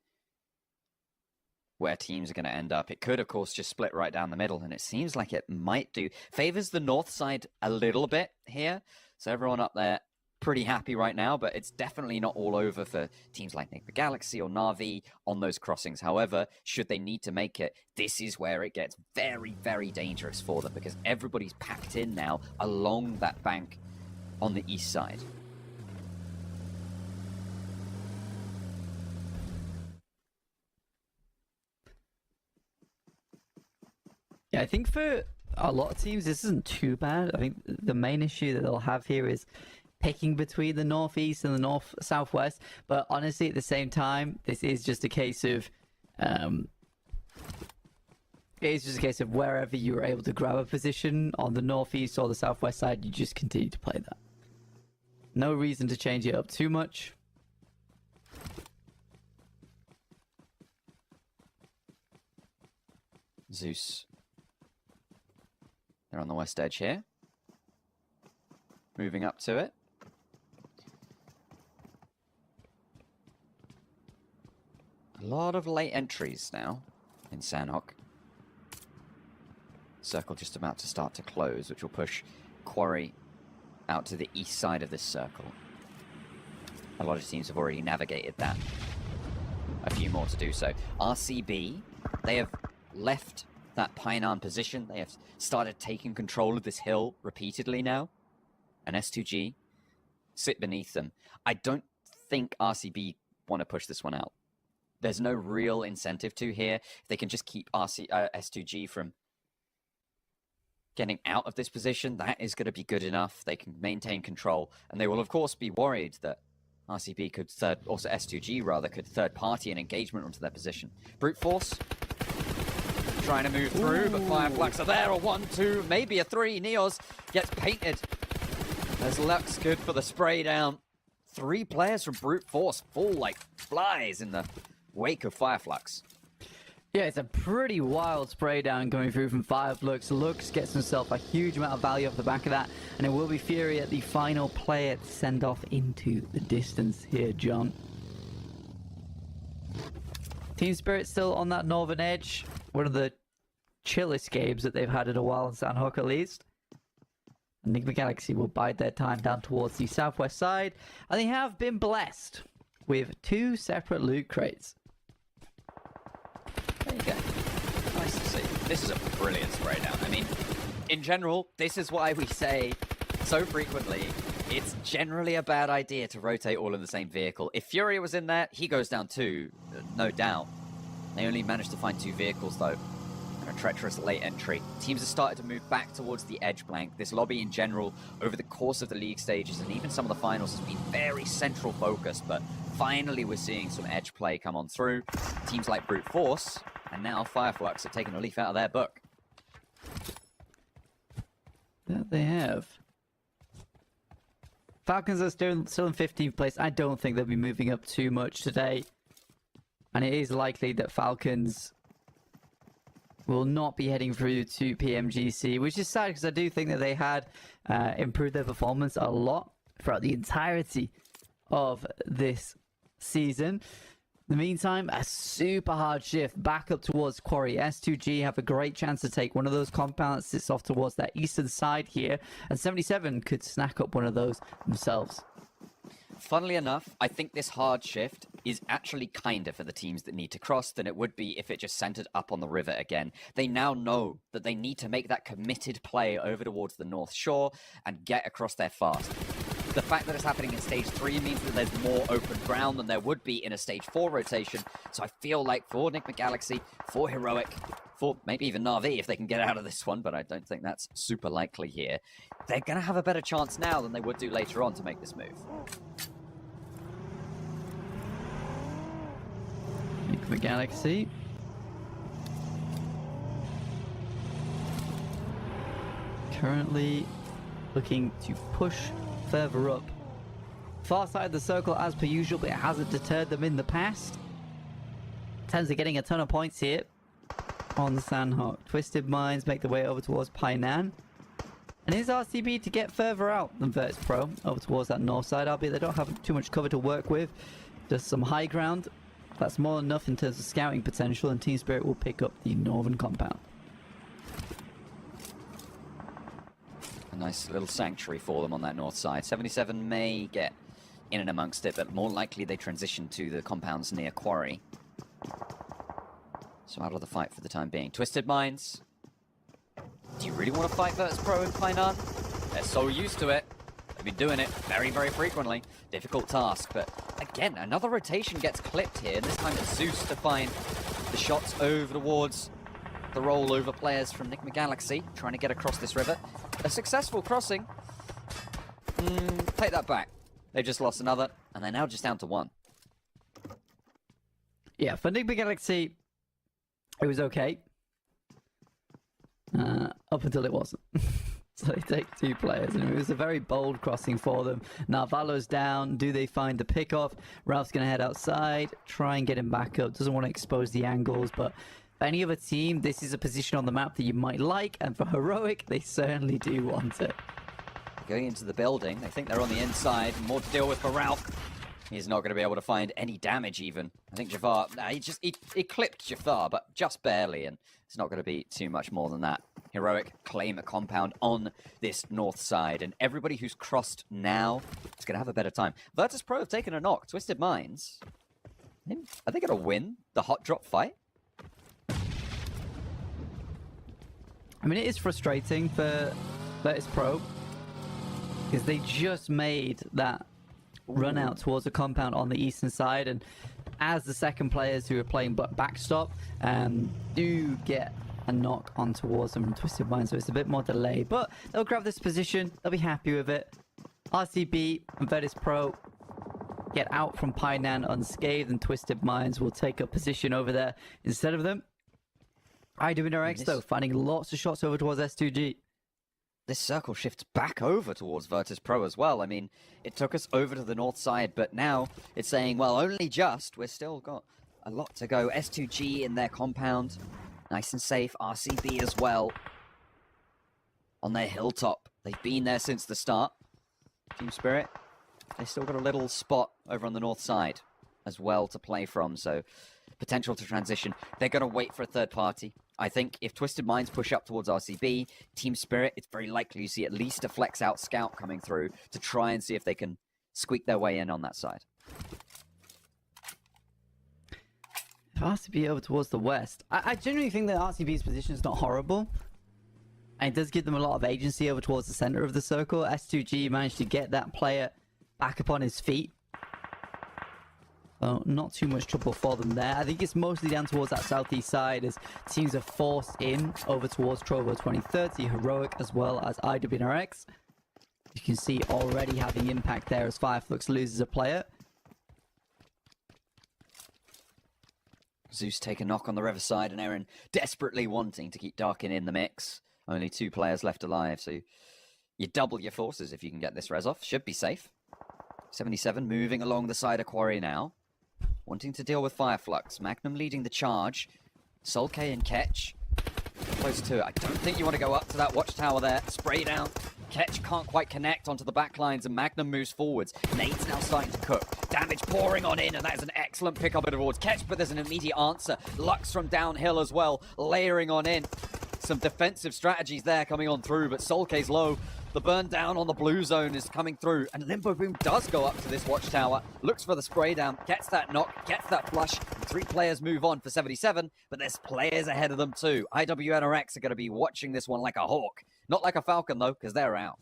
where teams are going to end up. It could, of course, just split right down the middle, and it seems like it might do. Favors the north side a little bit here, so everyone up there pretty happy right now, but it's definitely not all over for teams like Enigma Galaxy or Na'Vi on those crossings. However, should they need to make it, this is where it gets very, very dangerous for them, because everybody's packed in now along that bank on the east side. Yeah, I think for a lot of teams, this isn't too bad. I think the main issue that they'll have here is picking between the northeast and the southwest. But honestly, at the same time, this is just a case of wherever you were able to grab a position on the northeast or the southwest side, you just continue to play that. No reason to change it up too much. Zeus. They're on the west edge here. Moving up to it. A lot of late entries now in Sandhawk. Circle just about to start to close, which will push Quarry out to the east side of this circle. A lot of teams have already navigated that. A few more to do so. RCB, they have left that Painan position. They have started taking control of this hill repeatedly now. And S2G sit beneath them. I don't think RCB want to push this one out. There's no real incentive to here. If they can just keep S2G from getting out of this position, that is going to be good enough. They can maintain control. And they will, of course, be worried that RCB could also S2G rather, could third party an engagement onto their position. Brute Force trying to move through, but Fireflux are there. A 1, 2, maybe a 3. Neos gets painted. As luck's good for the spray down. 3 players from Brute Force fall like flies in the wake of Fireflux. Yeah, it's a pretty wild spray down going through from Fireflux. Lux gets himself a huge amount of value off the back of that, and it will be Fury at the final player to send off into the distance here, John. Team Spirit still on that northern edge. One of the chillest games that they've had in a while in Sandhawk, at least. Enigma Galaxy will bide their time down towards the southwest side, and they have been blessed with 2 separate loot crates. There you go. Nice to see. This is a brilliant spray down. I mean, in general, this is why we say so frequently, it's generally a bad idea to rotate all in the same vehicle. If Fury was in there, he goes down too, no doubt. They only managed to find 2 vehicles, though. A treacherous late entry. Teams have started to move back towards the edge blank. This lobby in general, over the course of the league stages and even some of the finals, has been very central focused, but finally we're seeing some edge play come on through. Teams like Brute Force and now Fireflux have taken a leaf out of their book. That they have. Falcons are still in 15th place. I don't think they'll be moving up too much today. And it is likely that Falcons will not be heading through to PMGC, which is sad because I do think that they had improved their performance a lot throughout the entirety of this season. In the meantime, a super hard shift back up towards Quarry. S2G have a great chance to take one of those compounds, sits off towards that eastern side here, and 77 could snack up one of those themselves. Funnily enough, I think this hard shift is actually kinder for the teams that need to cross than it would be if it just centered up on the river again. They now know that they need to make that committed play over towards the North Shore and get across there fast. The fact that it's happening in Stage 3 means that there's more open ground than there would be in a Stage 4 rotation. So I feel like for Enigma Galaxy, for Heroic, for maybe even Na'Vi if they can get out of this one, but I don't think that's super likely here, they're going to have a better chance now than they would do later on to make this move. Enigma Galaxy. Currently looking to push further up. Far side of the circle as per usual, but it hasn't deterred them in the past. In terms of getting a ton of points here on the Sandhawk. Twisted Minds make their way over towards Painan. And is RCB to get further out than Virtus Pro over towards that north side, albeit they don't have too much cover to work with. Just some high ground. That's more than enough in terms of scouting potential, and Team Spirit will pick up the northern compound. A nice little sanctuary for them on that north side. 77 may get in and amongst it, but more likely they transition to the compounds near Quarry. So out of the fight for the time being. Twisted Minds. Do you really want to fight Virtus Pro in Painan? They're so used to it. They've been doing it very, very frequently. Difficult task, but again, another rotation gets clipped here. This time it's Zeus to find the shots over towards the rollover players from Enigma Galaxy, trying to get across this river. A successful crossing. Take that back. They just lost another, and they're now just down to one. Yeah, for Enigma Galaxy, it was okay. Up until it wasn't. So they take two players, and it was a very bold crossing for them. Now Valo's down. Do they find the pick-off? Ralph's going to head outside, try and get him back up. Doesn't want to expose the angles, but for any other team, this is a position on the map that you might like, and for Heroic, they certainly do want it. Going into the building, they think they're on the inside. More to deal with for Ralph. He's not going to be able to find any damage even. I think Jafar, he clipped Jafar, but just barely, and it's not going to be too much more than that. Heroic claim a compound on this north side, and everybody who's crossed now is going to have a better time. Virtus Pro have taken a knock. Twisted Minds, are they going to win the hot drop fight? I mean, it is frustrating for Virtus Pro because they just made that run out towards a compound on the eastern side, and as the second players who are playing backstop do get a knock on towards them from Twisted Minds, so it's a bit more delay, but they'll grab this position, they'll be happy with it. RCB and Virtus Pro get out from Painan unscathed, and Twisted Minds will take up position over there instead of them. IWNRX though, finding lots of shots over towards S2G. This circle shifts back over towards Virtus Pro as well. I mean, it took us over to the north side, but now it's saying, well, only just. We're still got a lot to go. S2G in their compound. Nice and safe. RCB as well. On their hilltop. They've been there since the start. Team Spirit, they still got a little spot over on the north side as well to play from, so potential to transition. They're going to wait for a third party. I think if Twisted Minds push up towards RCB, Team Spirit, it's very likely you see at least a flex out scout coming through to try and see if they can squeak their way in on that side. RCB over towards the west. I genuinely think that RCB's position is not horrible. And it does give them a lot of agency over towards the center of the circle. S2G managed to get that player back up on his feet. So not too much trouble for them there. I think it's mostly down towards that southeast side as teams are forced in over towards Trovo 2030, Heroic as well as IWNRX. You can see already having impact there as Fireflux loses a player. Zeus take a knock on the Riverside, and Aaron desperately wanting to keep Darkin in the mix. Only 2 players left alive, so you double your forces if you can get this res off. Should be safe. 77 moving along the side of Quarry now. Wanting to deal with Fireflux. Magnum leading the charge. Sulke and Ketch close to it. I don't think you want to go up to that watchtower there. Spray down. Ketch can't quite connect onto the back lines, and Magnum moves forwards. Nade's now starting to cook. Damage pouring on in, and that is an excellent pickup towards Ketch, but there's an immediate answer. Lux from downhill as well, layering on in. Some defensive strategies there coming on through, but Sulke's low. The burn down on the blue zone is coming through, and Limbo Boom does go up to this watchtower, looks for the spray down, gets that knock, gets that flush, and 3 players move on for 77, but there's players ahead of them too. IWNRX are going to be watching this one like a hawk. Not like a falcon though, because they're out.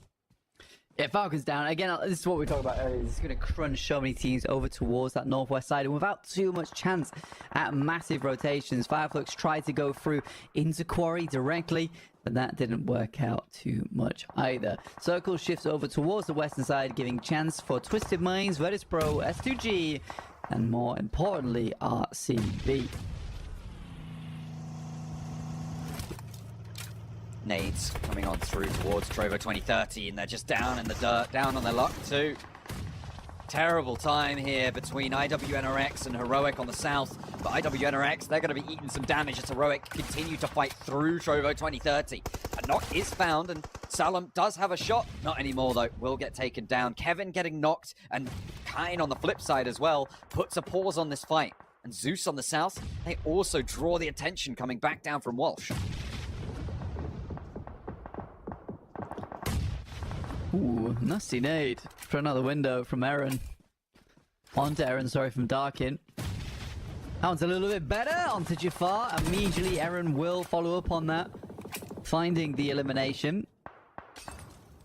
Yeah, Falcon's down. Again, this is what we talked about earlier. It's going to crunch so many teams over towards that northwest side. And without too much chance at massive rotations, Fireflux tried to go through into Quarry directly, but that didn't work out too much either. Circle shifts over towards the western side, giving chance for Twisted Minds, Virtus Pro, S2G, and more importantly, RCB. Nades coming on through towards Trovo 2030, and they're just down in the dirt, down on their luck too. Terrible time here between IWNRX and Heroic on the south, but IWNRX, they're going to be eating some damage as Heroic continue to fight through Trovo 2030. A knock is found, and Salem does have a shot. Not anymore though, will get taken down. Kevin getting knocked, and Kine on the flip side as well, puts a pause on this fight. And Zeus on the south, they also draw the attention coming back down from Walsh. Ooh, nasty nade for another window from Aaron. Onto Aaron, sorry, from Darkin. That one's a little bit better. Onto Jafar. Immediately, Aaron will follow up on that, finding the elimination.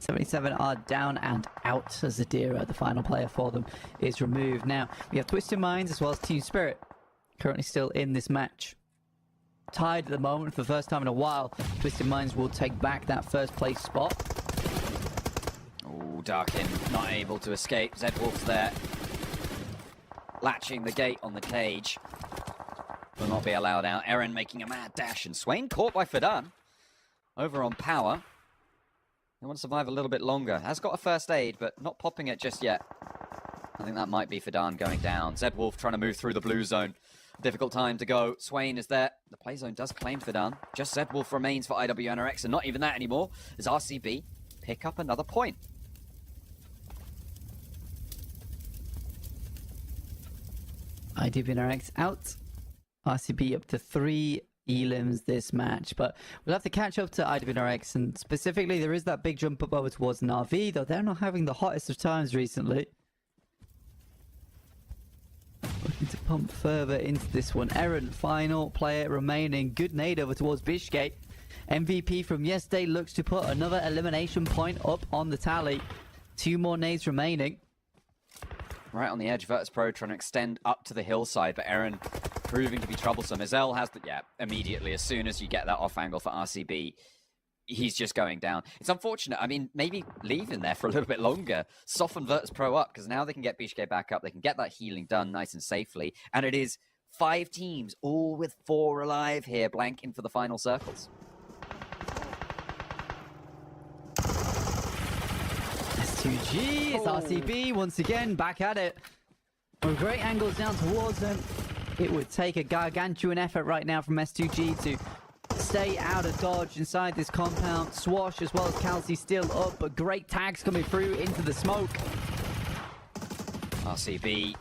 77 are down and out as Zadira, the final player for them, is removed. Now, we have Twisted Minds as well as Team Spirit, currently still in this match. Tied at the moment for the first time in a while. Twisted Minds will take back that first place spot. Darkin not able to escape. Zed Wolf's there, latching the gate on the cage. Will not be allowed out. Eren making a mad dash, and Swain caught by Fadan. Over on power. They want to survive a little bit longer. Has got a first aid, but not popping it just yet. I think that might be Fadan going down. Zed Wolf trying to move through the blue zone. Difficult time to go. Swain is there. The play zone does claim Fadan. Just Zed Wolf remains for IWNRX, and not even that anymore, as RCB pick up another point. IWNRX out. RCB up to 3 elims this match, but we'll have to catch up to IWNRX, and specifically there is that big jump up over towards Na'Vi, though they're not having the hottest of times recently. Looking to pump further into this one. Eren, final player remaining. Good nade over towards Bishgate. MVP from yesterday looks to put another elimination point up on the tally. 2 more nades remaining. Right on the edge, Virtus Pro trying to extend up to the hillside, but Eren proving to be troublesome. Azel has the, immediately, as soon as you get that off angle for RCB, he's just going down. It's unfortunate. I mean, maybe leave him there for a little bit longer, soften Virtus Pro up, because now they can get Bishke back up, they can get that healing done nice and safely, and it is 5 teams, all with 4 alive here, blanking for the final circles. S2G, it's RCB once again, back at it. With great angles down towards them. It would take a gargantuan effort right now from S2G to stay out of dodge inside this compound. Swash as well as Kelsey still up, but great tags coming through into the smoke. RCB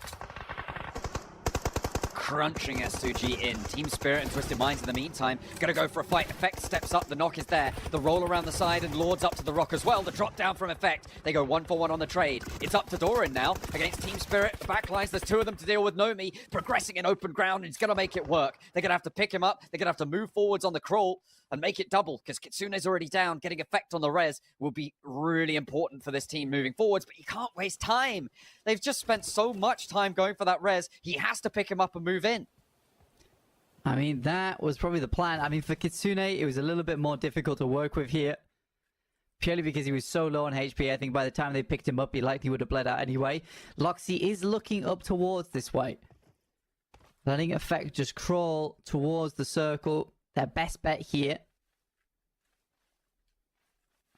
crunching S2G in. Team Spirit and Twisted Minds in the meantime gonna go for a fight. Effect steps up, the knock is there. The roll around the side, and Lord's up to the rock as well. The drop down from Effect. They go 1-for-1 on the trade. It's up to Doran now against Team Spirit. The backlines, there's 2 of them to deal with. Nomi progressing in open ground, and he's gonna make it work. They're gonna have to pick him up. They're gonna have to move forwards on the crawl. and make it double, because Kitsune's already down. Getting effect on the res will be really important for this team moving forwards, but you can't waste time. They've just spent so much time going for that res. He has to pick him up and move in. I mean, that was probably the plan. I mean, for Kitsune, it was a little bit more difficult to work with here. Purely because he was so low on HP. I think by the time they picked him up, he likely would have bled out anyway. Loxy is looking up towards this way. Letting effect just crawl towards the circle. Their best bet here.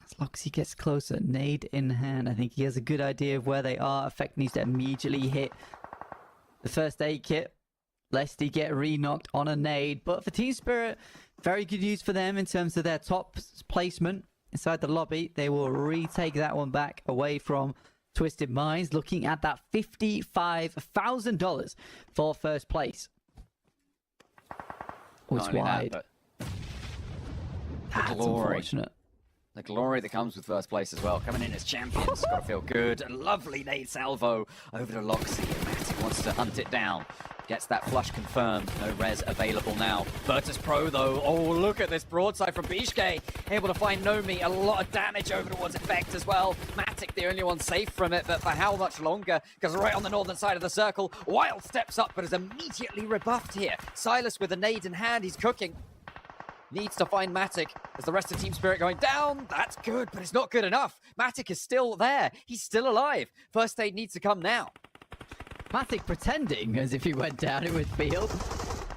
As Loxy gets closer, nade in hand. I think he has a good idea of where they are. Effect needs to immediately hit the first aid kit, lest he get re-knocked on a nade. But for Team Spirit, very good news for them in terms of their top placement inside the lobby. They will retake that one back away from Twisted Minds, looking at that $55,000 for first place. Oh, it's wide. That, That's unfortunate. The glory that comes with first place as well. Coming in as champions. Got to feel good. A lovely nade salvo over to Loxy. Matic wants to hunt it down. Gets that flush confirmed. No res available now. Virtus.pro though. Oh, look at this broadside from Pmgc. Able to find Nomi. A lot of damage over towards effect as well. Matic the only one safe from it, but for how much longer? Because right on the northern side of the circle, Wild steps up but is immediately rebuffed here. Silas with a nade in hand. He's cooking. Needs to find Matic as the rest of Team Spirit going down. That's good, but it's not good enough. Matic is still there. He's still alive. First aid needs to come now. Matic pretending as if he went down, it would feel.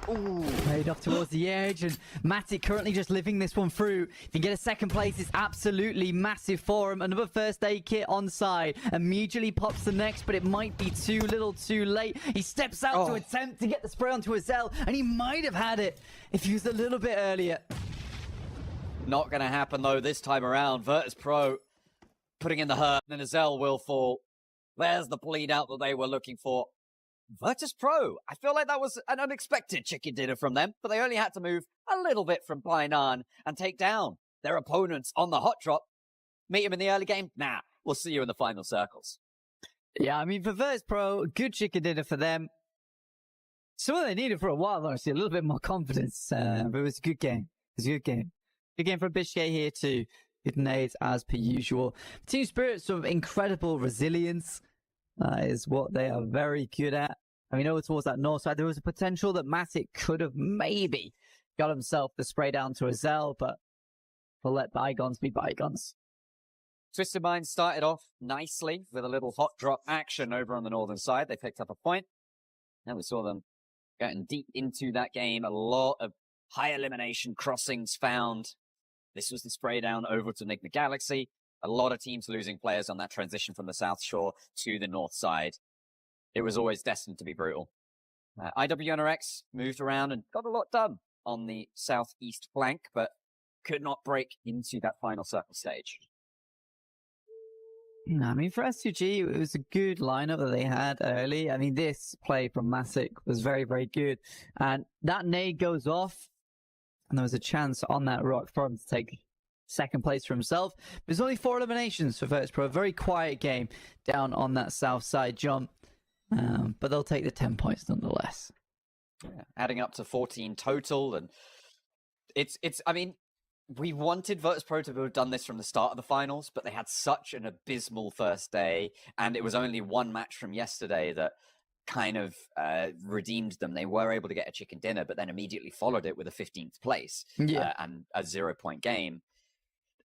Ooh, made off towards the edge, and Matic currently just living this one through. If you get a second place, it's absolutely massive for him. Another first aid kit on side. Immediately pops the next, but it might be too little too late. He steps out to attempt to get the spray onto Azel, and he might have had it if he was a little bit earlier. Not going to happen, though, this time around. Virtus.pro putting in the hurt, and Azel will fall. There's the bleed out that they were looking for. Virtus.pro, I feel like that was an unexpected chicken dinner from them, but they only had to move a little bit from Bainan and take down their opponents on the hot drop. Meet them in the early game? Nah, we'll see you in the final circles. Yeah, I mean, for Virtus.pro, good chicken dinner for them. Something they needed for a while, honestly, a little bit more confidence, but it was a good game. It was a good game. Good game from Pmgc here too. Good nades as per usual. Team Spirit, sort of incredible resilience. Is what they are very good at. I mean, over towards that north side, there was a potential that Matic could have maybe got himself the spray down to Azel, but we'll let bygones be bygones. Twisted Minds started off nicely with a little hot drop action over on the northern side. They picked up a point, and we saw them getting deep into that game. A lot of high elimination crossings found. This was the spray down over to Enigma Galaxy. A lot of teams losing players on that transition from the South Shore to the North Side. It was always destined to be brutal. IWNRX moved around and got a lot done on the southeast flank, but could not break into that final circle stage. I mean, for S2G, it was a good lineup that they had early. I mean, this play from Matic was very, very good. And that nade goes off, and there was a chance on that rock for him to take second place for himself. There's only 4 eliminations for Virtus.pro. A very quiet game down on that south side jump. But they'll take the 10 points nonetheless. Yeah, adding up to 14 total. And I mean, we wanted Virtus.pro to have done this from the start of the finals, but they had such an abysmal first day. And it was only one match from yesterday that kind of redeemed them. They were able to get a chicken dinner, but then immediately followed it with a 15th place and a 0-point game.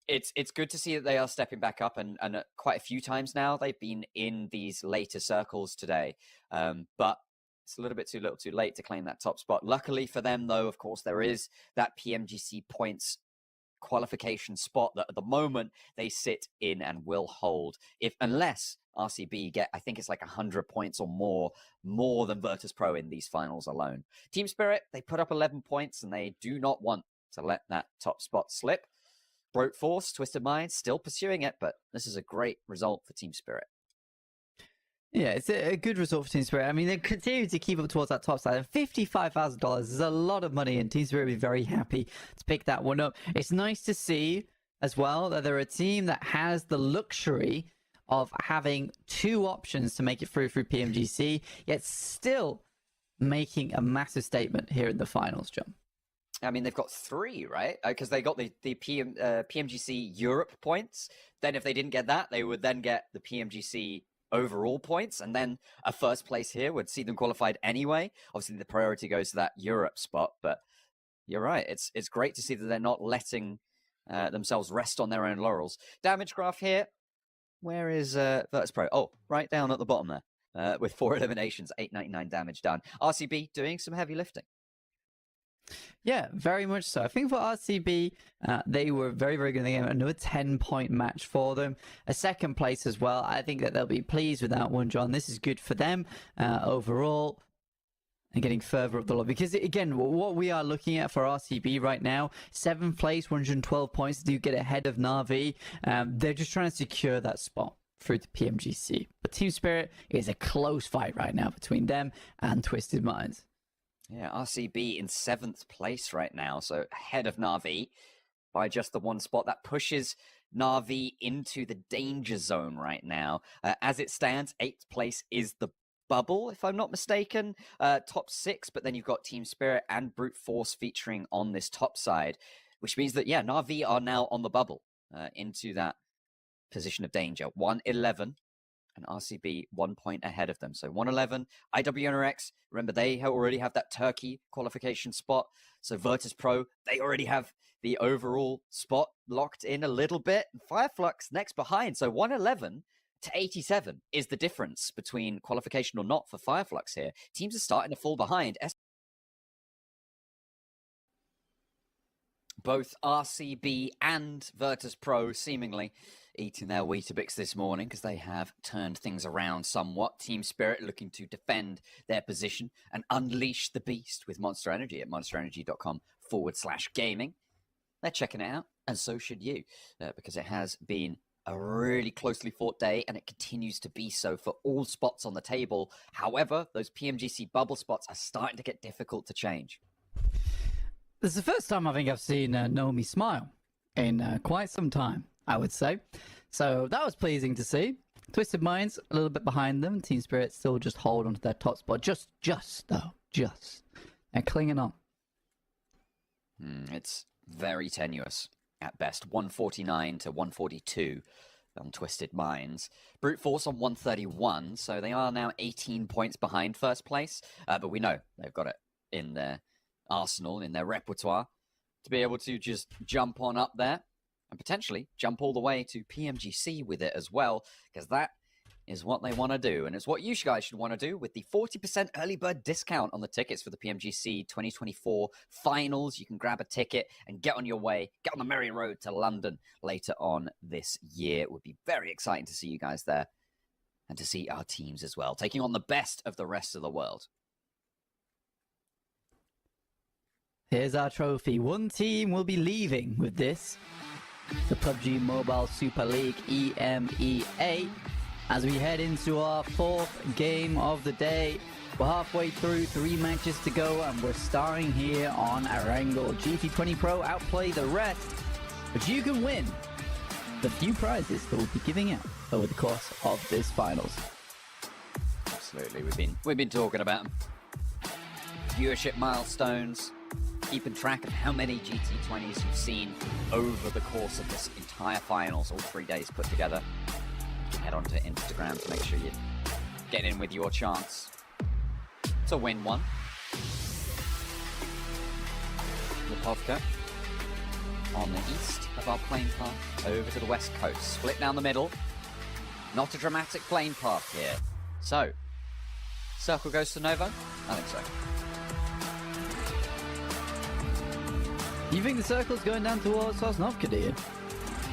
It's good to see that they are stepping back up, and quite a few times now they've been in these later circles today. But it's a little bit too little too late to claim that top spot. Luckily for them, though, of course, there is that PMGC points qualification spot that at the moment they sit in and will hold, unless RCB get, I think it's like 100 points or more than Virtus.pro in these finals alone. Team Spirit, they put up 11 points, and they do not want to let that top spot slip. Broke Force, Twisted Minds, still pursuing it, but this is a great result for Team Spirit. Yeah, it's a good result for Team Spirit. I mean, they continue to keep up towards that top side. And $55,000 is a lot of money, and Team Spirit will be very happy to pick that one up. It's nice to see as well that they're a team that has the luxury of having 2 options to make it through Pmgc, yet still making a massive statement here in the finals, John. I mean, they've got 3, right? Because they got the Pmgc Europe points. Then if they didn't get that, they would then get the Pmgc overall points. And then a first place here would see them qualified anyway. Obviously, the priority goes to that Europe spot. But you're right. It's great to see that they're not letting themselves rest on their own laurels. Damage graph here. Where is Virtus Pro? Oh, right down at the bottom there. With 4 eliminations, 899 damage done. RCB doing some heavy lifting. Yeah, very much so. I think for RCB, they were very, very good in the game. Another 10-point match for them. A second place as well. I think that they'll be pleased with that one, John. This is good for them overall. And getting further up the ladder. Because, again, what we are looking at for RCB right now, 7th place, 112 points, do get ahead of Na'Vi. They're just trying to secure that spot through the Pmgc. But Team Spirit is a close fight right now between them and Twisted Minds. Yeah, RCB in 7th place right now, so ahead of Na'Vi by just the 1 spot. That pushes Na'Vi into the danger zone right now. As it stands, 8th place is the bubble, if I'm not mistaken. Top 6, but then you've got Team Spirit and Brute Force featuring on this top side, which means that, yeah, Na'Vi are now on the bubble into that position of danger. 111. And RCB 1 point ahead of them. So 111, IWNRX, remember they already have that Turkey qualification spot. So Virtus Pro, they already have the overall spot locked in a little bit. And Fireflux next behind. So 111 to 87 is the difference between qualification or not for Fireflux here. Teams are starting to fall behind. Both RCB and Virtus Pro seemingly eating their Weetabix this morning because they have turned things around somewhat. Team Spirit looking to defend their position and unleash the beast with Monster Energy at monsterenergy.com/gaming. They're checking it out, and so should you, because it has been a really closely fought day, and it continues to be so for all spots on the table. However, those Pmgc bubble spots are starting to get difficult to change. This is the first time I think I've seen Naomi smile in quite some time, I would say. So that was pleasing to see. Twisted Minds a little bit behind them. Team Spirit still just hold onto their top spot. Just. They're clinging on. It's very tenuous at best. 149 to 142 on Twisted Minds. Brute Force on 131, so they are now 18 points behind first place. But we know they've got it in their arsenal, in their repertoire, to be able to just jump on up there and potentially jump all the way to Pmgc with it as well, because that is what they want to do, and it's what you guys should want to do with the 40% early bird discount on the tickets for the Pmgc 2024 finals. You can grab a ticket and get on your way, get on the merry road to London later on this year. It would be very exciting to see you guys there and to see our teams as well, taking on the best of the rest of the world. Here's our trophy. One team will be leaving with this. The Pubg Mobile Super League EMEA. As we head into our 4th game of the day. We're halfway through, 3 matches to go, and we're starting here on Erangel. GT20 Pro outplay the rest, but you can win the few prizes that we'll be giving out over the course of this finals. Absolutely, we've been talking about them. Viewership milestones, keeping track of how many GT20s you've seen over the course of this entire finals, all 3 days put together. Head on to Instagram to make sure you get in with your chance to win one. The Pubg on the east of our plane path over to the west coast, split down the middle. Not a dramatic plane path here. So, circle goes to Novo? I think so. You think the circle's going down towards Sosnovka, do you?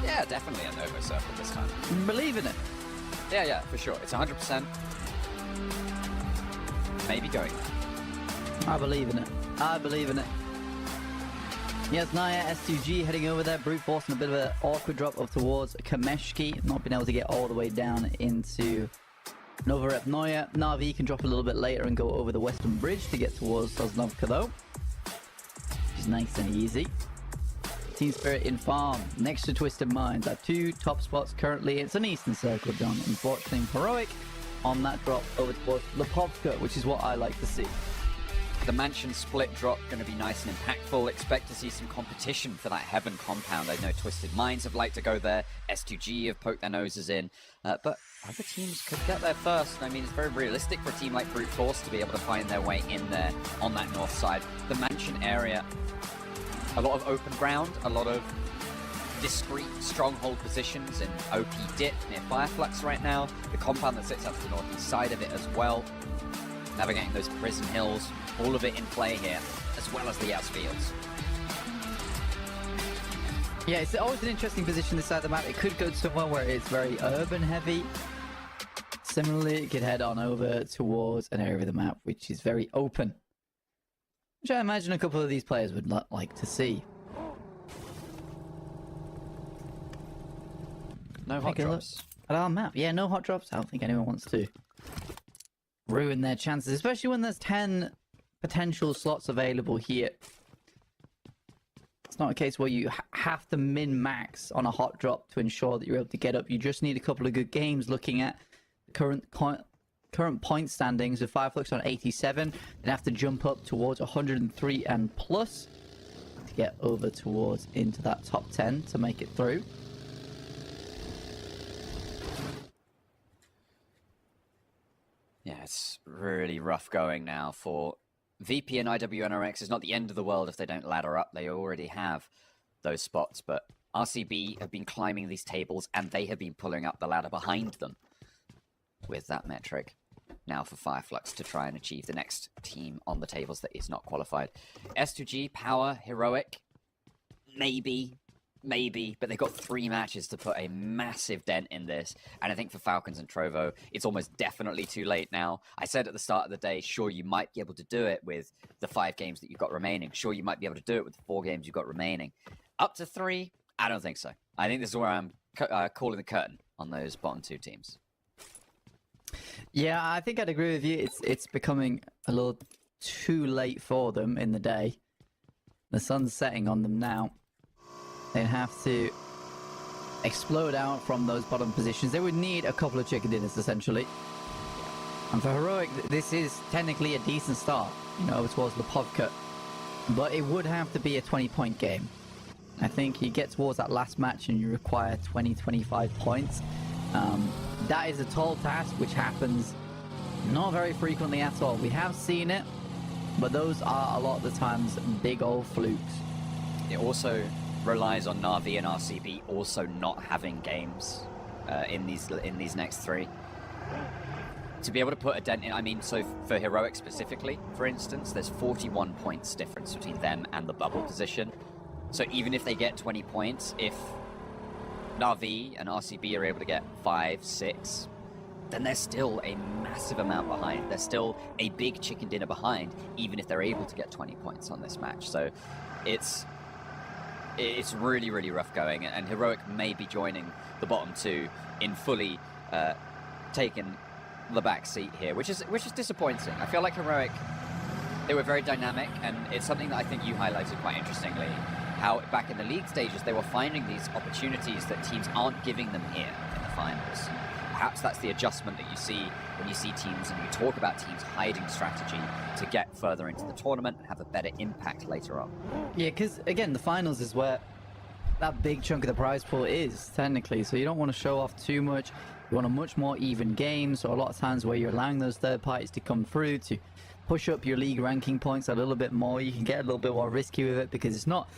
Yeah, definitely a Novo circle this time. Believe in it. Yeah, for sure. It's 100%. Maybe going. I believe in it. I believe in it. Yes, Naya, S2G heading over there. Brute Force and a bit of an awkward drop up towards Kameshki. Not being able to get all the way down into Novorepnoye. Na'Vi can drop a little bit later and go over the western bridge to get towards Sosnovka though. Which is nice and easy. Team Spirit in farm, next to Twisted Minds. Our 2 top spots currently. It's an Eastern Circle, John. Unfortunately, Heroic on that drop over towards the Pubg, which is what I like to see. The Mansion split drop going to be nice and impactful. Expect to see some competition for that Heaven compound. I know Twisted Minds have liked to go there. S2G have poked their noses in. But other teams could get there first. I mean, it's very realistic for a team like Brute Force to be able to find their way in there on that north side. The Mansion area, a lot of open ground, a lot of discrete stronghold positions in OP Dip near Fireflux right now. The compound that sits out to the northeast side of it as well. Navigating those prison hills, all of it in play here, as well as the outfields. Yeah, it's always an interesting position this side of the map. It could go somewhere where it's very urban heavy. Similarly, it could head on over towards an area of the map which is very open, which I imagine a couple of these players would not like to see. No hot drops. At our map, yeah, no hot drops. I don't think anyone wants to ruin their chances, especially when there's 10 potential slots available here. It's not a case where you have to min-max on a hot drop to ensure that you're able to get up. You just need a couple of good games. Looking at the current point standings of Fireflux on 87, they have to jump up towards 103 and plus to get over towards into that top 10 to make it through. Yeah, it's really rough going now for VP and IWNRX. It's not the end of the world if they don't ladder up. They already have those spots, but RCB have been climbing these tables and they have been pulling up the ladder behind them with that metric. Now for Fireflux to try and achieve the next team on the tables that is not qualified. S2G, Power, Heroic, maybe, but they've got 3 matches to put a massive dent in this. And I think for Falcons and Trovo, it's almost definitely too late now. I said at the start of the day, sure, you might be able to do it with the 5 games that you've got remaining. Sure, you might be able to do it with the 4 games you've got remaining. Up to 3, I don't think so. I think this is where I'm calling the curtain on those bottom 2 teams. Yeah, I think I'd agree with you. It's becoming a little too late for them in the day. The sun's setting on them now. They'd have to explode out from those bottom positions. They would need a couple of chicken dinners, essentially. And for Heroic, this is technically a decent start, you know, towards the Pubg. But it would have to be a 20-point game. I think you get towards that last match and you require 20-25 points. That is a tall task, which happens not very frequently at all. We have seen it, but those are a lot of the times big old flukes. It also relies on Na'Vi and RCB also not having games in these next 3. To be able to put a dent in, I mean, so for Heroic specifically, for instance, there's 41 points difference between them and the bubble position. So even if they get 20 points, if Na'Vi and RCB are able to get 5, 6, then they're still a massive amount behind. They're still a big chicken dinner behind, even if they're able to get 20 points on this match. So it's really, really rough going, and Heroic may be joining the bottom 2 in fully taking the back seat here, which is disappointing. I feel like Heroic, they were very dynamic, and it's something that I think you highlighted quite interestingly, how back in the league stages they were finding these opportunities that teams aren't giving them here in the finals. Perhaps that's the adjustment that you see when you see teams and you talk about teams hiding strategy to get further into the tournament and have a better impact later on. Yeah, because again, the finals is where that big chunk of the prize pool is, technically, so you don't want to show off too much. You want a much more even game, so a lot of times where you're allowing those third parties to come through to push up your league ranking points a little bit more. You can get a little bit more risky with it because it's not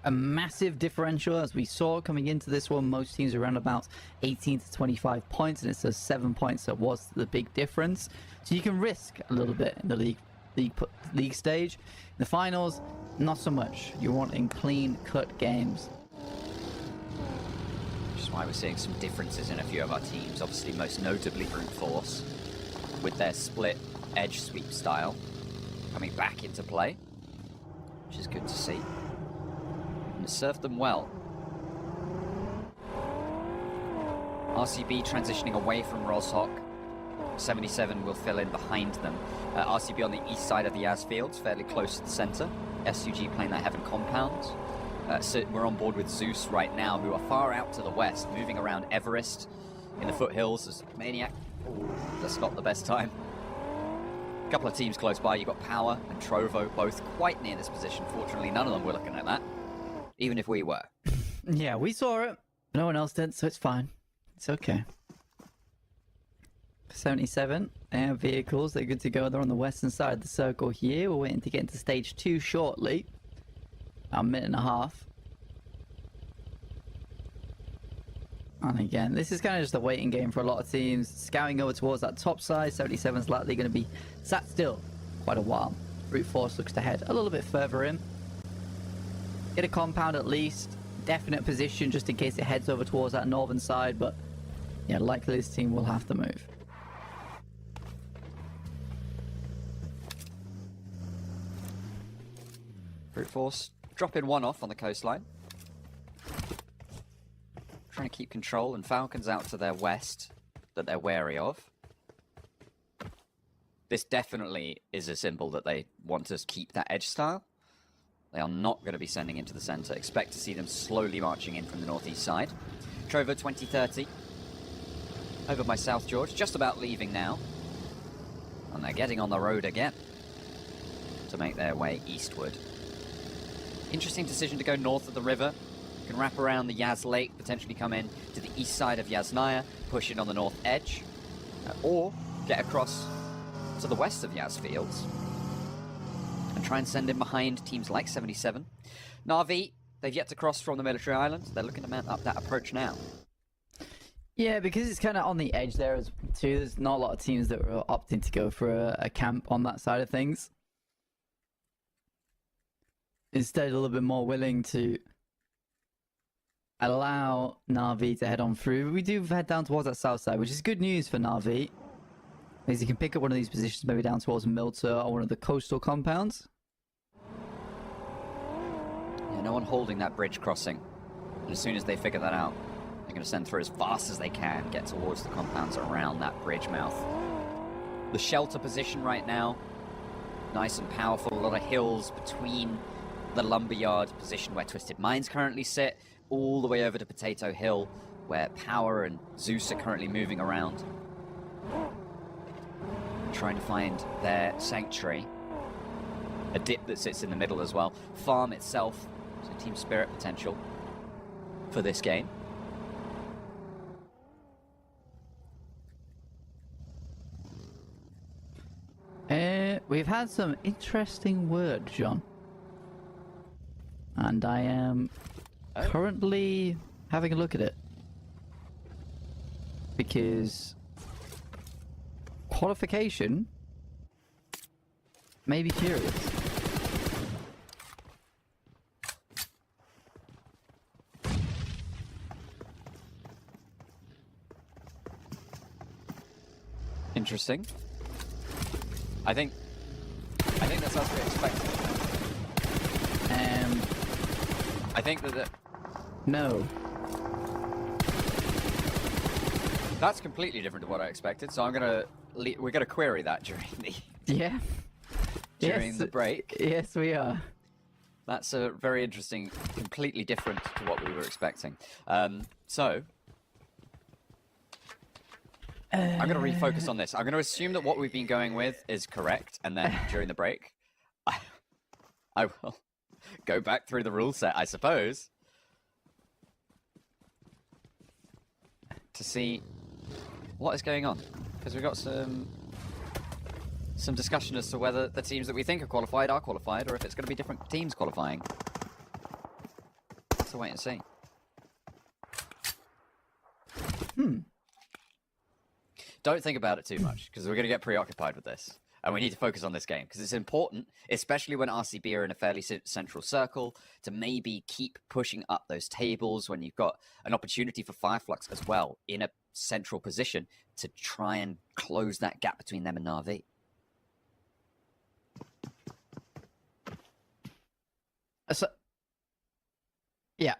a massive differential, as we saw coming into this one. Most teams are around about 18 to 25 points, and it's those 7 points that was the big difference. So you can risk a little bit in the league stage. In the finals, not so much. You're wanting clean cut games. Which is why we're seeing some differences in a few of our teams. Obviously, most notably Brute Force, with their split edge sweep style coming back into play, which is good to see. And it served them well. RCB transitioning away from Roshawk. 77 will fill in behind them. RCB on the east side of the Asfields, fairly close to the center. SUG playing that Heaven compound. So we're on board with Zeus right now, who are far out to the west, moving around Everest in the foothills as Maniac. Ooh, that's not the best time. A couple of teams close by. You've got Power and Trovo, both quite near this position. Fortunately, none of them were looking at that, even if we were. Yeah, we saw it. No one else did, so it's fine. It's okay. 77, they have vehicles. They're good to go. They're on the western side of the circle here. We're waiting to get into stage 2 shortly. About a minute and a half. And again, this is kind of just a waiting game for a lot of teams. Scouting over towards that top side. 77's likely going to be sat still quite a while. Brute Force looks to head a little bit further in. Get a compound at least. Definite position just in case it heads over towards that northern side. But yeah, likely this team will have to move. Brute Force dropping one off on the coastline. Trying to keep control, and Falcons out to their west that they're wary of. This definitely is a symbol that they want to keep that edge style. They are not going to be sending into the center. Expect to see them slowly marching in from the northeast side. Trovo 2030 over by South George, just about leaving now. And they're getting on the road again to make their way eastward. Interesting decision to go north of the river. You can wrap around the Yaz Lake, potentially come in to the east side of Yasnaya, push in on the north edge, or get across to the west of Yaz Fields and try and send in behind teams like 77. Na'vi, they've yet to cross from the military island. They're looking to mount up that approach now. Yeah, because it's kind of on the edge there as too. There's not a lot of teams that are opting to go for a camp on that side of things. Instead, a little bit more willing to allow Na'vi to head on through. We do head down towards that south side, which is good news for Na'vi. Because you can pick up one of these positions maybe down towards Milta or one of the coastal compounds. Yeah, no one holding that bridge crossing. And as soon as they figure that out, they're going to send through as fast as they can, get towards the compounds around that bridge mouth. The shelter position right now, nice and powerful. A lot of hills between the lumberyard position where Twisted Minds currently sit, all the way over to Potato Hill, where Power and Zeus are currently moving around, trying to find their sanctuary. A dip that sits in the middle as well. Farm itself, so team spirit potential for this game. We've had some interesting word, John. And I am currently having a look at it. Because qualification may be curious. Interesting. I think that's as we expected. I think that No. that's completely different to what I expected. So we're gonna query that during Yeah. during the break. Yes, we are. That's a very interesting, completely different to what we were expecting. So I'm going to refocus on this. I'm going to assume that what we've been going with is correct, and then during the break, I will go back through the rule set, I suppose, to see what is going on. Because we've got some discussion as to whether the teams that we think are qualified, or if it's going to be different teams qualifying. Let's wait and see. Don't think about it too much, because we're going to get preoccupied with this. And we need to focus on this game, because it's important, especially when RCB are in a fairly central circle, to maybe keep pushing up those tables when you've got an opportunity for Fireflux as well, in a central position, to try and close that gap between them and Na'vi. So, yeah.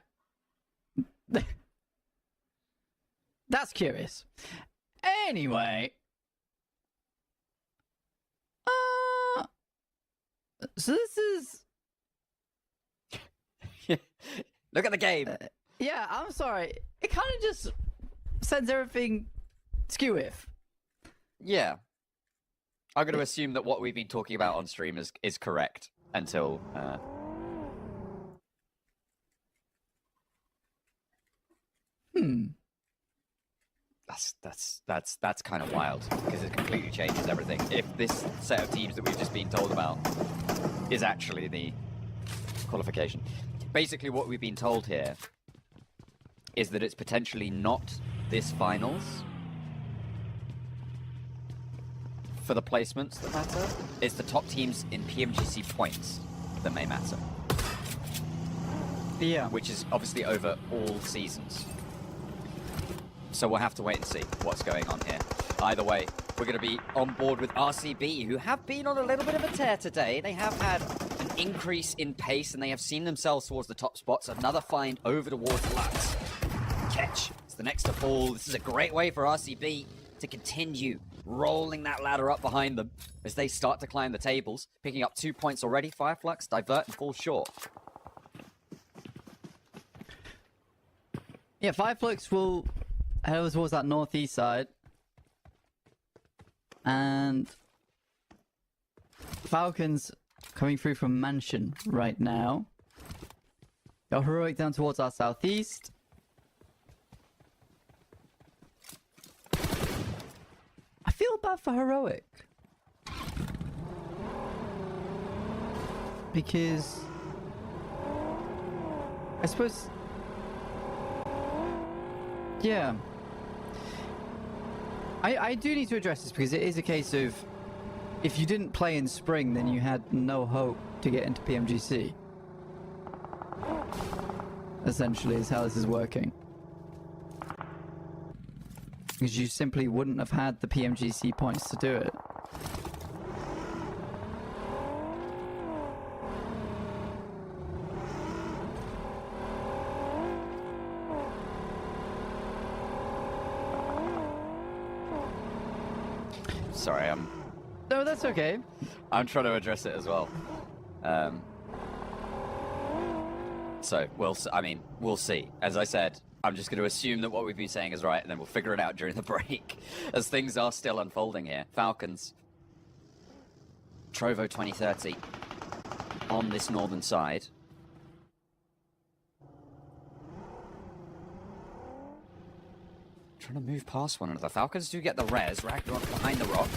That's curious. Anyway. So this is... Look at the game. Yeah, I'm sorry. It kind of just sends everything skew-if. Yeah. I'm going to assume that what we've been talking about on stream is correct until... That's kind of wild, because it completely changes everything. If this set of teams that we've just been told about is actually the qualification. Basically what we've been told here is that it's potentially not this finals for the placements that matter. It's the top teams in PMGC points that may matter. Yeah. Which is obviously over all seasons. So we'll have to wait and see what's going on here. Either way, we're going to be on board with RCB, who have been on a little bit of a tear today. They have had an increase in pace, and they have seen themselves towards the top spots. Another find over towards Lutz. Catch. It's the next to fall. This is a great way for RCB to continue rolling that ladder up behind them as they start to climb the tables. Picking up 2 points already. Fireflux, divert, and fall short. Yeah, Fireflux will head over towards that northeast side. And Falcons coming through from Mansion right now. Got Heroic down towards our southeast. I feel bad for Heroic. Because I suppose... Yeah. I do need to address this because it is a case of if you didn't play in spring, then you had no hope to get into PMGC. Essentially is how this is working. Because you simply wouldn't have had the PMGC points to do it. Sorry, No, that's okay. I'm trying to address it as well. So, we'll see. As I said, I'm just going to assume that what we've been saying is right, and then we'll figure it out during the break, as things are still unfolding here. Falcons. Trovo 2030 on this northern side. Trying to move past one another. Falcons do get the res. Ragnarok behind the rock.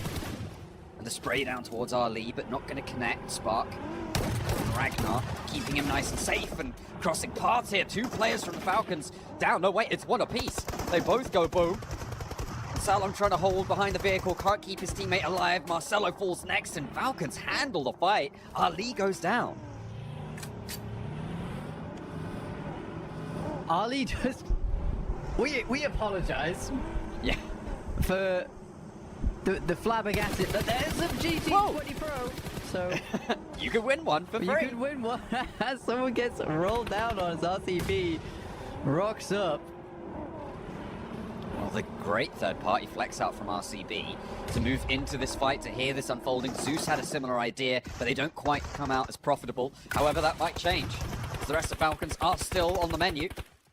And the spray down towards our lead, but not going to connect. Spark. Ragnar keeping him nice and safe and crossing paths here. Two players from the Falcons down. No, wait, it's one apiece. They both go boom. Salom trying to hold behind the vehicle. Can't keep his teammate alive. Marcelo falls next, and Falcons handle the fight. Ali goes down. Ali just... We apologise. Yeah. For the flabbergasted that there's some GT20 Pro. So you could win one for free. You could win one. Someone gets rolled down on his RCB, rocks up. Well, the great third-party flex out from RCB to move into this fight, to hear this unfolding. Zeus had a similar idea, but they don't quite come out as profitable. However, that might change. The rest of Falcons are still on the menu.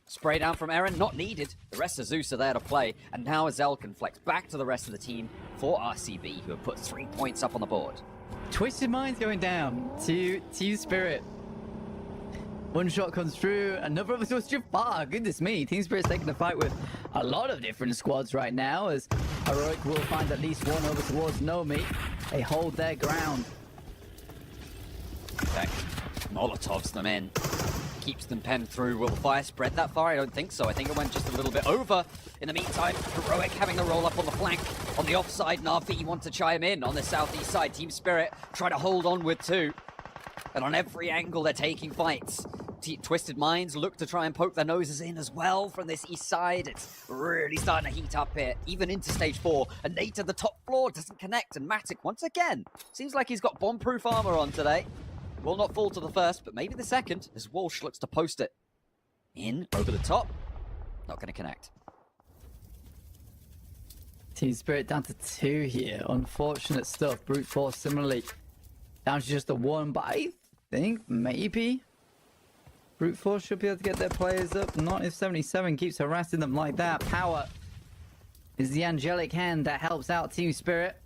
Spray down from Eren, not needed. The rest of Zeus are there to play, and now Azel can flex back to the rest of the team for RCB, who have put 3 points up on the board. Twisted Minds going down to Team Spirit. One shot comes through, another of us was Jafar. Goodness me, Team Spirit's taking the fight with a lot of different squads right now, as Heroic will find at least one over towards Nomi. They hold their ground. Okay. Molotovs them in. Keeps them penned through. Will the fire spread that far? I don't think so. I think it went just a little bit over. In the meantime, Heroic having the roll up on the flank. On the offside, Na'Vi want to chime in on the southeast side. Team Spirit try to hold on with two. And on every angle, they're taking fights. Twisted Minds look to try and poke their noses in as well from this east side. It's really starting to heat up here, even into stage 4. And Nate to the top floor doesn't connect. And Matic, once again, seems like he's got bomb-proof armor on today. Will not fall to the first, but maybe the second, as Walsh looks to post it. In, over the top. Not going to connect. Team Spirit down to 2 here. Unfortunate stuff. Brute Force similarly down to just the 1, but I think maybe Brute Force should be able to get their players up. Not if 77 keeps harassing them like that. Power is the angelic hand that helps out Team Spirit.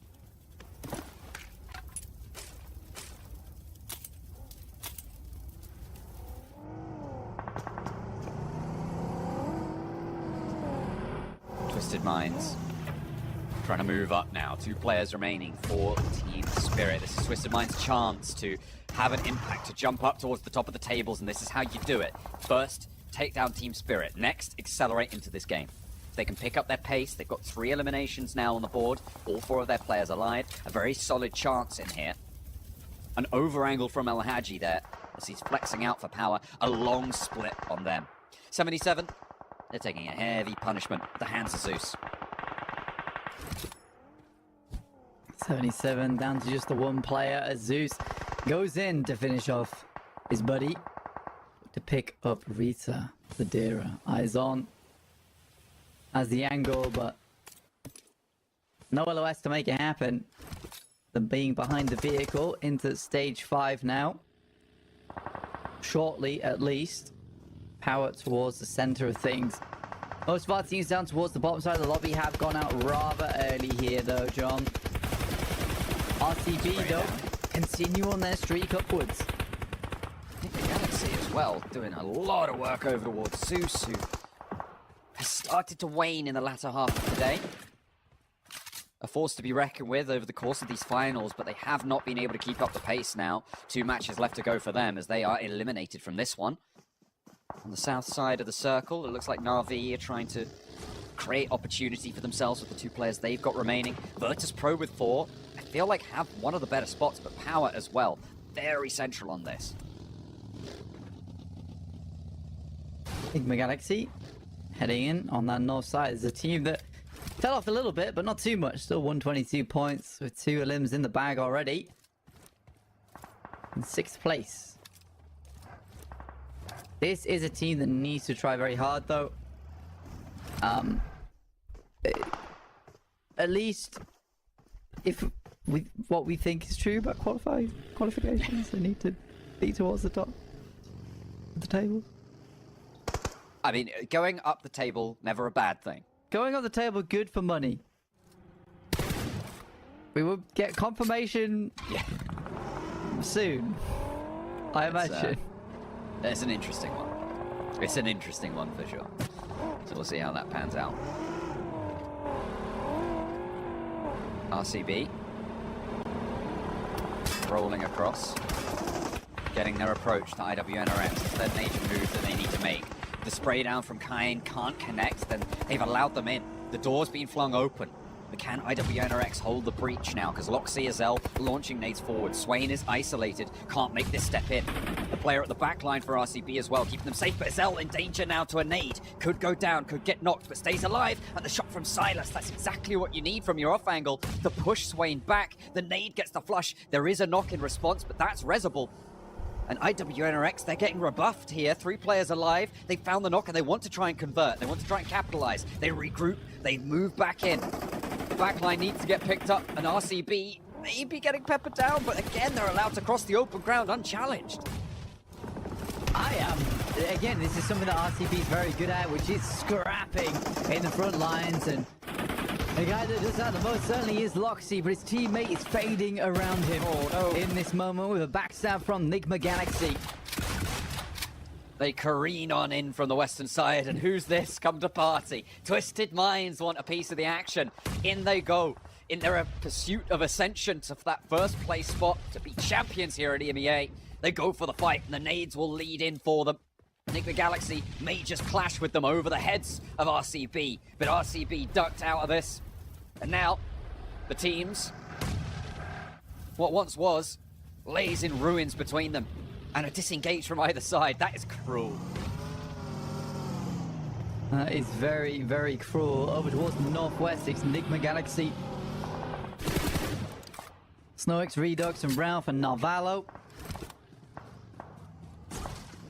Twisted Minds trying to move up now. 2 players remaining for Team Spirit. This is Twisted Minds' chance to have an impact, to jump up towards the top of the tables, and this is how you do it. First, take down Team Spirit. Next, accelerate into this game. If they can pick up their pace, they've got 3 eliminations now on the board. All 4 of their players alive. A very solid chance in here. An over angle from El Hadji there, as he's flexing out for power. A long split on them. 77, they're taking a heavy punishment at the hands of Zeus. 77 down to just the 1 player as Zeus goes in to finish off his buddy to pick up Rita Ladera. Eyes on as the angle, but no LOS to make it happen. Them being behind the vehicle into stage 5 now. Shortly, at least. Power towards the center of things. Most of our teams down towards the bottom side of the lobby have gone out rather early here, though, John. RCB, though, continue on their streak upwards. I think the Galaxy as well, doing a lot of work over towards Zeus, who has started to wane in the latter half of the day. A force to be reckoned with over the course of these finals, but they have not been able to keep up the pace now. 2 matches left to go for them as they are eliminated from this one. On the south side of the circle, it looks like Na'Vi are trying to create opportunity for themselves with the 2 players they've got remaining. Virtus Pro with 4, I feel like have one of the better spots, but Power as well. Very central on this. Enigma Galaxy heading in on that north side is a team that fell off a little bit, but not too much. Still 122 points with 2 elims in the bag already. In 6th place. This is a team that needs to try very hard, though. At least, if what we think is true about qualifications, they need to be towards the top of the table. I mean, going up the table, never a bad thing. Going up the table, good for money. We will get confirmation soon, I imagine. It's an interesting one. It's an interesting one for sure. So we'll see how that pans out. RCB rolling across, getting their approach to IWNRX. It's their major move that they need to make. The spray down from Kain can't connect, then they've allowed them in. The door's been flung open. But can IWNRX hold the breach now? Because Loxy is launching nades forward. Swain is isolated, can't make this step in. The player at the back line for RCB as well, keeping them safe, but Zell in danger now to a nade. Could go down, could get knocked, but stays alive. And the shot from Silas, that's exactly what you need from your off angle. To push Swain back, the nade gets the flush. There is a knock in response, but that's Resable. And IWNRX, they're getting rebuffed here. 3 players alive. They found the knock and they want to try and convert. They want to try and capitalize. They regroup, they move back in. The backline needs to get picked up, and RCB may be getting peppered down, but again, they're allowed to cross the open ground unchallenged. Again, this is something that RCB is very good at, which is scrapping in the front lines, and the guy that does that the most certainly is Loxy, but his teammate is fading around him in this moment with a backstab from Enigma Galaxy. They careen on in from the western side, and who's this come to party? Twisted Minds want a piece of the action. In they go, in their pursuit of ascension to that first place spot to be champions here at EMEA. They go for the fight, and the nades will lead in for them. Enigma Galaxy may just clash with them over the heads of RCB, but RCB ducked out of this. And now, the teams, what once was, lays in ruins between them. And a disengage from either side. That is cruel. That is very, very cruel. Over towards the northwest, it's Enigma Galaxy. SnowX, Redux, and Ralph and Narvalo.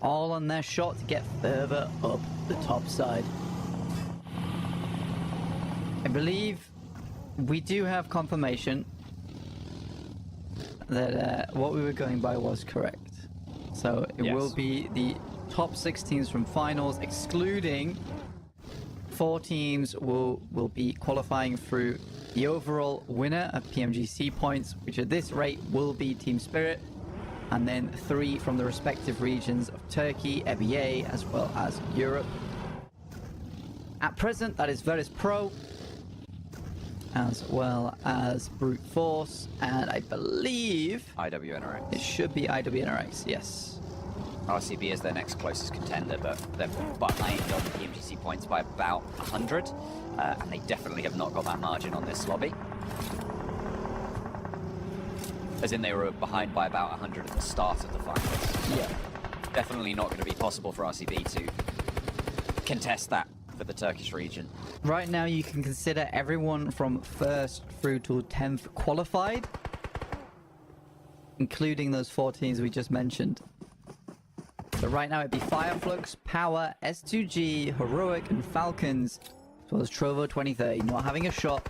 All on their shot to get further up the top side. I believe we do have confirmation that what we were going by was correct. So it will be the top 6 teams from finals, excluding 4 teams will be qualifying through the overall winner of PMGC points, which at this rate will be Team Spirit, and then 3 from the respective regions of Turkey, EMEA, as well as Europe. At present, that is Virtus Pro, as well as Brute Force, and I believe IWNRX. it should be IWNRX, yes. RCB is their next closest contender, but they're behind on PMGC points by about 100, and they definitely have not got that margin on this lobby. As in, they were behind by about 100 at the start of the finals. Yeah. Definitely not going to be possible for RCB to contest that for the Turkish region. Right now, you can consider everyone from 1st through to 10th qualified, including those 4 teams we just mentioned. So right now, it'd be Fireflux, Power, S2G, Heroic, and Falcons, as well as Trovo 2030 not having a shot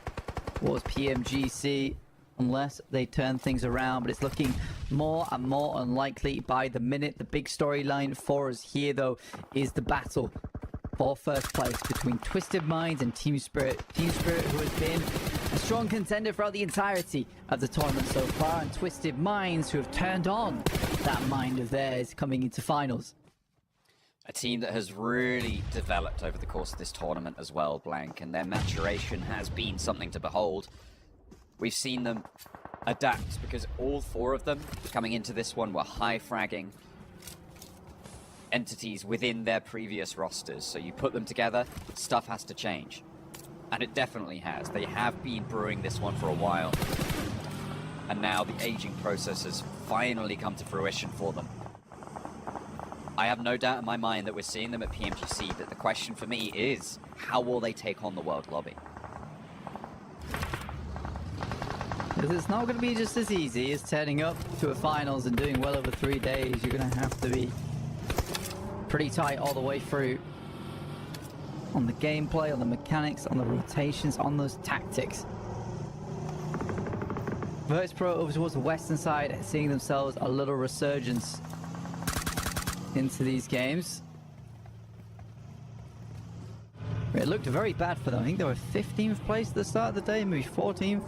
towards PMGC unless they turn things around, but it's looking more and more unlikely by the minute. The big storyline for us here, though, is the battle for first place between Twisted Minds and Team Spirit. Team Spirit, who has been a strong contender throughout the entirety of the tournament so far, and Twisted Minds, who have turned on that mind of theirs coming into finals. A team that has really developed over the course of this tournament as well, Blank, and their maturation has been something to behold. We've seen them adapt because all 4 of them coming into this one were high-fragging entities within their previous rosters. So you put them together, stuff has to change. And it definitely has. They have been brewing this one for a while. And now the aging process has finally come to fruition for them. I have no doubt in my mind that we're seeing them at PMGC, but the question for me is, how will they take on the world lobby? Because it's not going to be just as easy as turning up to a finals and doing well over 3 days. You're going to have to be pretty tight all the way through on the gameplay, on the mechanics, on the rotations, on those tactics. Virtus Pro over towards the western side, seeing themselves a little resurgence into these games. It looked very bad for them. I think they were 15th place at the start of the day, maybe 14th.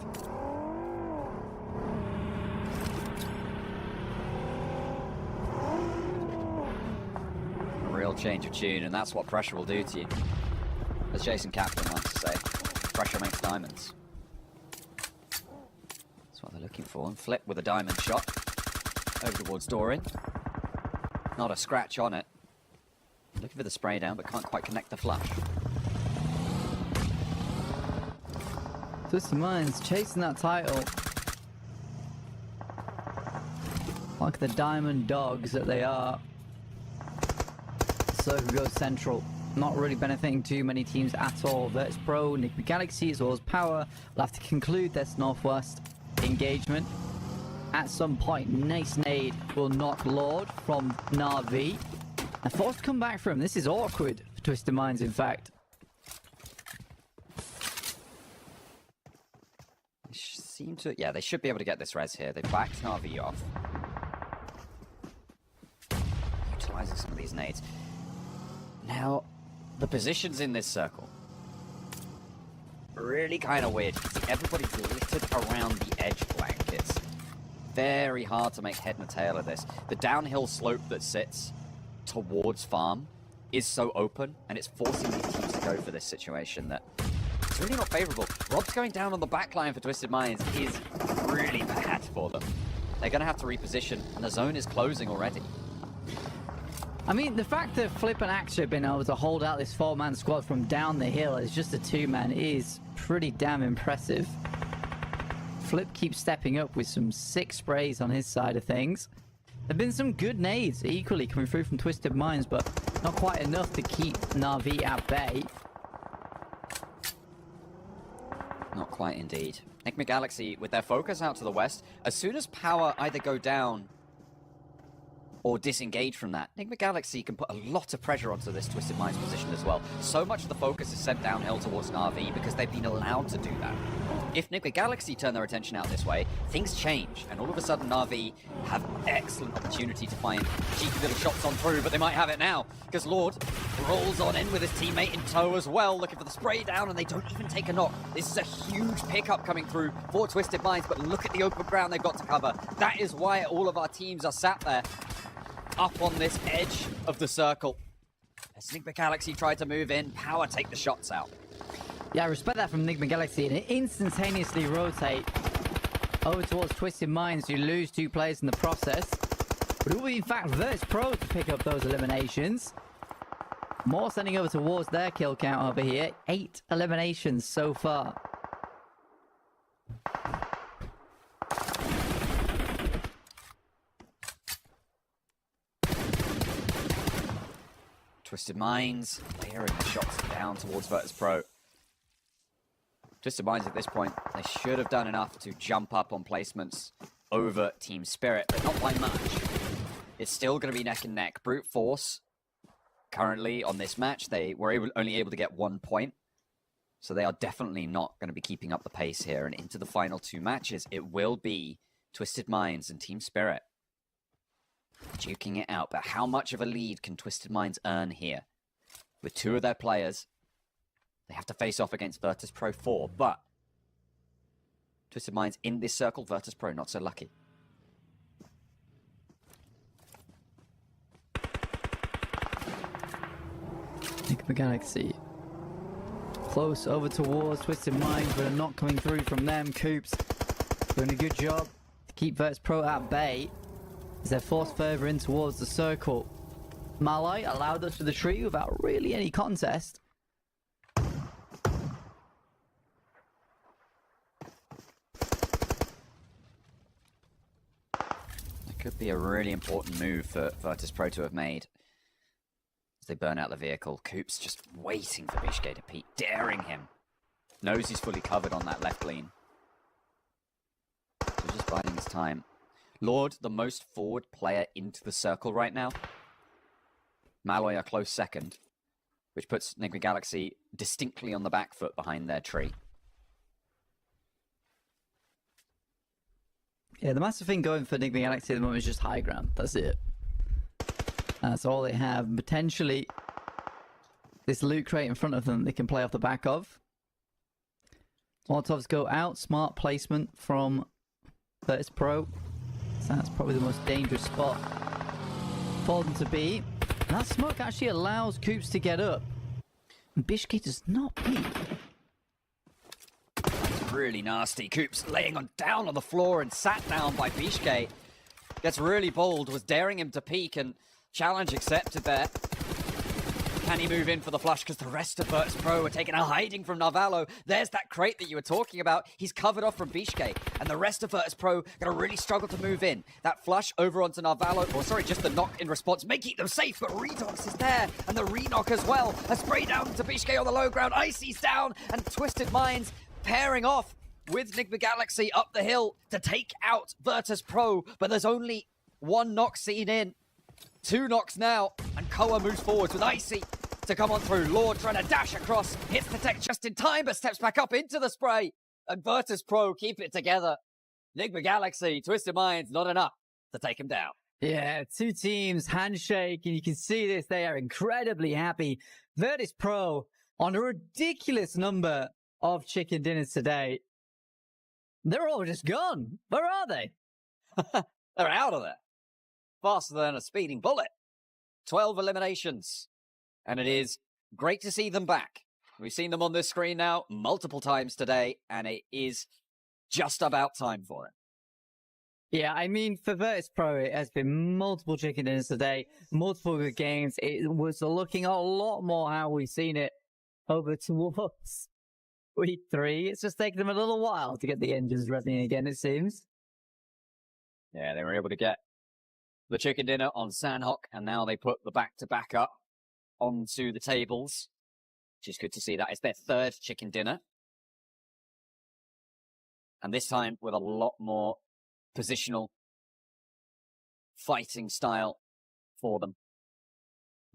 A real change of tune, and that's what pressure will do to you. As Jason Kaplan likes to say, pressure makes diamonds. That's what they're looking for. And Flip with a diamond shot over towards Doran. Not a scratch on it. Looking for the spray down, but can't quite connect the flush. Twisted Minds chasing that title like the diamond dogs that they are. Circle goes central, not really benefiting too many teams at all. Virtus Pro, Enigma Galaxy, as well as Power will have to conclude this Northwest engagement. At some point, Nice Nade will knock Lord from Na'Vi and forced to come back for him. This is awkward for Twisted Minds, in fact. Seem to, yeah, they should be able to get this res here. They backed Na'Vi off. Utilizing some of these nades. Now, the positions in this circle really kind of weird. You can see everybody's littered around the edge blank. It's very hard to make head and tail of this. The downhill slope that sits towards farm is so open, and it's forcing these teams to go for this situation that it's really not favorable. Rob's going down on the back line for Twisted Minds is really bad for them. They're going to have to reposition, and the zone is closing already. I mean, the fact that Flip and Axe have been able to hold out this 4-man squad from down the hill as just a 2-man is pretty damn impressive. Flip keeps stepping up with some sick sprays on his side of things. There have been some good nades equally coming through from Twisted Minds, but not quite enough to keep Na'Vi at bay. Not quite indeed. Enigma Galaxy, with their focus out to the west, as soon as Power either go down or disengage from that, Enigma Galaxy can put a lot of pressure onto this Twisted Minds position as well. So much of the focus is sent downhill towards Na'Vi because they've been allowed to do that. If Enigma Galaxy turn their attention out this way, things change, and all of a sudden Na'Vi have excellent opportunity to find cheeky little shots on through, but they might have it now, because Lord rolls on in with his teammate in tow as well, looking for the spray down, and they don't even take a knock. This is a huge pickup coming through for Twisted Minds, but look at the open ground they've got to cover. That is why all of our teams are sat there, up on this edge of the circle. As Enigma Galaxy tried to move in, Power take the shots out. Yeah, I respect that from Enigma Galaxy, and it instantaneously rotate over towards Twisted Minds. You lose 2 players in the process. But it will be, in fact, Virtus Pro to pick up those eliminations. More sending over towards their kill count over here. 8 eliminations so far. Twisted Minds clearing the shots down towards Virtus Pro. Twisted Minds at this point, they should have done enough to jump up on placements over Team Spirit, but not by much. It's still going to be neck and neck. Brute Force, currently on this match, they were only able to get 1 point. So they are definitely not going to be keeping up the pace here. And into the final 2 matches, it will be Twisted Minds and Team Spirit duking it out. But how much of a lead can Twisted Minds earn here? With 2 of their players, they have to face off against Virtus Pro 4. But Twisted Minds in this circle, Virtus Pro not so lucky. Enigma Galaxy. Close over towards Twisted Minds, but are not coming through from them. Coops doing a good job to keep Virtus Pro at bay as they're forced further in towards the circle. Malai allowed us to the tree without really any contest. That could be a really important move for Virtus Pro to have made. They burn out the vehicle. Coop's just waiting for Pmgc to peek, daring him. Knows he's fully covered on that left lean. So just biding his time. Lord, the most forward player into the circle right now. Malloy a close second, which puts Enigma Galaxy distinctly on the back foot behind their tree. Yeah, the massive thing going for Enigma Galaxy at the moment is just high ground. That's it. That's all they have. Potentially, this loot crate in front of them they can play off the back of. Molotovs go out. Smart placement from Virtus Pro. So that's probably the most dangerous spot for them to be. And that smoke actually allows Coops to get up. And Pmgc does not peek. That's really nasty. Coops laying down on the floor and sat down by Pmgc. Gets really bold, was daring him to peek, and challenge accepted there. Can he move in for the flush? Because the rest of Virtus Pro are taking a hiding from Narvalo. There's that crate that you were talking about. He's covered off from Pmgc. And the rest of Virtus Pro going to really struggle to move in. That flush over onto Narvalo, or sorry, just the knock in response may keep them safe, but Redox is there. And the re-knock as well. A spray down to Pmgc on the low ground. Icy's down. And Twisted Minds pairing off with Enigma Galaxy up the hill to take out Virtus Pro. But there's only 1 knock seen in. 2 knocks now, and Koa moves forwards with Icy to come on through. Lord trying to dash across, hits the tech just in time, but steps back up into the spray. And Virtus Pro keep it together. Enigma Galaxy, Twisted Minds, not enough to take him down. Yeah, 2 teams, handshake, and you can see this. They are incredibly happy. Virtus Pro on a ridiculous number of chicken dinners today. They're all just gone. Where are they? They're out of there. Faster than a speeding bullet. 12 eliminations. And it is great to see them back. We've seen them on this screen now multiple times today, and it is just about time for it. Yeah, I mean, for Virtus Pro, it has been multiple chicken dinners today, multiple good games. It was looking a lot more how we've seen it over towards week 3. It's just taken them a little while to get the engines running again, it seems. Yeah, they were able to get the chicken dinner on Sandhawk, and now they put the back-to-back up onto the tables, which is good to see. That is their 3rd chicken dinner. And this time with a lot more positional fighting style for them.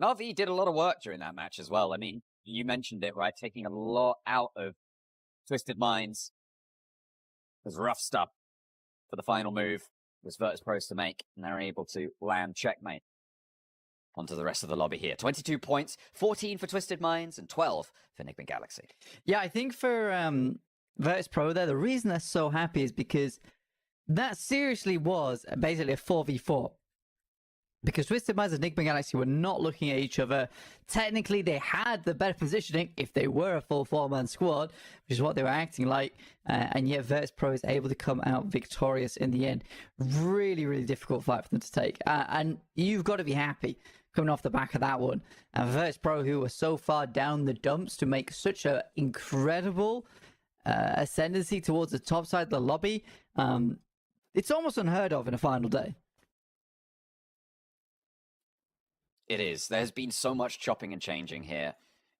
Navi did a lot of work during that match as well. I mean, you mentioned it, right? Taking a lot out of Twisted Minds. It was rough stuff for the final move. Was Virtus Pros to make, and they're able to land checkmate onto the rest of the lobby here. 22 points, 14 for Twisted Minds, and 12 for Enigma Galaxy. Yeah, I think for Virtus Pro there, the reason they're so happy is because that seriously was basically a 4v4. because Twisted Minds and Enigma Galaxy were not looking at each other. Technically, they had the better positioning if they were a full 4-man squad, which is what they were acting like, and yet Virtus Pro is able to come out victorious in the end. Really, really difficult fight for them to take, and you've got to be happy coming off the back of that one. And Virtus Pro, who were so far down the dumps to make such an incredible ascendancy towards the top side of the lobby, it's almost unheard of in a final day. It is. There's been so much chopping and changing here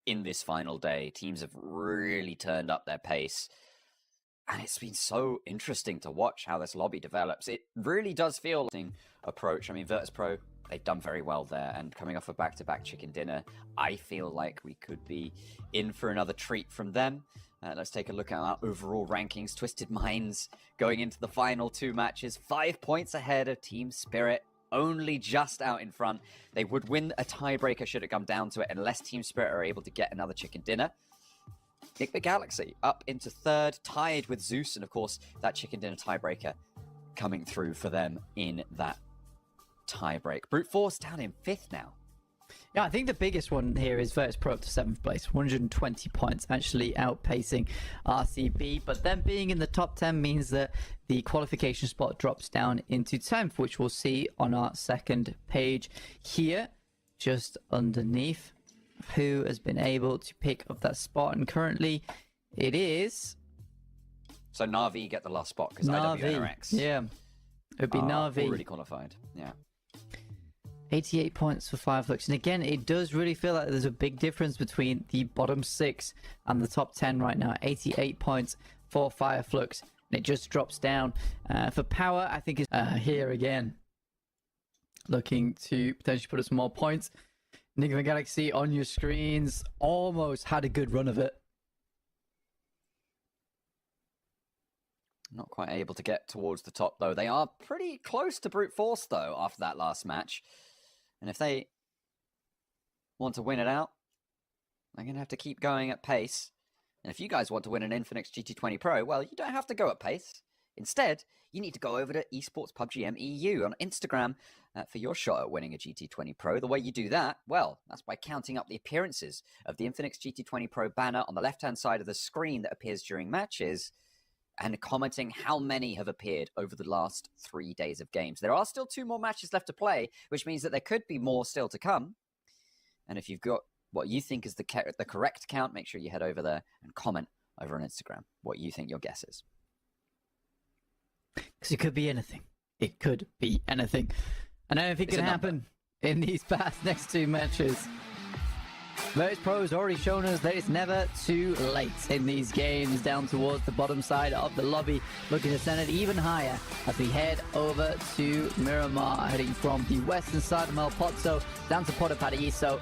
in this final day. Teams have really turned up their pace. And it's been so interesting to watch how this lobby develops. It really does feel like an approach. I mean, Virtus Pro, they've done very well there. And coming off a back-to-back chicken dinner, I feel like we could be in for another treat from them. Let's take a look at our overall rankings. Twisted Minds going into the final 2 matches, 5 points ahead of Team Spirit. Only just out in front. They would win a tiebreaker should it come down to it, unless Team Spirit are able to get another chicken dinner. Enigma Galaxy up into 3rd, tied with Zeus, and of course that chicken dinner tiebreaker coming through for them in that tiebreak. Brute Force down in 5th now. Yeah, I think the biggest one here is Virtus Pro up to 7th place, 120 points, actually outpacing RCB. But them being in the top 10 means that the qualification spot drops down into 10th, which we'll see on our second page here, just underneath, who has been able to pick up that spot. And currently it is... So Na'Vi get the last spot because IWNRX. Yeah, it would be Na'Vi. Already qualified, yeah. 88 points for Fireflux. And again, it does really feel like there's a big difference between the bottom 6 and the top 10 right now. 88 points for Fireflux. And it just drops down. For Power, I think is here again. Looking to potentially put us more points. Enigma Galaxy on your screens. Almost had a good run of it. Not quite able to get towards the top, though. They are pretty close to Brute Force, though, after that last match. And if they want to win it out, they're going to have to keep going at pace. And if you guys want to win an Infinix GT20 Pro, well, you don't have to go at pace. Instead, you need to go over to Esports Pubg MEU on Instagram for your shot at winning a GT20 Pro. The way you do that, well, that's by counting up the appearances of the Infinix GT20 Pro banner on the left-hand side of the screen that appears during matches, and commenting how many have appeared over the last 3 days of games. There are still 2 more matches left to play, which means that there could be more still to come. And if you've got what you think is the correct count, make sure you head over there and comment over on Instagram what you think your guess is. Because it could be anything. It could be anything. And anything can happen in these past next 2 matches. Virtus Pro has already shown us that it's never too late in these games, down towards the bottom side of the lobby, looking to send it even higher as we head over to Miramar, heading from the western side of Malpozzo down to Porta Paradiso.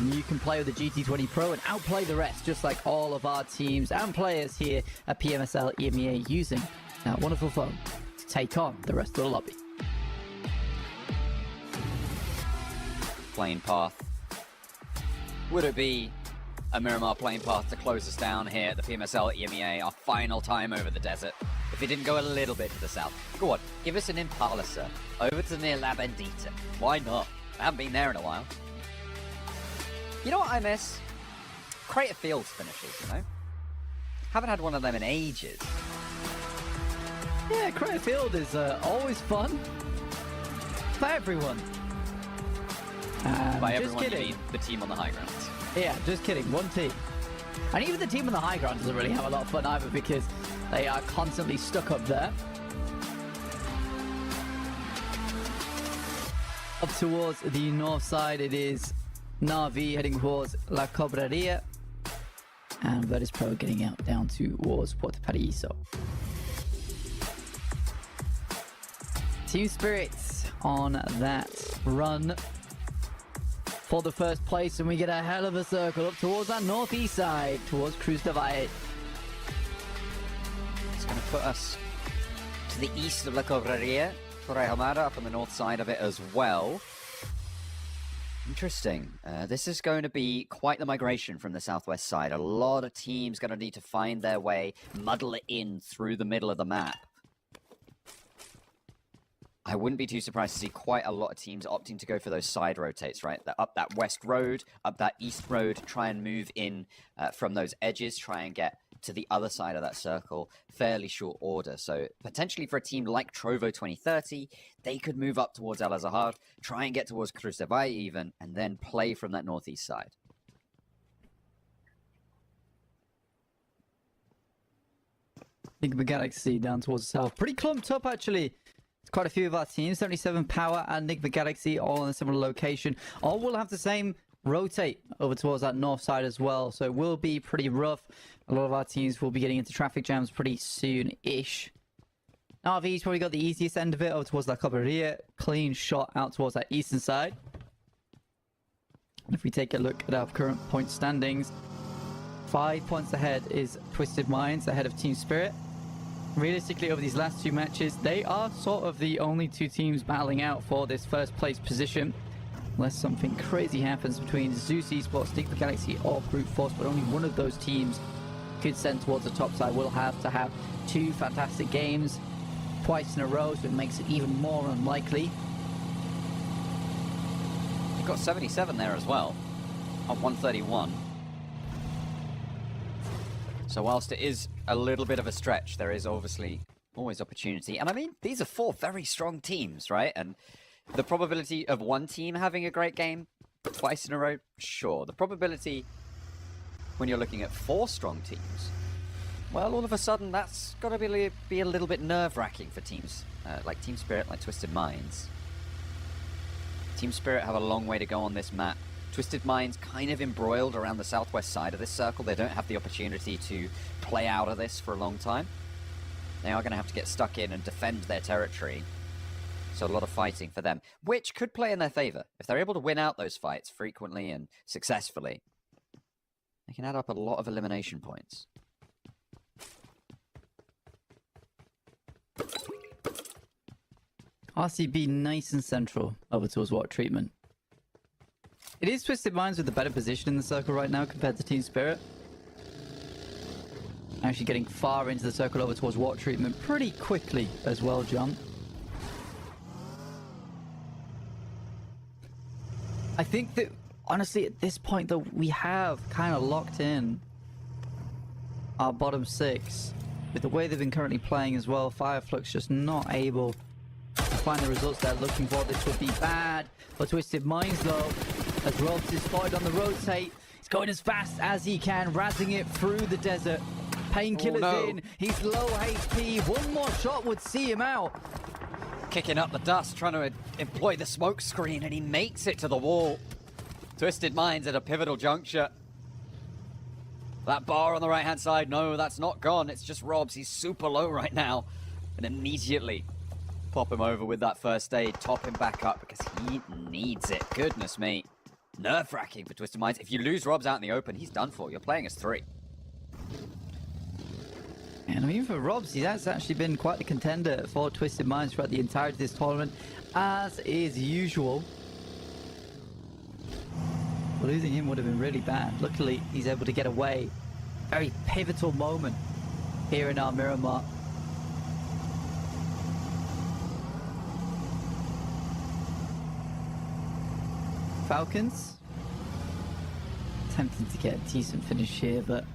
You can play with the GT20 Pro and outplay the rest, just like all of our teams and players here at PMSL EMEA, using that wonderful phone to take on the rest of the lobby. Plane path. Would it be a Miramar plane path to close us down here at the PMSL EMEA, our final time over the desert? If it didn't go a little bit to the south. Go on, give us an Impala, sir. Over to near La Bendita. Why not? I haven't been there in a while. You know what I miss? Crater Fields finishes, you know? Haven't had one of them in ages. Yeah, Crater Field is always fun. For everyone. By just everyone, you kidding. mean the team on the high ground. Yeah, just kidding. One team. And even the team on the high ground doesn't really have a lot of fun either, because they are constantly stuck up there. Up towards the north side, it is Na'Vi heading towards La Cobraria. And Virtus Pro getting out down towards Porta Paradiso. Team Spirits on that run for the first place, and we get a hell of a circle up towards that northeast side, towards Cruz de Valle. It's going to put us to the east of La Cobraria, Torrejomada up on the north side of it as well. Interesting. This is going to be quite the migration from the southwest side. A lot of teams going to need to find their way, muddle it in through the middle of the map. I wouldn't be too surprised to see quite a lot of teams opting to go for those side rotates, right? Up that west road, up that east road, try and move in from those edges, try and get to the other side of that circle fairly short order. So potentially for a team like Trovo 2030, they could move up towards El Azahar, try and get towards Crucevai even, and then play from that northeast side. Enigma Galaxy down towards the south. Pretty clumped up, actually. Quite a few of our teams, 77 Power and Enigma Galaxy, all in a similar location. All will have the same rotate over towards that north side as well, so it will be pretty rough. A lot of our teams will be getting into traffic jams pretty soon-ish. RV's probably got the easiest end of it over towards La Cabrera. Clean shot out towards that eastern side. If we take a look at our current point standings, 5 points ahead is Twisted Minds, ahead of Team Spirit. Realistically, over these last two matches, they are sort of the only two teams battling out for this first place position. Unless something crazy happens between Zeus Esports, Enigma Galaxy, or Brute Force, but only one of those teams could send towards the top side. We'll have to have two fantastic games twice in a row, so it makes it even more unlikely. You've got 77 there as well, on 131. So whilst it is a little bit of a stretch, there is obviously always opportunity. And I mean, these are four very strong teams, right? And the probability of one team having a great game twice in a row, sure. The probability when you're looking at four strong teams, well, all of a sudden that's got to be a little bit nerve-wracking for teams like Team Spirit, like Twisted Minds. Team Spirit have a long way to go on this map. Twisted Minds kind of embroiled around the southwest side of this circle. They don't have the opportunity to play out of this for a long time. They are going to have to get stuck in and defend their territory. So a lot of fighting for them, which could play in their favor. If they're able to win out those fights frequently and successfully, they can add up a lot of elimination points. RCB nice and central over towards water treatment. It is Twisted Minds with the better position in the circle right now compared to Team Spirit. Actually getting far into the circle over towards water treatment pretty quickly as well, John. I think that, honestly, at this point, though, we have kind of locked in our bottom six. With the way they've been currently playing as well, Fireflux just not able to find the results they're looking for. This would be bad for Twisted Minds, though. As Robs is spotted on the rotate, he's going as fast as he can, razzing it through the desert. Painkiller's in, he's low HP, one more shot would see him out. Kicking up the dust, trying to employ the smoke screen, and he makes it to the wall. Twisted Minds at a pivotal juncture. That bar on the right-hand side, no, that's not gone. It's just Robs, he's super low right now. And immediately pop him over with that first aid, top him back up because he needs it. Goodness me. Nerve-wracking for Twisted Minds. If you lose Robs out in the open, he's done for. You're playing as 3. And I mean, for Robs, he has actually been quite the contender for Twisted Minds throughout the entirety of this tournament, as is usual. Losing him would have been really bad. Luckily, he's able to get away. Very pivotal moment here in our Miramar. Falcons attempting to get a decent finish here, but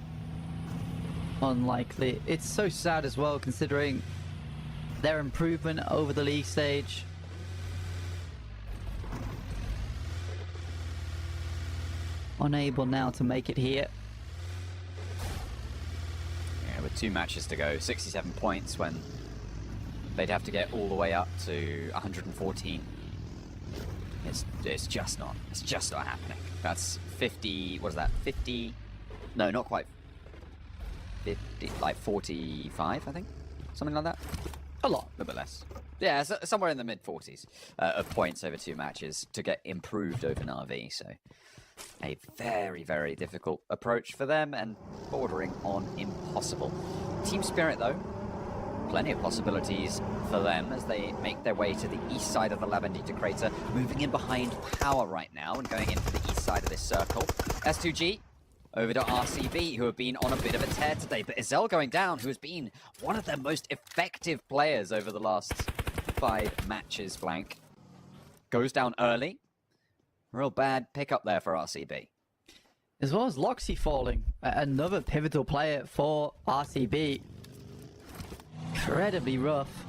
unlikely. It's so sad as well, considering their improvement over the league stage. Unable now to make it here. Yeah, with 2 matches to go, 67 points when they'd have to get all the way up to 114. It's just not happening. That's 50, what is that, 50, no, not quite 50, like 45, I think, something like that. A lot, a little bit less. Yeah, somewhere in the mid-40s of points over 2 matches to get improved over Na'Vi, so a very, very difficult approach for them and bordering on impossible. Team Spirit, though, plenty of possibilities for them as they make their way to the east side of the La Bendita crater, moving in behind Power right now and going into the east side of this circle. S2G over to RCB, who have been on a bit of a tear today, but Izel going down, who has been one of their most effective players over the last 5 matches, Blank. Goes down early. Real bad pickup there for RCB. As well as Loxy falling, another pivotal player for RCB. Incredibly rough.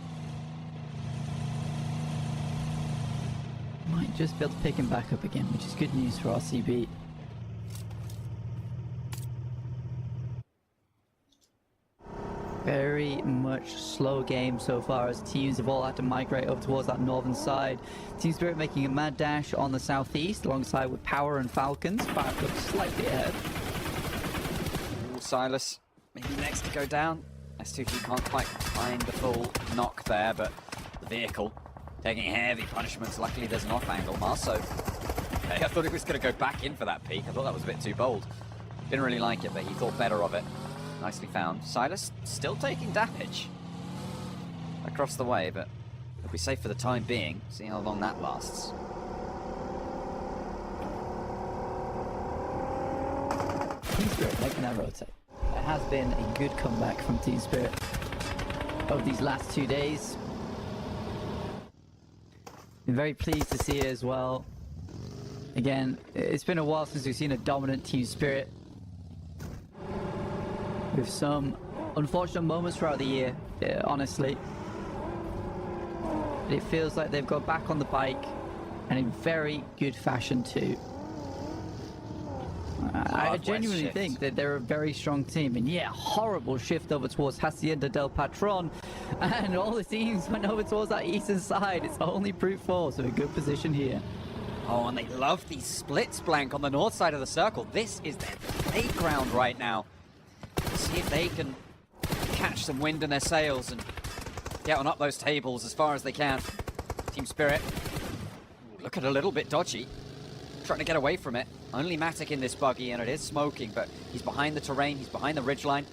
Might just be able to pick him back up again, which is good news for RCB. Very much slow game so far as teams have all had to migrate over towards that northern side. Team Spirit making a mad dash on the southeast alongside with Power and Falcons. Fire looks slightly ahead. Ooh, Silas, maybe next to go down. S2G can't quite find the full knock there, but the vehicle taking heavy punishments. Luckily there's an off angle. Marso, okay, I thought he was going to go back in for that peak. I thought that was a bit too bold. Didn't really like it, but he thought better of it. Nicely found. Silas still taking damage across the way, but he'll be safe for the time being. See how long that lasts. Team Spirit making that rotate. It has been a good comeback from Team Spirit over these last 2 days. Been very pleased to see it as well. Again, it's been a while since we've seen a dominant Team Spirit, with some unfortunate moments throughout the year, honestly. But it feels like they've got back on the bike, and in very good fashion too. I genuinely think that they're a very strong team, and yeah, horrible shift over towards Hacienda del Patron, and all the teams went over towards that eastern side. It's only Brute Force in a good position here. Oh, and they love these splits, Blank, on the north side of the circle. This is their playground right now. See if they can catch some wind in their sails and get on up those tables as far as they can. Team Spirit, look at a little bit dodgy. Trying to get away from it. Only Matic in this buggy, and it is smoking, but he's behind the terrain, he's behind the ridgeline.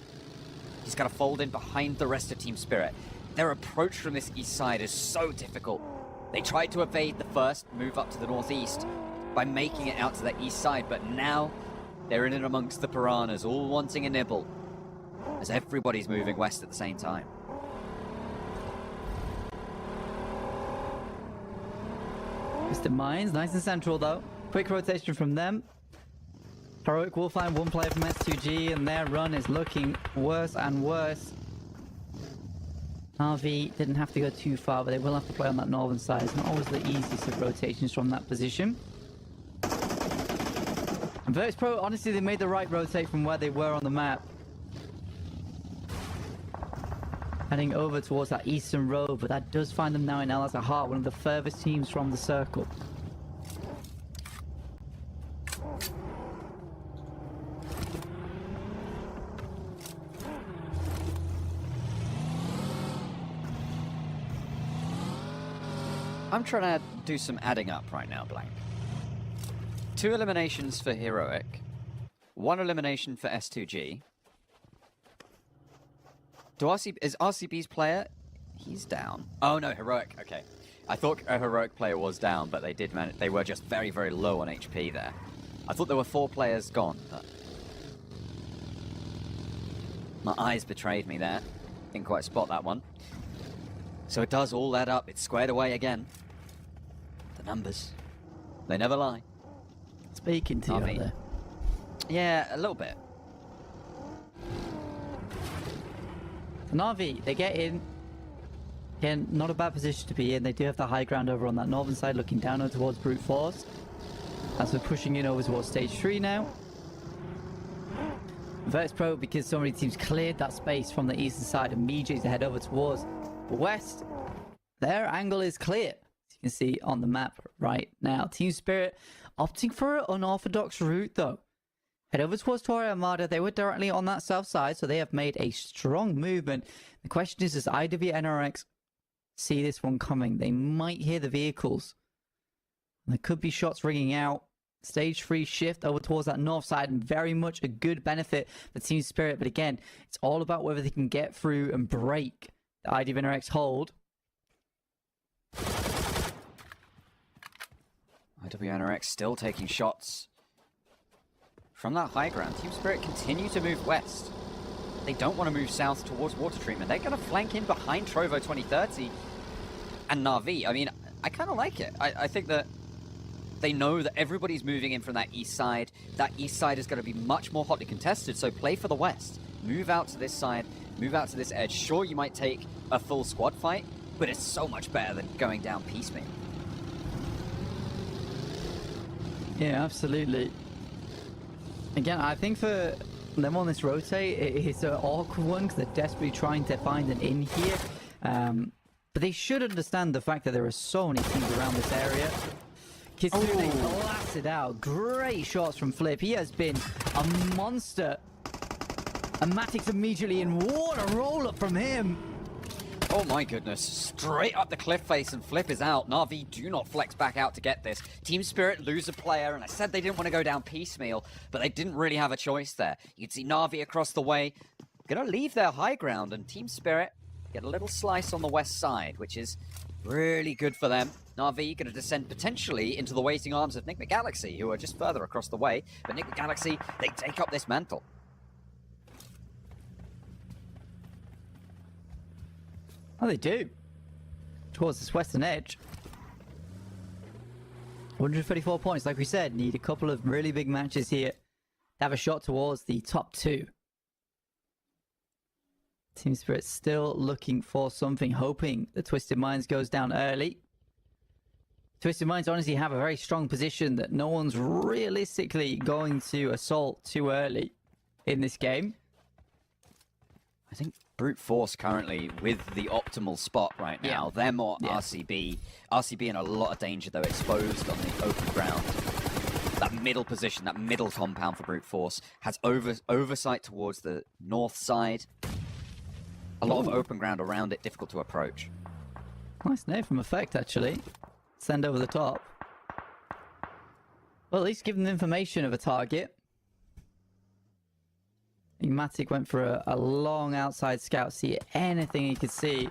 He's got to fold in behind the rest of Team Spirit. Their approach from this east side is so difficult. They tried to evade the first move up to the northeast by making it out to the east side, but now they're in and amongst the piranhas, all wanting a nibble, as everybody's moving west at the same time. Mr. Mines, nice and central though. Quick rotation from them. Heroic will find one player from S2G, and their run is looking worse and worse. RV didn't have to go too far, but they will have to play on that northern side. It's not always the easiest of rotations from that position. And Virtus Pro, honestly, they made the right rotate from where they were on the map. Heading over towards that eastern road, but that does find them now in El Azahar, one of the furthest teams from the circle. I'm trying to do some adding up right now, Blank. 2 eliminations for Heroic. 1 elimination for S2G. Is RCB's player? He's down. Oh no, Heroic. Okay. I thought a Heroic player was down, but they did manage. They were just very, very low on HP there. I thought there were 4 players gone, but my eyes betrayed me there. Didn't quite spot that one. So it does all add up. It's squared away again. The numbers, they never lie. Speaking to you out there. Yeah, a little bit. Na'Vi, they get in. Again, not a bad position to be in. They do have the high ground over on that northern side, looking down over towards Brute Force. As we're pushing in over towards stage 3 now. Virtus Pro, because so many teams cleared that space from the eastern side, and Pmgc to head over towards the west. Their angle is clear, as you can see on the map right now. Team Spirit opting for an unorthodox route though. Head over towards Torre Armada. They were directly on that south side, so they have made a strong movement. The question is, does IWNRX see this one coming? They might hear the vehicles. There could be shots ringing out. Stage 3 shift over towards that north side, and very much a good benefit for Team Spirit. But again, it's all about whether they can get through and break the IWNRX hold. IWNRX still taking shots from that high ground. Team Spirit continue to move west. They don't want to move south towards water treatment. They're going to flank in behind Trovo 2030. and Na'Vi. I mean, I kind of like it. I think that they know that everybody's moving in from that east side. That east side is going to be much more hotly contested, so play for the west. Move out to this side, move out to this edge. Sure, you might take a full squad fight, but it's so much better than going down piecemeal. Yeah, absolutely. Again, I think for them on this rotate, it's an awkward one because they're desperately trying to find an in here. But they should understand the fact that there are so many teams around this area. Kitsune blasted out. Great shots from Flip. He has been a monster. And Matic's immediately in. What a roll-up from him. Oh my goodness, straight up the cliff face and Flip is out. Na'Vi do not flex back out to get this. Team Spirit lose a player, and I said they didn't want to go down piecemeal, but they didn't really have a choice there. You can see Na'Vi across the way, gonna leave their high ground, and Team Spirit get a little slice on the west side, which is really good for them. Na'Vi gonna descend potentially into the waiting arms of Enigma Galaxy, who are just further across the way, but Enigma Galaxy, they take up this mantle. Oh, they do. Towards this western edge. 134 points, like we said. Need a couple of really big matches here to have a shot towards the top 2. Team Spirit still looking for something, hoping the Twisted Minds goes down early. Twisted Minds honestly have a very strong position that no one's realistically going to assault too early in this game. I think Brute Force currently with the optimal spot right now. Them or RCB. RCB in a lot of danger though, exposed on the open ground. That middle position, that middle compound for Brute Force has oversight towards the north side. A lot of open ground around it, difficult to approach. Nice nade from Effect actually. Send over the top. Well, at least give them the information of a target. Matic went for a long outside scout, see anything he could see.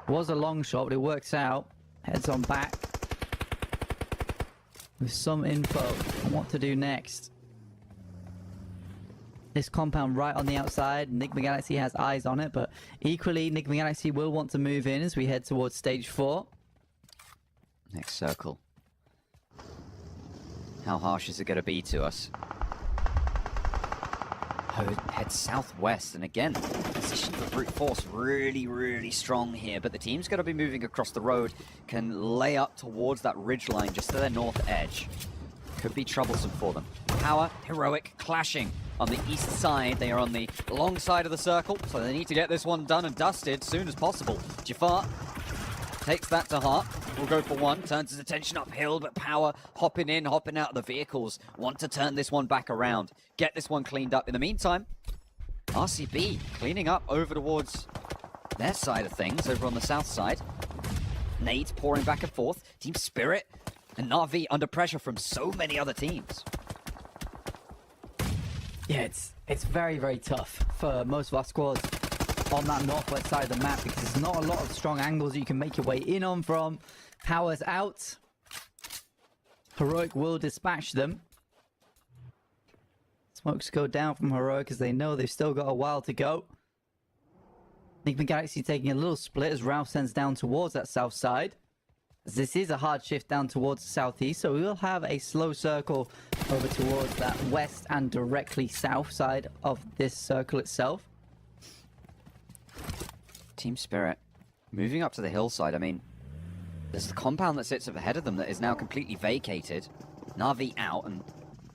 Was a long shot, but it works out. Heads on back. With some info on what to do next. This compound right on the outside, Enigma Galaxy has eyes on it, but equally Enigma Galaxy will want to move in as we head towards stage 4. Next circle. How harsh is it going to be to us? Head southwest, and again, position for Brute Force really, really strong here, but the team's going to be moving across the road, can lay up towards that ridge line just to their north edge. Could be troublesome for them. Power, Heroic, clashing on the east side. They are on the long side of the circle, so they need to get this one done and dusted soon as possible. Jafar takes that to heart. Will go for one, turns his attention uphill, but Power hopping in, hopping out of the vehicles. Want to turn this one back around. Get this one cleaned up. In the meantime, RCB cleaning up over towards their side of things, over on the south side. Nades pouring back and forth. Team Spirit and Na'Vi under pressure from so many other teams. Yeah, it's very, very tough for most of our squads on that northwest side of the map because there's not a lot of strong angles that you can make your way in on from. Power's out. Heroic will dispatch them. Smokes go down from Heroic as they know they've still got a while to go. Enigma Galaxy taking a little split as Ralph sends down towards that south side. As this is a hard shift down towards the southeast, so we will have a slow circle over towards that west and directly south side of this circle itself. Team Spirit moving up to the hillside. I mean, there's the compound that sits ahead of them that is now completely vacated. Na'Vi out, and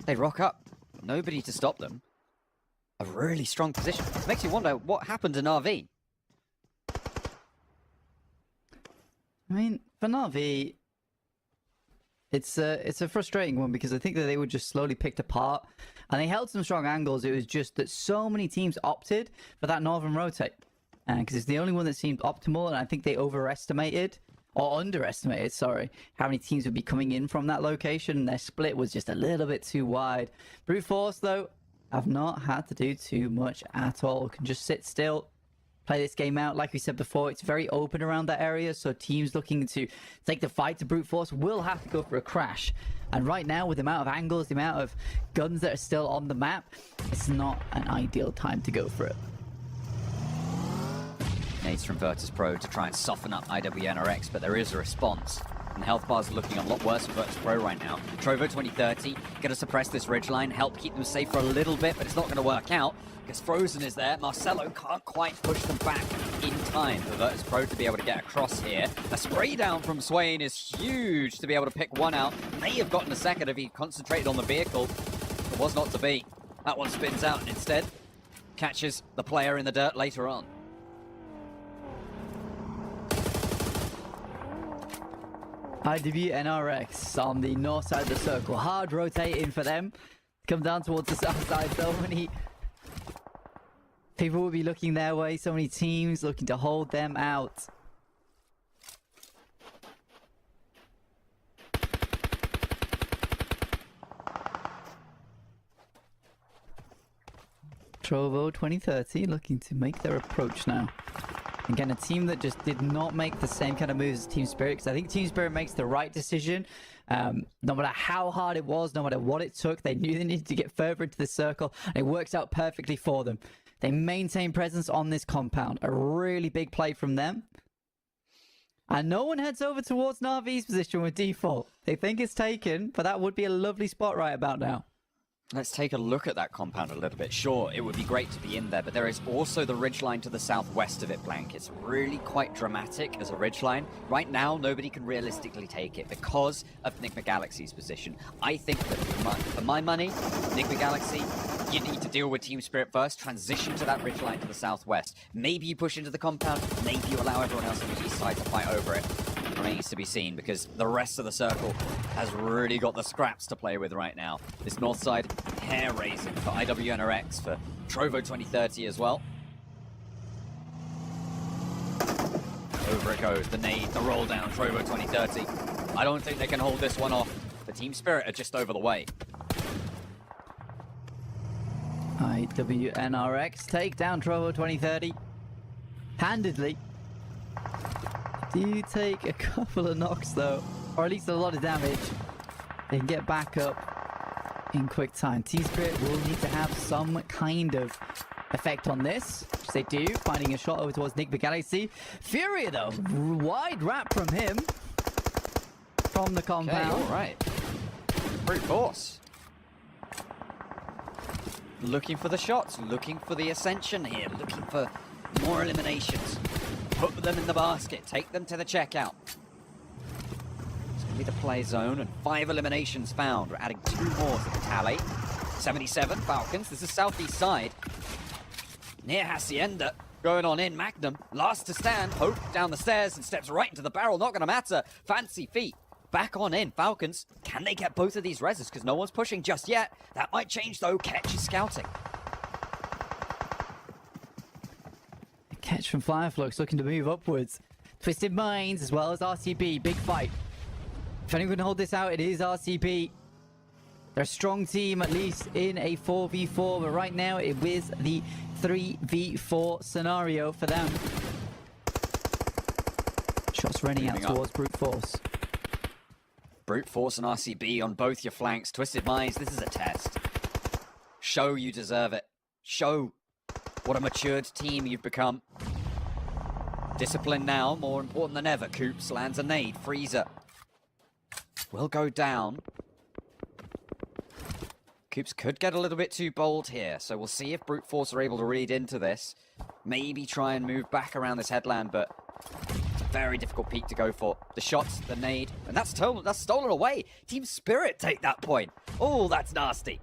they rock up. Nobody to stop them. A really strong position. Makes you wonder what happened to Na'Vi. I mean, for Na'Vi, it's a frustrating one because I think that they were just slowly picked apart and they held some strong angles. It was just that so many teams opted for that northern rotate because it's the only one that seemed optimal, and I think they overestimated or underestimated, sorry, how many teams would be coming in from that location. Their split was just a little bit too wide. Brute Force, though, have not had to do too much at all. Can just sit still, play this game out. Like we said before, it's very open around that area, so teams looking to take the fight to Brute Force will have to go for a crash. And right now, with the amount of angles, the amount of guns that are still on the map, it's not an ideal time to go for it. Nades from Virtus Pro to try and soften up IWNRX, but there is a response. And health bars are looking a lot worse for Virtus Pro right now. Trovo 2030, gonna suppress this ridgeline, help keep them safe for a little bit, but it's not gonna work out because Frozen is there. Marcelo can't quite push them back in time for Virtus Pro to be able to get across here. A spray down from Swain is huge to be able to pick one out. May have gotten a second if he concentrated on the vehicle. It was not to be. That one spins out and instead catches the player in the dirt later on. IWNRX on the north side of the circle. Hard rotating for them. Come down towards the south side. So many people will be looking their way. So many teams looking to hold them out. Trovo 2030 looking to make their approach now. Again, a team that just did not make the same kind of moves as Team Spirit, because I think Team Spirit makes the right decision. No matter how hard it was, no matter what it took, they knew they needed to get further into the circle, and it works out perfectly for them. They maintain presence on this compound. A really big play from them. And no one heads over towards Na'Vi's position with default. They think it's taken, but that would be a lovely spot right about now. Let's take a look at that compound a little bit. Sure, it would be great to be in there, but there is also the ridgeline to the southwest of it, Blank. It's really quite dramatic as a ridgeline. Right now, nobody can realistically take it because of Enigma Galaxy's position. I think that for my money, Enigma Galaxy, you need to deal with Team Spirit first, transition to that ridgeline to the southwest. Maybe you push into the compound, maybe you allow everyone else on the east side to fight over it. Remains to be seen because the rest of the circle has really got the scraps to play with right now. This north side, hair-raising for IWNRX, for Trovo 2030 as well. Over it goes, the nade, the roll down, Trovo 2030. I don't think they can hold this one off. The Team Spirit are just over the way. IWNRX take down Trovo 2030. Handedly. Do take a couple of knocks though, or at least a lot of damage. They can get back up in quick time. Team Spirit will need to have some kind of effect on this, which they do, finding a shot over towards Enigma Galaxy. Furia though, wide wrap from him, from the compound. Okay, all right. Brute force. Looking for the shots, looking for the ascension here, looking for more eliminations. Put them in the basket, take them to the checkout. It's going to be the play zone, and 5 eliminations found. We're adding 2 more to the tally. 77, Falcons. This is southeast side. Near Hacienda, going on in. Magnum, last to stand. Hope down the stairs and steps right into the barrel. Not going to matter. Fancy feet. Back on in. Falcons, can they get both of these reses? Because no one's pushing just yet. That might change, though. Ketch is scouting. Catch from Fireflux looking to move upwards. Twisted Minds as well as RCB. Big fight. If anyone can hold this out, it is RCB. They're a strong team, at least in a 4v4, but right now it is the 3v4 scenario for them. Shots running out towards Brute Force. Brute Force and RCB on both your flanks. Twisted Minds, this is a test. Show you deserve it. Show what a matured team you've become. Discipline now, more important than ever. Coops lands a nade. Freezer will go down. Coops could get a little bit too bold here, so we'll see if Brute Force are able to read into this. Maybe try and move back around this headland, but it's a very difficult peak to go for. The shots, the nade, and that's stolen away. Team Spirit take that point. Oh, that's nasty.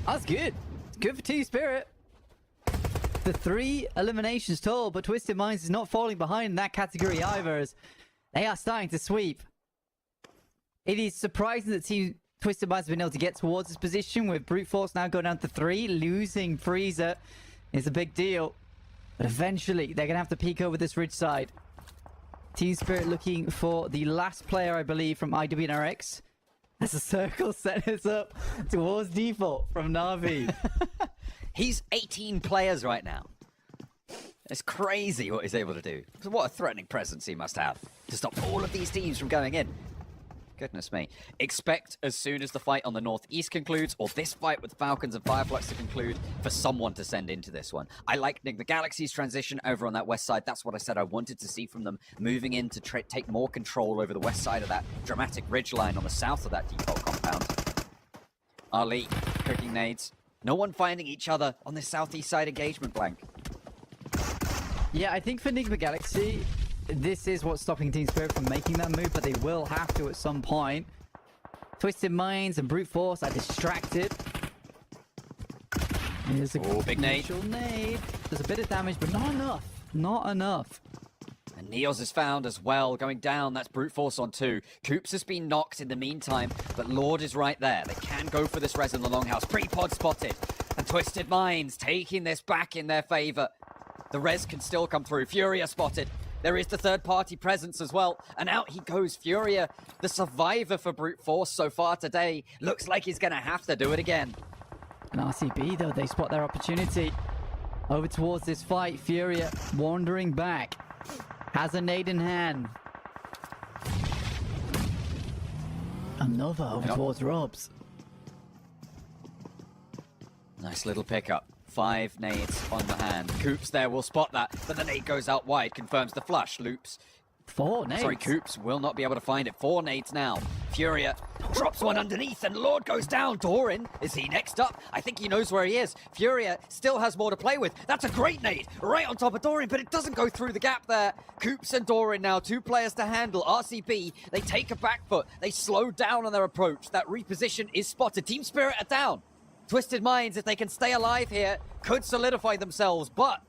That's good. It's good for Team Spirit. The 3 eliminations total, but Twisted Minds is not falling behind in that category either, as they are starting to sweep. It is surprising that Team Twisted Minds have been able to get towards this position, with Brute Force now going down to 3. Losing Freezer is a big deal. But eventually, they're going to have to peek over this ridge side. Team Spirit looking for the last player, I believe, from IWNRX. As the circle set us up towards default from Na'Vi. He's 18 players right now. It's crazy what he's able to do. What a threatening presence he must have to stop all of these teams from going in. Goodness me. Expect as soon as the fight on the northeast concludes, or this fight with Falcons and Fireflux to conclude, for someone to send into this one. I like Nick the Galaxy's transition over on that west side. That's what I said I wanted to see from them, moving in to take more control over the west side of that dramatic ridgeline on the south of that default compound. Ali cooking nades. No one finding each other on this southeast side engagement blank. Yeah, I think for Enigma Galaxy, this is what's stopping Team Spirit from making that move, but they will have to at some point. Twisted Minds and Brute Force are distracted. Here's a big nade. nade. There's a bit of damage, but not enough. Not enough. And Neos is found as well, going down. That's Brute Force on 2. Coops has been knocked in the meantime, but Lord is right there. They can go for this res in the longhouse. Pre-pod spotted. And Twisted Minds taking this back in their favor. The res can still come through. Furia spotted. There is the third-party presence as well. And out he goes. Furia, the survivor for Brute Force so far today. Looks like he's going to have to do it again. And RCB, though, they spot their opportunity. Over towards this fight. Furia wandering back. Has a nade in hand. Another over towards Robs. Nice little pickup. 5 nades on the hand. Coops there will spot that, but the nade goes out wide, confirms the flush. Loops. 4 nades. Sorry, Coops will not be able to find it. 4 nades now. Furia drops one underneath, and Lord goes down. Doran, is he next up? I think he knows where he is. Furia still has more to play with. That's a great nade right on top of Doran, but it doesn't go through the gap there. Coops and Doran now, 2 players to handle. RCB, they take a back foot. They slow down on their approach. That reposition is spotted. Team Spirit are down. Twisted Minds, if they can stay alive here, could solidify themselves, but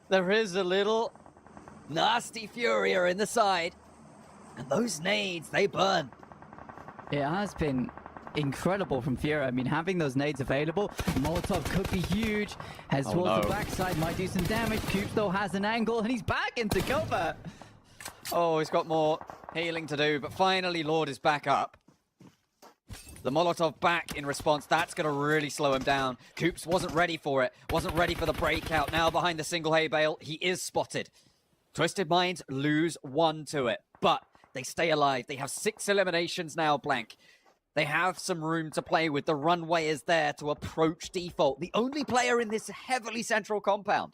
there is a little nasty Furia in the side. And those nades, they burn. It has been incredible from Furia. I mean, having those nades available, Molotov could be huge. Heads towards the backside, might do some damage. Coops, though, has an angle, and he's back into cover. Oh, he's got more healing to do, but finally Lord is back up. The Molotov back in response. That's going to really slow him down. Coops wasn't ready for it. Wasn't ready for the breakout. Now behind the single hay bale, he is spotted. Twisted Minds lose 1 to it, but they stay alive. They have 6 eliminations now, blank. They have some room to play with. The runway is there to approach default. The only player in this heavily central compound.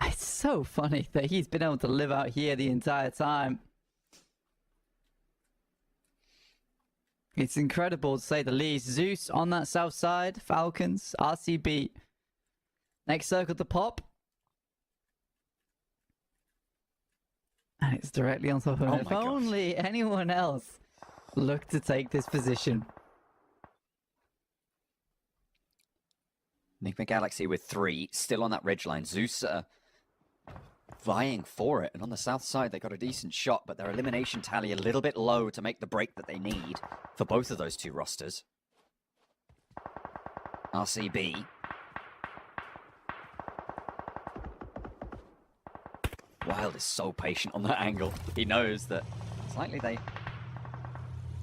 It's so funny that he's been able to live out here the entire time. It's incredible to say the least. Zeus on that south side. Falcons, RCB. Next circle to pop. And it's directly on top of him. If only anyone else looked to take this position. Enigma Galaxy with 3, still on that ridgeline. Zeus vying for it, and on the south side they got a decent shot, but their elimination tally a little bit low to make the break that they need for both of those 2 rosters. RCB. Wild is so patient on that angle. He knows that it's likely they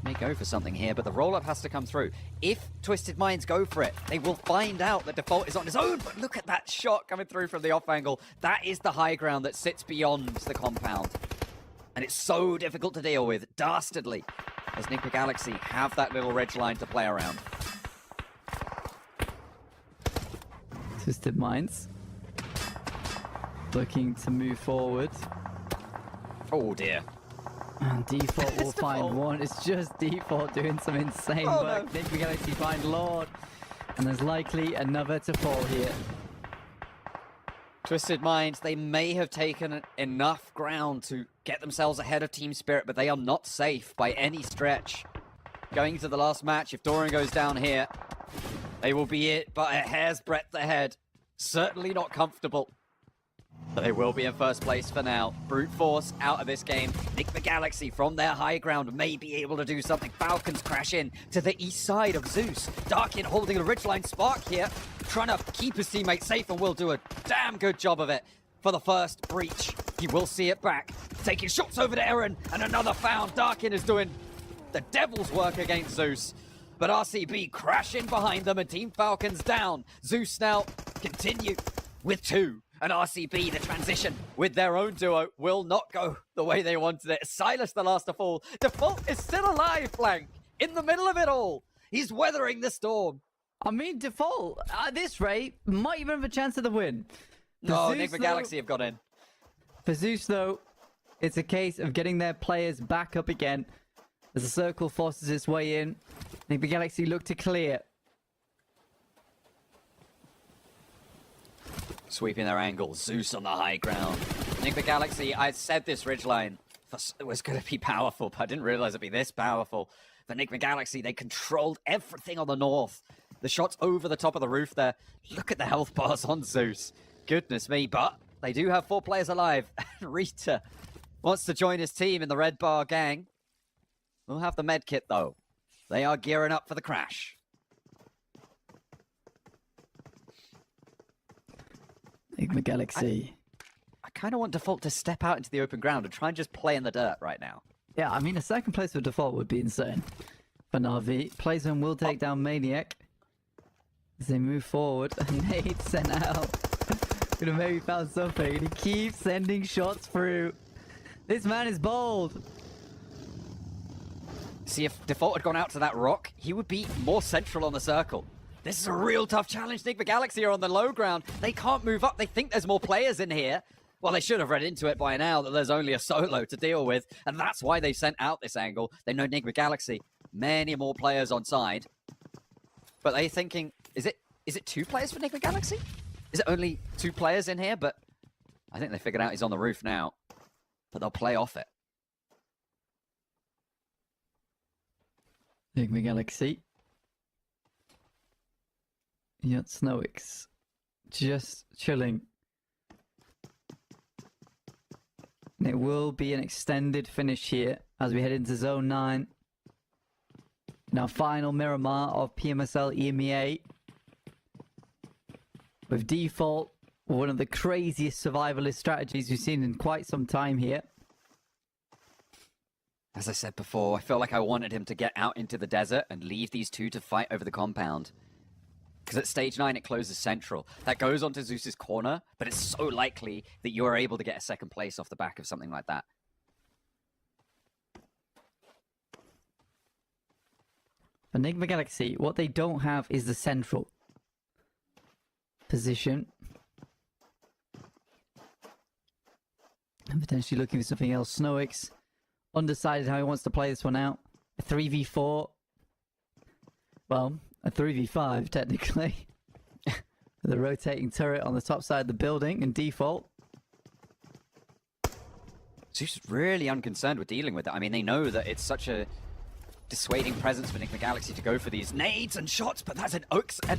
may go for something here, but the roll-up has to come through. If Twisted Minds go for it, they will find out that Default is on his own, but look at that shot coming through from the off angle. That is the high ground that sits beyond the compound. And it's so difficult to deal with, dastardly, as Enigma Galaxy have that little ridge line to play around. Twisted Minds. Looking to move forward. Oh dear. And Default will find one. It's just Default doing some insane work. No. Enigma Galaxy find Lord. And there's likely another to fall here. Twisted Minds, they may have taken enough ground to get themselves ahead of Team Spirit, but they are not safe by any stretch. Going to the last match, if Doran goes down here, they will be it, but a hair's breadth ahead. Certainly not comfortable. But they will be in first place for now. Brute Force out of this game. Enigma Galaxy from their high ground may be able to do something. Falcons crash in to the east side of Zeus. Darkin holding the ridgeline. Spark here, trying to keep his teammate safe, and will do a damn good job of it for the first breach. He will see it back. Taking shots over to Eren, and another found. Darkin is doing the devil's work against Zeus. But RCB crash in behind them, and Team Falcons down. Zeus now continue with 2. And RCB, the transition with their own duo, will not go the way they wanted it. Silas, the last to fall. Default is still alive, Blank, in the middle of it all. He's weathering the storm. I mean, Default, at this rate, might even have a chance of the win. No, Enigma Galaxy have got in. For Zeus, though, it's a case of getting their players back up again as the circle forces its way in. Enigma Galaxy look to clear. Sweeping their angle, Zeus on the high ground. Enigma Galaxy, I said this ridgeline was going to be powerful, but I didn't realize it'd be this powerful. For Enigma Galaxy, they controlled everything on the north. The shots over the top of the roof there. Look at the health bars on Zeus. Goodness me, but they do have 4 players alive. Rita wants to join his team in the red bar gang. We'll have the med kit, though. They are gearing up for the crash. Enigma Galaxy. I kind of want Default to step out into the open ground and try and just play in the dirt right now. Yeah, I mean, a second place for Default would be insane. For Na'Vi, Playzone will take down Maniac as they move forward. Nate sent out. Could have maybe found something, and he keeps sending shots through. This man is bold. See, if Default had gone out to that rock, he would be more central on the circle. This is a real tough challenge. Enigma Galaxy are on the low ground. They can't move up. They think there's more players in here. Well, they should have read into it by now that there's only a solo to deal with, and that's why they sent out this angle. They know Enigma Galaxy, many more players on side. But they're thinking, is it 2 players for Enigma Galaxy? Is it only 2 players in here? But I think they figured out he's on the roof now. But they'll play off it. Enigma Galaxy. Yeah, Snowix. Just chilling. And it will be an extended finish here as we head into Zone 9. Now, final Miramar of PMSL EMEA. With Default, one of the craziest survivalist strategies we've seen in quite some time here. As I said before, I felt like I wanted him to get out into the desert and leave these 2 to fight over the compound. Because at stage 9, it closes central. That goes onto Zeus's corner, but it's so likely that you are able to get a second place off the back of something like that. Enigma Galaxy, what they don't have is the central position. And potentially looking for something else. Snowix, undecided how he wants to play this one out. A 3v4. Well, a 3v5, technically. The rotating turret on the top side of the building and Default. Zeus is really unconcerned with dealing with it. I mean, they know that it's such a dissuading presence for Enigma Galaxy to go for these nades and shots, but that's an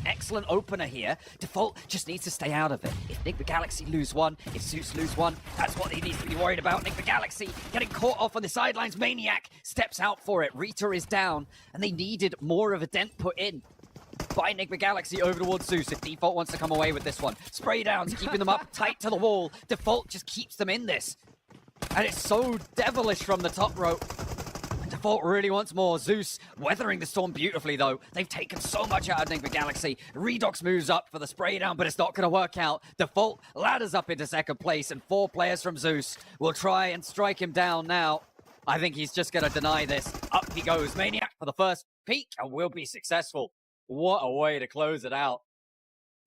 excellent opener here. Default just needs to stay out of it. If Enigma Galaxy lose one, if Zeus lose one, that's what he needs to be worried about. Enigma Galaxy getting caught off on the sidelines. Maniac steps out for it. Rita is down, and they needed more of a dent put in by Enigma Galaxy over towards Zeus if Default wants to come away with this one. Spray downs, keeping them up tight to the wall. Default just keeps them in this. And it's so devilish from the top rope. Default really wants more. Zeus weathering the storm beautifully, though. They've taken so much out of Enigma Galaxy. Redox moves up for the spray down, but it's not going to work out. Default ladders up into second place, and 4 players from Zeus will try and strike him down now. I think he's just going to deny this. Up he goes. Maniac for the first peak and will be successful. What a way to close it out.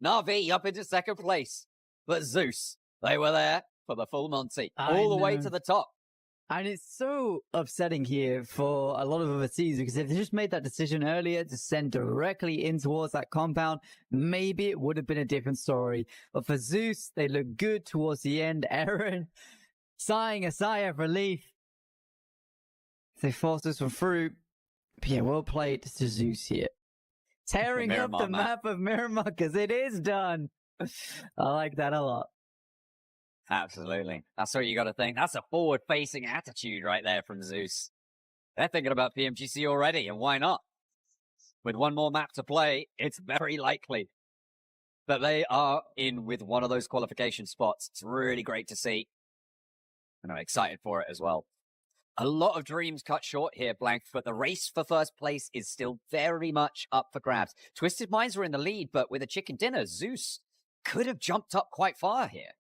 Na'Vi up into second place. But Zeus, they were there for the full Monty. All the way to the top. And it's so upsetting here for a lot of other teams because if they just made that decision earlier to send directly in towards that compound, maybe it would have been a different story. But for Zeus, they look good towards the end. Aaron sighing a sigh of relief. They force this one through. But yeah, well played to Zeus here. Tearing up the map of Miramar because it is done. I like that a lot. Absolutely. That's what you got to think. That's a forward-facing attitude right there from Zeus. They're thinking about Pmgc already, and why not? With one more map to play, it's very likely that they are in with one of those qualification spots. It's really great to see. And I'm excited for it as well. A lot of dreams cut short here, Blank, but the race for first place is still very much up for grabs. Twisted Minds were in the lead, but with a chicken dinner, Zeus could have jumped up quite far here.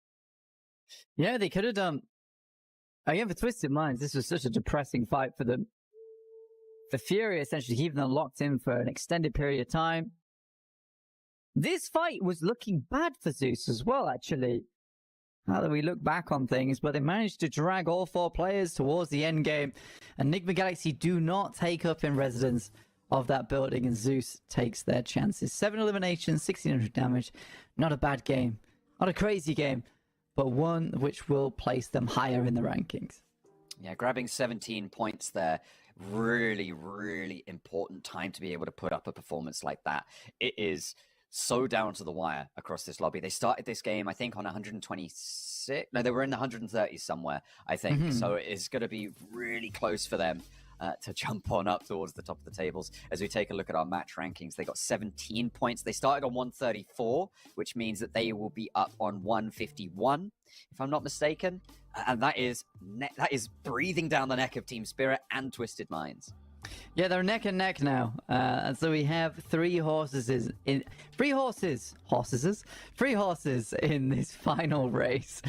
Yeah, they could have done. Again, for Twisted Minds, this was such a depressing fight for them. The Fury essentially keeping them locked in for an extended period of time. This fight was looking bad for Zeus as well, actually. Now that we look back on things, but they managed to drag all 4 players towards the end game. Enigma Galaxy do not take up in residence of that building, and Zeus takes their chances. 7 eliminations, 1600 damage. Not a bad game. Not a crazy game, but one which will place them higher in the rankings. Yeah, grabbing 17 points there. Really, really important time to be able to put up a performance like that. It is so down to the wire across this lobby. They started this game, I think, on 126. No, they were in the 130s somewhere, I think. So it's going to be really close for them to jump on up towards the top of the tables. As we take a look at our match rankings, they got 17 points. They started on 134, which means that they will be up on 151, if I'm not mistaken. And that is breathing down the neck of Team Spirit and Twisted Minds. Yeah, they're neck and neck now. And so we have 3 horses in this final race.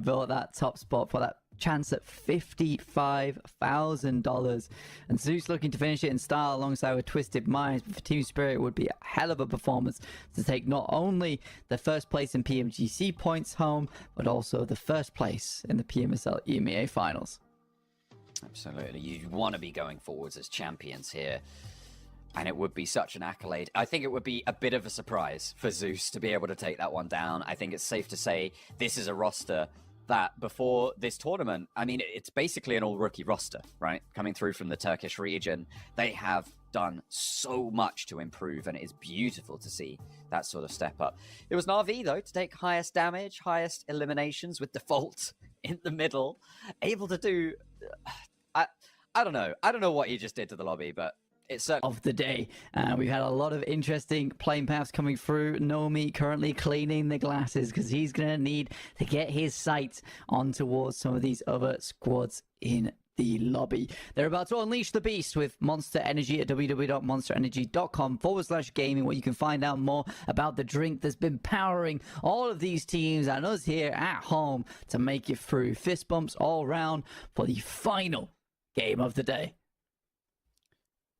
Built that top spot for that chance at $55,000. And Zeus looking to finish it in style alongside with Twisted Minds. But for Team Spirit, it would be a hell of a performance to take not only the first place in PMGC points home, but also the first place in the PMSL EMEA finals. Absolutely. You want to be going forwards as champions here. And it would be such an accolade. I think it would be a bit of a surprise for Zeus to be able to take that one down. I think it's safe to say this is a roster that before this tournament, I mean, it's basically an all-rookie roster, right? Coming through from the Turkish region. They have done so much to improve, and it is beautiful to see that sort of step up. It was Na'Vi, though, to take highest damage, highest eliminations with default in the middle. Able to do... I don't know. I don't know what he just did to the lobby, but it's of the day. We've had a lot of interesting playing paths coming through. Nomi currently cleaning the glasses because he's going to need to get his sights on towards some of these other squads in the lobby. They're about to unleash the beast with Monster Energy at www.monsterenergy.com/gaming, where you can find out more about the drink that's been powering all of these teams and us here at home to make it through. Fist bumps all round for the final game of the day.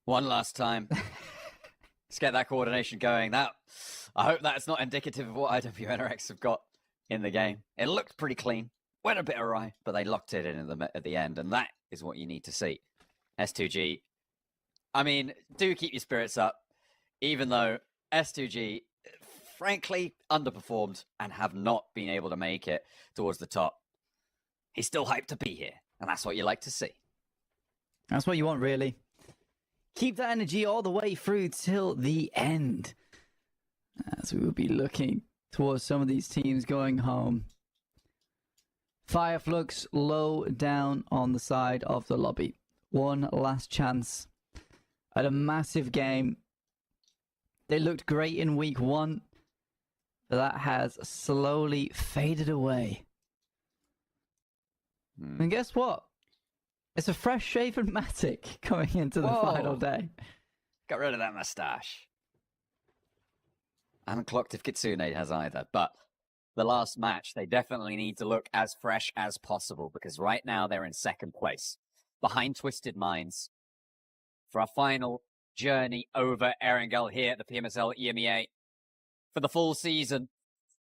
One last time. Let's get that coordination going. I hope that's not indicative of what IWNRX have got in the game. It looked pretty clean. Went a bit awry, but they locked it in at the end, and that is what you need to see. S2G, I mean, do keep your spirits up, even though S2G, frankly, underperformed and have not been able to make it towards the top. He's still hyped to be here, and that's what you like to see. That's what you want, really. Keep that energy all the way through till the end, as we will be looking towards some of these teams going home. Fireflux low down on the side of the lobby. One last chance at a massive game. They looked great in week 1, but that has slowly faded away. And guess what? It's a fresh shaven Matic coming into the final day. Got rid of that mustache. I haven't clocked if Kitsune has either, but the last match, they definitely need to look as fresh as possible, because right now they're in second place, behind Twisted Minds, for our final journey over Erangel here at the PMSL EMEA. For the full season,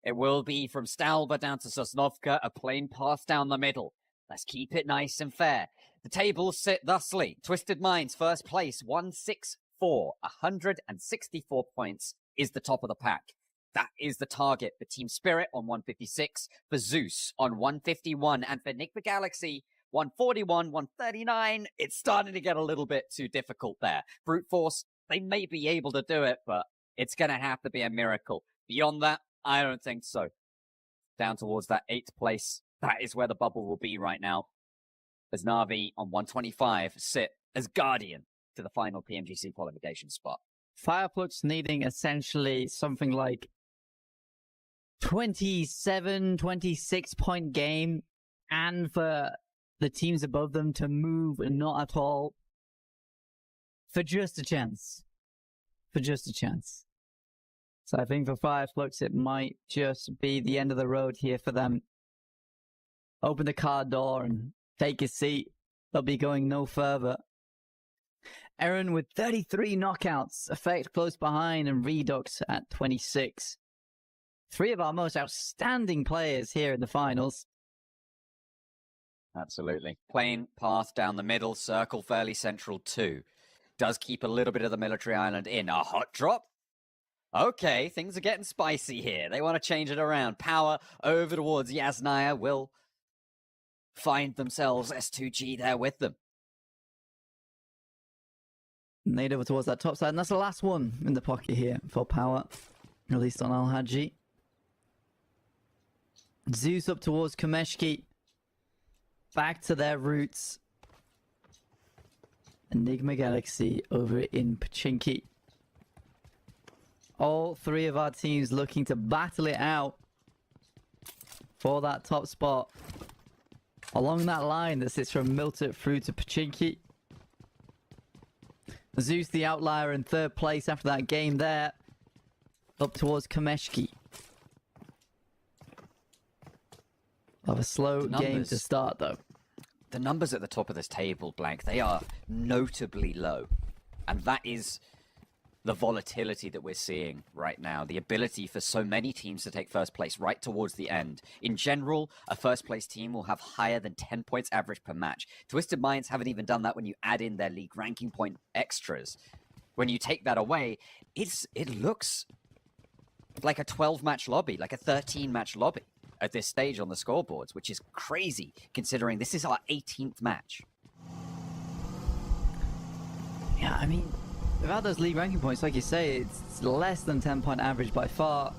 it will be from Stalba down to Sosnovka, a plain path down the middle. Let's keep it nice and fair. The tables sit thusly. Twisted Minds, first place, 164, 164 points is the top of the pack. That is the target for Team Spirit on 156, for Zeus on 151, and for Enigma Galaxy, 141, 139. It's starting to get a little bit too difficult there. Brute Force, they may be able to do it, but it's going to have to be a miracle. Beyond that, I don't think so. Down towards that 8th place, that is where the bubble will be right now, as Na'Vi on 125 sit as guardian to the final PMGC qualification spot. Fireflux needing essentially something like 27, 26 point game, and for the teams above them to move not at all, for just a chance. For just a chance. So I think for Fireflux, it might just be the end of the road here for them. open the car door and take a seat. They'll be going no further. Eren with 33 knockouts, Effect close behind, and Redux at 26. Three of our most outstanding players here in the finals. Absolutely. Plain path down the middle, circle fairly central too. Does keep a little bit of the military island in. A hot drop? Okay, things are getting spicy here. They want to change it around. Power over towards Yasnaya will find themselves S2G there with them. Nade over towards that top side, and that's the last one in the pocket here for Power. Released on Al-Haji. Zeus up towards Kameshki. Back to their roots. Enigma Galaxy over in Pachinki. All three of our teams looking to battle it out for that top spot. Along that line that sits from Miltet through to Pachinki. Zeus the outlier in third place after that game there. Up towards Kameshki. Of a slow game to start though. The numbers at the top of this table, Blank, they are notably low. And that is the volatility that we're seeing right now. The ability for so many teams to take first place right towards the end. In general, a first place team will have higher than 10 points average per match. Twisted Minds haven't even done that when you add in their league ranking point extras. When you take that away, it looks like a 12-match lobby, like a 13-match lobby at this stage on the scoreboards, which is crazy considering this is our 18th match. Yeah, I mean, without those league ranking points, like you say, it's less than 10-point average by far.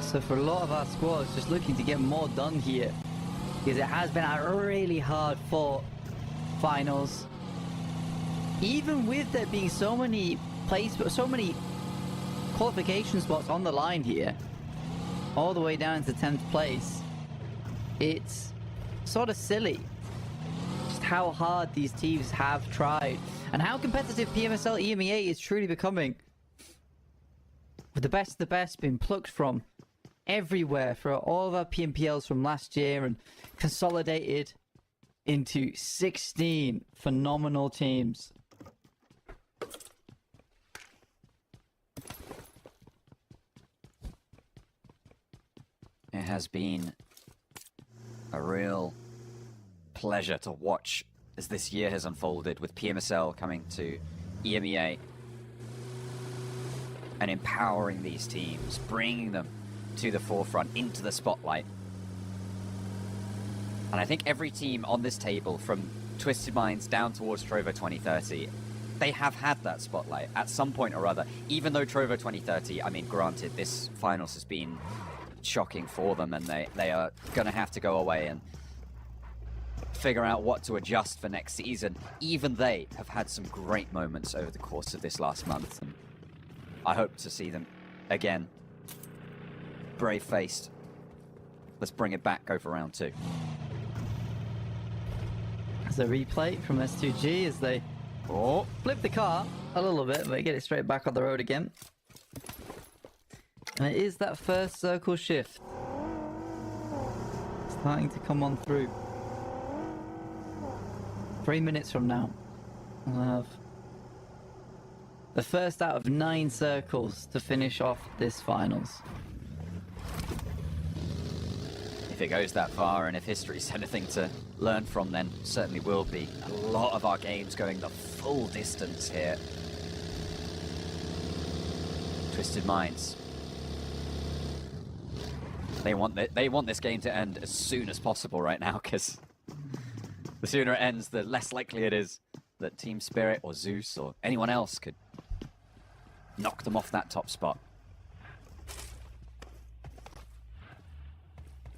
So for a lot of our squads, just looking to get more done here, because it has been a really hard fought finals. Even with there being so many qualification spots on the line here, all the way down to 10th place, it's sort of silly just how hard these teams have tried and how competitive PMSL EMEA is truly becoming, with the best of the best being plucked from everywhere for all of our PMPLs from last year and consolidated into 16 phenomenal teams. It has been a real pleasure to watch as this year has unfolded, with PMSL coming to EMEA and empowering these teams, bringing them to the forefront, into the spotlight. And I think every team on this table, from Twisted Minds down towards Trovo 2030, they have had that spotlight at some point or other. Even though Trovo 2030, I mean, granted, this finals has been shocking for them, and they are going to have to go away and figure out what to adjust for next season. Even they have had some great moments over the course of this last month, and I hope to see them again brave-faced. Let's bring it back over round 2. There's a replay from S2G as they flip the car a little bit, but get it straight back on the road again. And it is that first circle shift starting to come on through. 3 minutes from now, we'll have the first out of 9 circles to finish off this finals. If it goes that far, and if history's anything to learn from, then certainly will be a lot of our games going the full distance here. Twisted Minds. They want this game to end as soon as possible right now, because the sooner it ends, the less likely it is that Team Spirit or Zeus or anyone else could knock them off that top spot.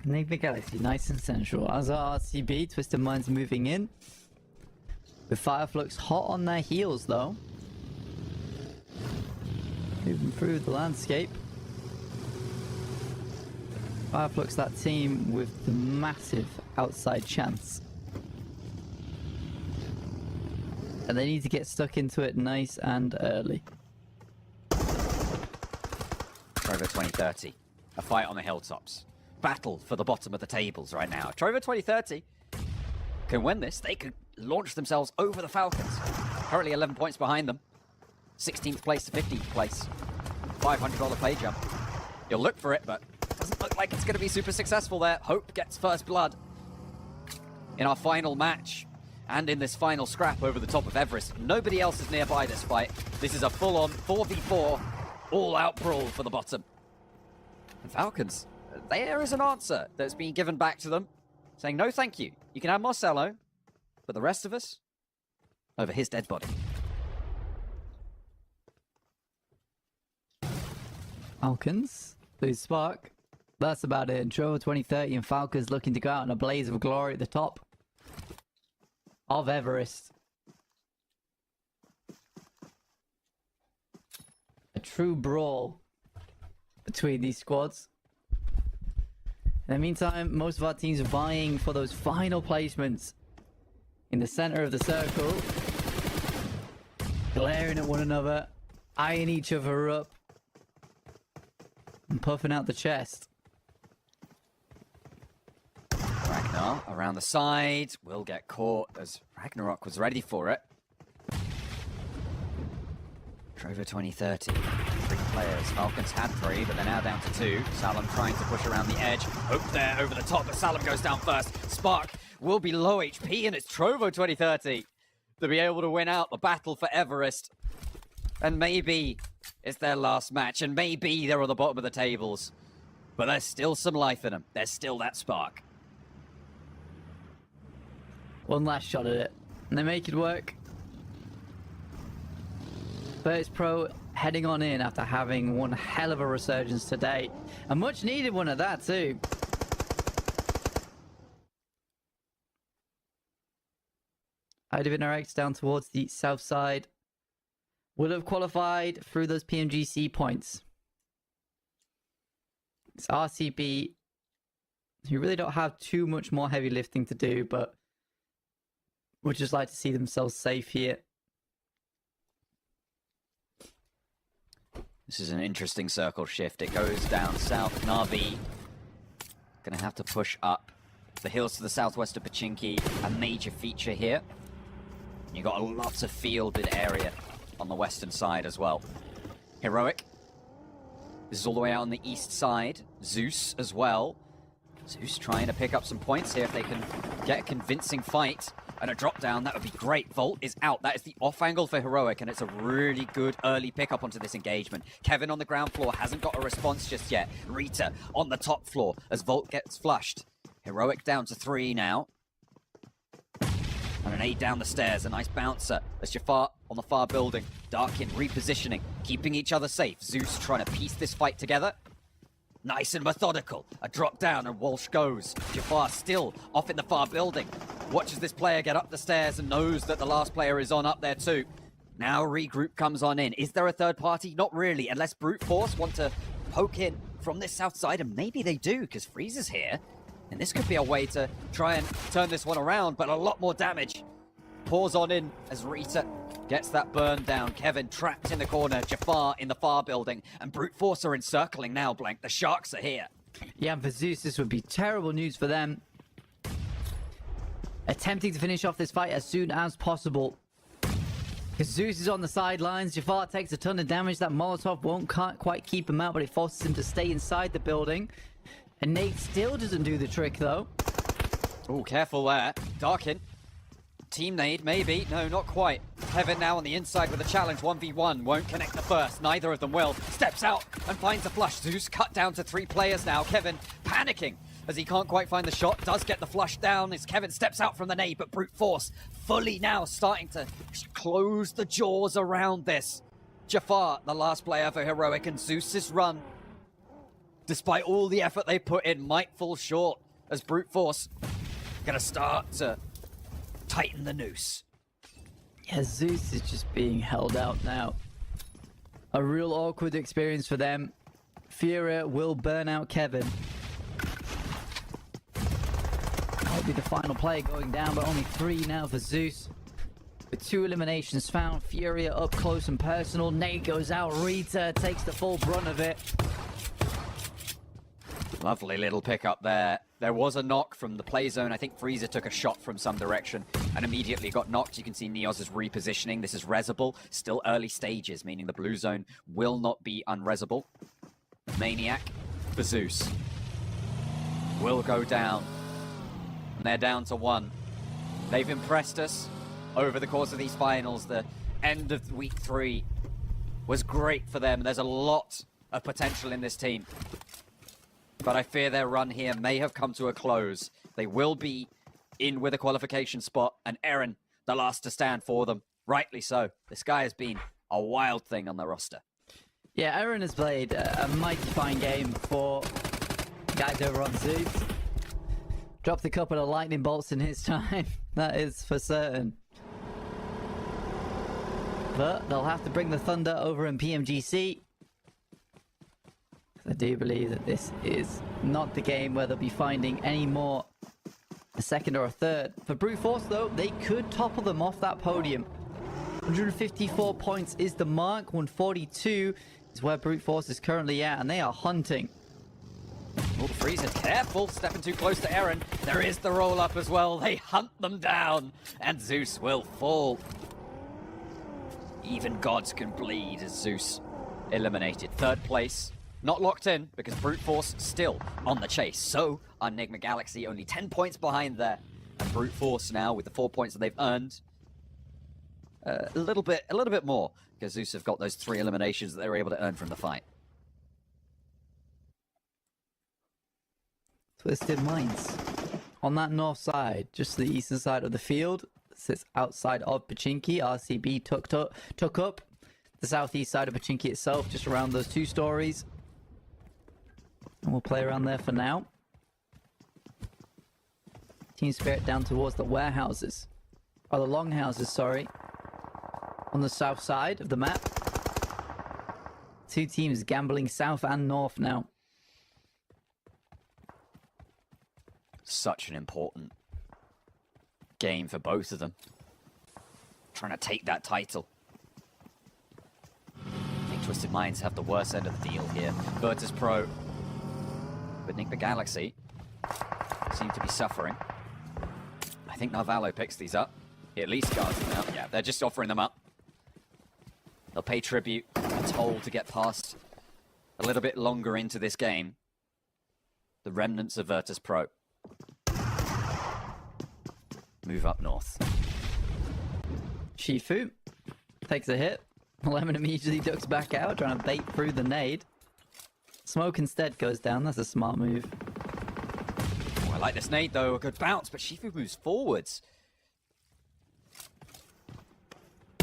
Enigma Galaxy, nice and central. As our RCB, Twisted Minds moving in. With Fireflux hot on their heels, though. Moving through the landscape. Fireflux, that team with the massive outside chance. And they need to get stuck into it nice and early. Over 2030. A fight on the hilltops. battle for the bottom of the tables right now. If Trovo 2030 can win this, they could launch themselves over the Falcons. Currently 11 points behind them. 16th place to 15th place. $500 play jump. You'll look for it, but doesn't look like it's going to be super successful there. Hope gets first blood in our final match and in this final scrap over the top of Everest. Nobody else is nearby this fight. This is a full-on 4v4 all-out brawl for the bottom. And Falcons, there is an answer that's being given back to them, saying no thank you. You can have Marcelo, but the rest of us, over his dead body. Falcons, lose Spark. That's about it. Trovo 2030 and Falcons looking to go out in a blaze of glory at the top of Everest. A true brawl between these squads. In the meantime, most of our teams are vying for those final placements in the center of the circle, glaring at one another, eyeing each other up, and puffing out the chest. Ragnar around the side will get caught as Ragnarok was ready for it. Trovo 2030. 3 players. Falcons had 3, but they're now down to 2. Salem trying to push around the edge. Hope there over the top, but Salem goes down first. Spark will be low HP, and it's Trovo 2030 to be able to win out the battle for Everest. And maybe it's their last match, and maybe they're on the bottom of the tables. But there's still some life in them. There's still that spark. One last shot at it, and they make it work. Virtus Pro heading on in after having one hell of a resurgence today. A much needed one at that too. IDVNRX down towards the south side. Would have qualified through those PMGC points. It's RCB. You really don't have too much more heavy lifting to do, but would just like to see themselves safe here. This is an interesting circle shift. It goes down south. Na'Vi gonna have to push up. The hills to the southwest of Pachinki, a major feature here. You got a lot of fielded area on the western side as well. Heroic. This is all the way out on the east side. Zeus as well. Zeus trying to pick up some points here if they can get a convincing fight. And a drop down, that would be great. Volt is out. That is the off angle for Heroic, and it's a really good early pickup onto this engagement. Kevin on the ground floor hasn't got a response just yet. Rita on the top floor as Volt gets flushed. Heroic down to 3 now. And an 8 down the stairs, a nice bouncer as Jafar on the far building. Darkin repositioning, keeping each other safe. Zeus trying to piece this fight together. Nice and methodical. A drop down and Walsh goes. Jafar still off in the far building. Watches this player get up the stairs and knows that the last player is on up there too. Now regroup comes on in. Is there a third party? Not really, unless Brute Force want to poke in from this south side, and maybe they do, because Freeze is here. And this could be a way to try and turn this one around, but a lot more damage. Pours on in as Rita gets that burn down. Kevin trapped in the corner. Jafar in the far building. And Brute Force are encircling now, Blank. The Sharks are here. Yeah, and for Zeus, this would be terrible news for them. Attempting to finish off this fight as soon as possible. Because Zeus is on the sidelines. Jafar takes a ton of damage. That Molotov can't quite keep him out, but it forces him to stay inside the building. And Nate still doesn't do the trick, though. Oh, careful there. Darkin. Team nade, maybe. No, not quite. Kevin now on the inside with a challenge. 1v1. Won't connect the first. Neither of them will. Steps out and finds a flush. Zeus cut down to 3 players now. Kevin panicking as he can't quite find the shot. Does get the flush down as Kevin steps out from the nade, but Brute Force fully now starting to close the jaws around this. Jafar, the last player for Heroic, and Zeus's run, despite all the effort they put in, might fall short as Brute Force gonna start to tighten the noose. Yeah, Zeus is just being held out now. A real awkward experience for them. Furia will burn out Kevin. That'll be the final play going down, but only 3 now for Zeus. With 2 eliminations found, Furia up close and personal. Nate goes out, Rita takes the full brunt of it. Lovely little pickup there. There was a knock from the play zone. I think Freezer took a shot from some direction and immediately got knocked. You can see Neos is repositioning. This is resable. Still early stages, meaning the blue zone will not be unresable. Maniac for Zeus will go down. And they're down to 1. They've impressed us over the course of these finals. The end of week 3 was great for them. There's a lot of potential in this team. But I fear their run here may have come to a close. They will be in with a qualification spot, and Eren, the last to stand for them. Rightly so. This guy has been a wild thing on the roster. Yeah, Eren has played a mighty fine game for guys over on Zeus. Dropped a couple of lightning bolts in his time, that is for certain. But they'll have to bring the thunder over in Pmgc. I do believe that this is not the game where they'll be finding any more a second or a third. For Brute Force, though, they could topple them off that podium. 154 points is the mark. 142 is where Brute Force is currently at, and they are hunting. Oh, Freezer, careful, stepping too close to Eren. There is the roll-up as well. They hunt them down, and Zeus will fall. Even gods can bleed as Zeus eliminated. 3rd place. Not locked in, because Brute Force still on the chase. So, are Enigma Galaxy only 10 points behind there. And Brute Force now, with the 4 points that they've earned, a little bit more, because Zeus have got those 3 eliminations that they were able to earn from the fight. Twisted Minds. On that north side, just the eastern side of the field, sits outside of Pachinki. RCB took up the southeast side of Pachinki itself, just around those 2 stories. And we'll play around there for now. Team Spirit down towards the warehouses. Or the longhouses, sorry. On the south side of the map. 2 teams gambling south and north now. Such an important game for both of them. Trying to take that title. I think Twisted Minds have the worst end of the deal here. Virtus Pro. But Enigma Galaxy seem to be suffering. I think Narvalo picks these up. He at least guards them out. Yeah, they're just offering them up. They'll pay tribute. A toll to get past a little bit longer into this game. The remnants of Virtus Pro. Move up north. Shifu takes a hit. Lemon immediately ducks back out, trying to bait through the nade. Smoke instead goes down. That's a smart move. Oh, I like this nade, though. A good bounce, but Shifu moves forwards.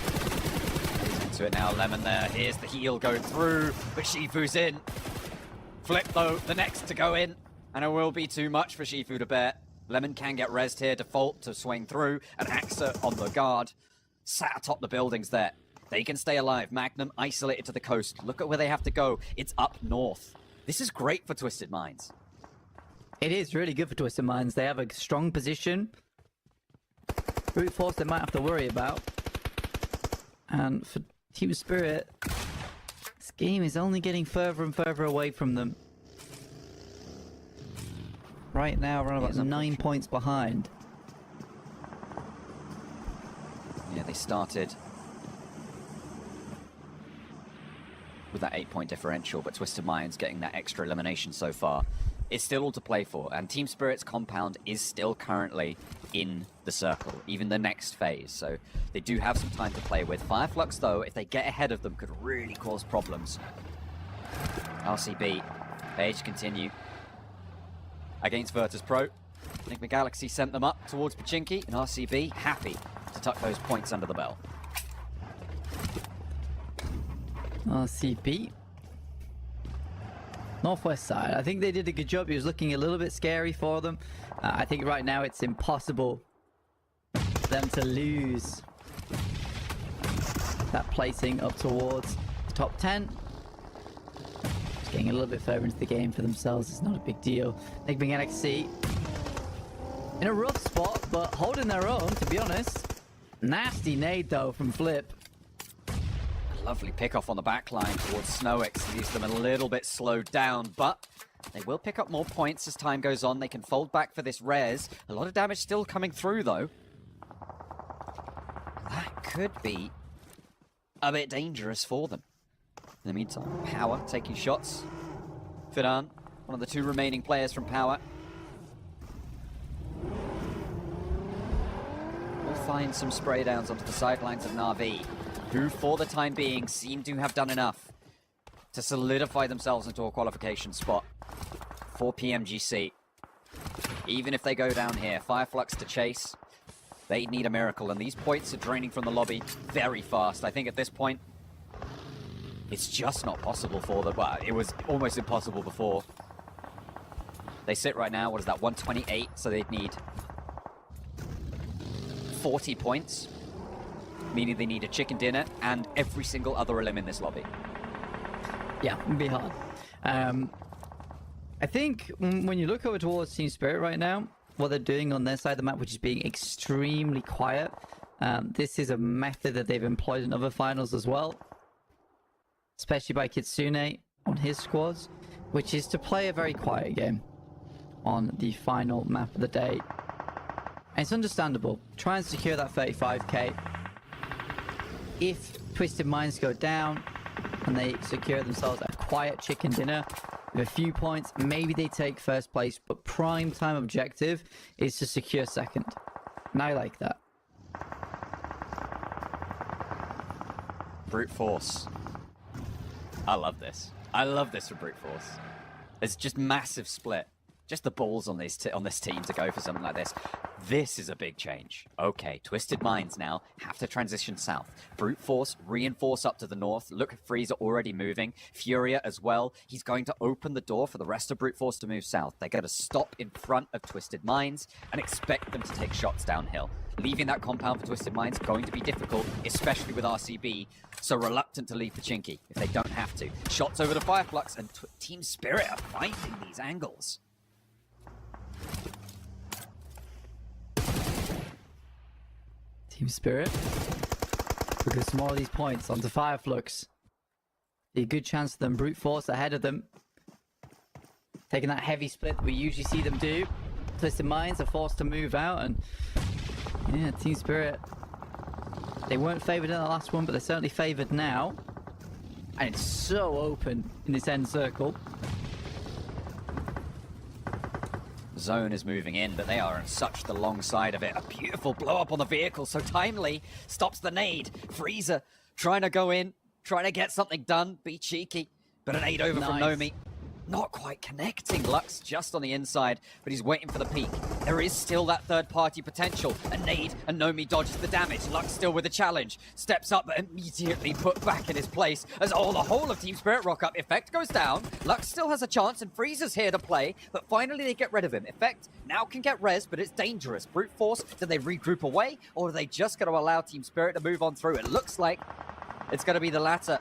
He's into it now, Lemon there. Here's the heal going through, but Shifu's in. Flip, though, the next to go in, and it will be too much for Shifu to bear. Lemon can get rezzed here, default to swing through, and Axa on the guard. Sat atop the buildings there. They can stay alive. Magnum isolated to the coast. Look at where they have to go. It's up north. This is great for Twisted Minds. It is really good for Twisted Minds. They have a strong position. Brute Force they might have to worry about. And for Team Spirit, this game is only getting further and further away from them. Right now, we're about 9 points behind. Yeah, they started with that 8-point differential, but Twisted Minds getting that extra elimination so far. It's still all to play for, and Team Spirit's compound is still currently in the circle, even the next phase, so they do have some time to play with. Fireflux, though, if they get ahead of them, could really cause problems. RCB, page continue against Virtus Pro. Enigma Galaxy sent them up towards Pachinki, and RCB happy to tuck those points under the belt. RCB. Northwest side. I think they did a good job. It was looking a little bit scary for them. I think right now it's impossible for them to lose that placing up towards the top 10. Just getting a little bit further into the game for themselves. It's not a big deal. Enigma Galaxy in a rough spot, but holding their own, to be honest. Nasty nade, though, from Flip. Lovely pick off on the back line towards Snowix. Leaves them a little bit slowed down, but They will pick up more points as time goes on. They can fold back for this res. A lot of damage still coming through, though. That could be a bit dangerous for them. In the meantime, Power taking shots. Fidan, one of the 2 remaining players from Power. We'll find some spray downs onto the sidelines of Na'Vi, who for the time being seem to have done enough to solidify themselves into a qualification spot for Pmgc. Even if they go down here, Fireflux to chase, they need a miracle, and these points are draining from the lobby very fast. I think at this point, it's just not possible for them. Well, it was almost impossible before. They sit right now, what is that, 128, so they'd need 40 points, meaning they need a chicken dinner and every single other elim in this lobby. Yeah, it'd be hard. I think when you look over towards Team Spirit right now, what they're doing on their side of the map, which is being extremely quiet, this is a method that they've employed in other finals as well, especially by Kitsune on his squads, which is to play a very quiet game on the final map of the day. And it's understandable. Try and secure that 35k. If Twisted Minds go down and they secure themselves a quiet chicken dinner with a few points, maybe they take first place, but prime time objective is to secure second. And I like that. Brute Force. I love this. I love this for Brute Force. It's just massive split. Just the balls on this team to go for something like this. This is a big change. Okay, Twisted Minds now have to transition south. Brute Force reinforce up to the north. Look at Freezer already moving. Furia as well. He's going to open the door for the rest of Brute Force to move south. They're going to stop in front of Twisted Minds and expect them to take shots downhill. Leaving that compound for Twisted Minds going to be difficult, especially with RCB, so reluctant to leave Pchinki if they don't have to. Shots over to Fireflux, and Team Spirit are finding these angles. Team Spirit, because some more of these points onto Fireflux. A good chance for them. Brute Force ahead of them, taking that heavy split that we usually see them do. Twisted Minds are forced to move out, and yeah, Team Spirit, they weren't favoured in the last one, but they're certainly favoured now. And it's so open in this end circle. Zone is moving in, but they are on such the long side of it. A beautiful blow up on the vehicle, so timely, stops the nade. Freezer trying to go in, trying to get something done, be cheeky, but an nade over from Nomi. Not quite connecting. Lux just on the inside, but he's waiting for the peak. There is still that third-party potential. A nade, and Nomi dodges the damage. Lux still with a challenge. Steps up, but immediately put back in his place as the whole of Team Spirit rock up. Effect goes down. Lux still has a chance, and Freezer's here to play, but finally they get rid of him. Effect now can get res, but it's dangerous. Brute Force, do they regroup away, or are they just going to allow Team Spirit to move on through? It looks like it's going to be the latter,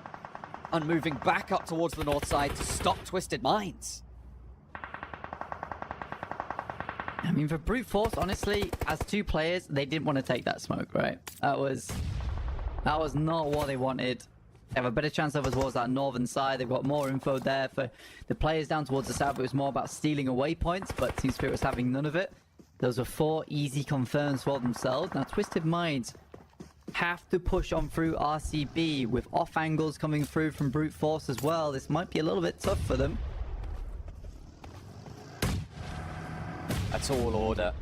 and moving back up towards the north side to stop Twisted Minds. I mean, for Brute Force, honestly, as 2 players, they didn't want to take that smoke, right? That was not what they wanted. They have a better chance over towards that northern side. They've got more info there. For the players down towards the south, it was more about stealing away points, but Team Spirit was having none of it. Those were 4 easy confirms for themselves. Now, Twisted Minds have to push on through RCB with off angles coming through from Brute Force as well. This might be a little bit tough for them. A tall order.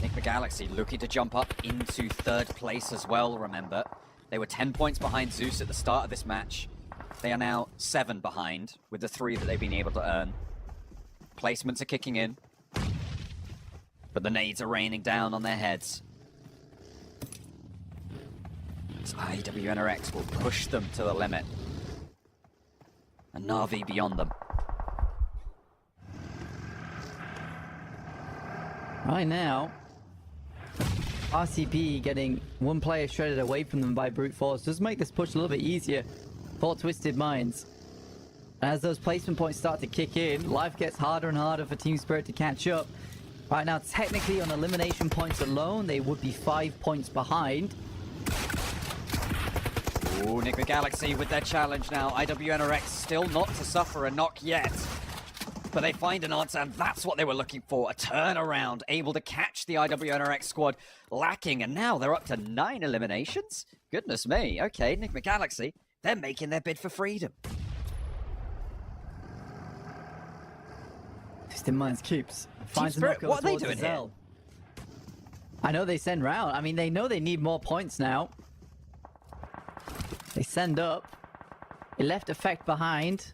Nick the Galaxy looking to jump up into 3rd place as well, remember. They were 10 points behind Zeus at the start of this match. They are now 7 behind with the 3 that they've been able to earn. Placements are kicking in, but the nades are raining down on their heads. So IWNRX will push them to the limit. And Na'Vi beyond them. Right now, RCB getting 1 player shredded away from them by Brute Force does make this push a little bit easier for Twisted Minds. As those placement points start to kick in, life gets harder and harder for Team Spirit to catch up. Right now, technically on elimination points alone, they would be 5 points behind. Ooh, Nick Galaxy with their challenge now. IWNRX still not to suffer a knock yet. But they find an answer, and that's what they were looking for. A turnaround, able to catch the IWNRX squad lacking. And now they're up to 9 eliminations? Goodness me. Okay, Nick Galaxy, they're making their bid for freedom. Twisted Minds keeps. Team Spirit, what are they doing here? I know they send round. I mean, they know they need more points now. They send up. It left Effect behind.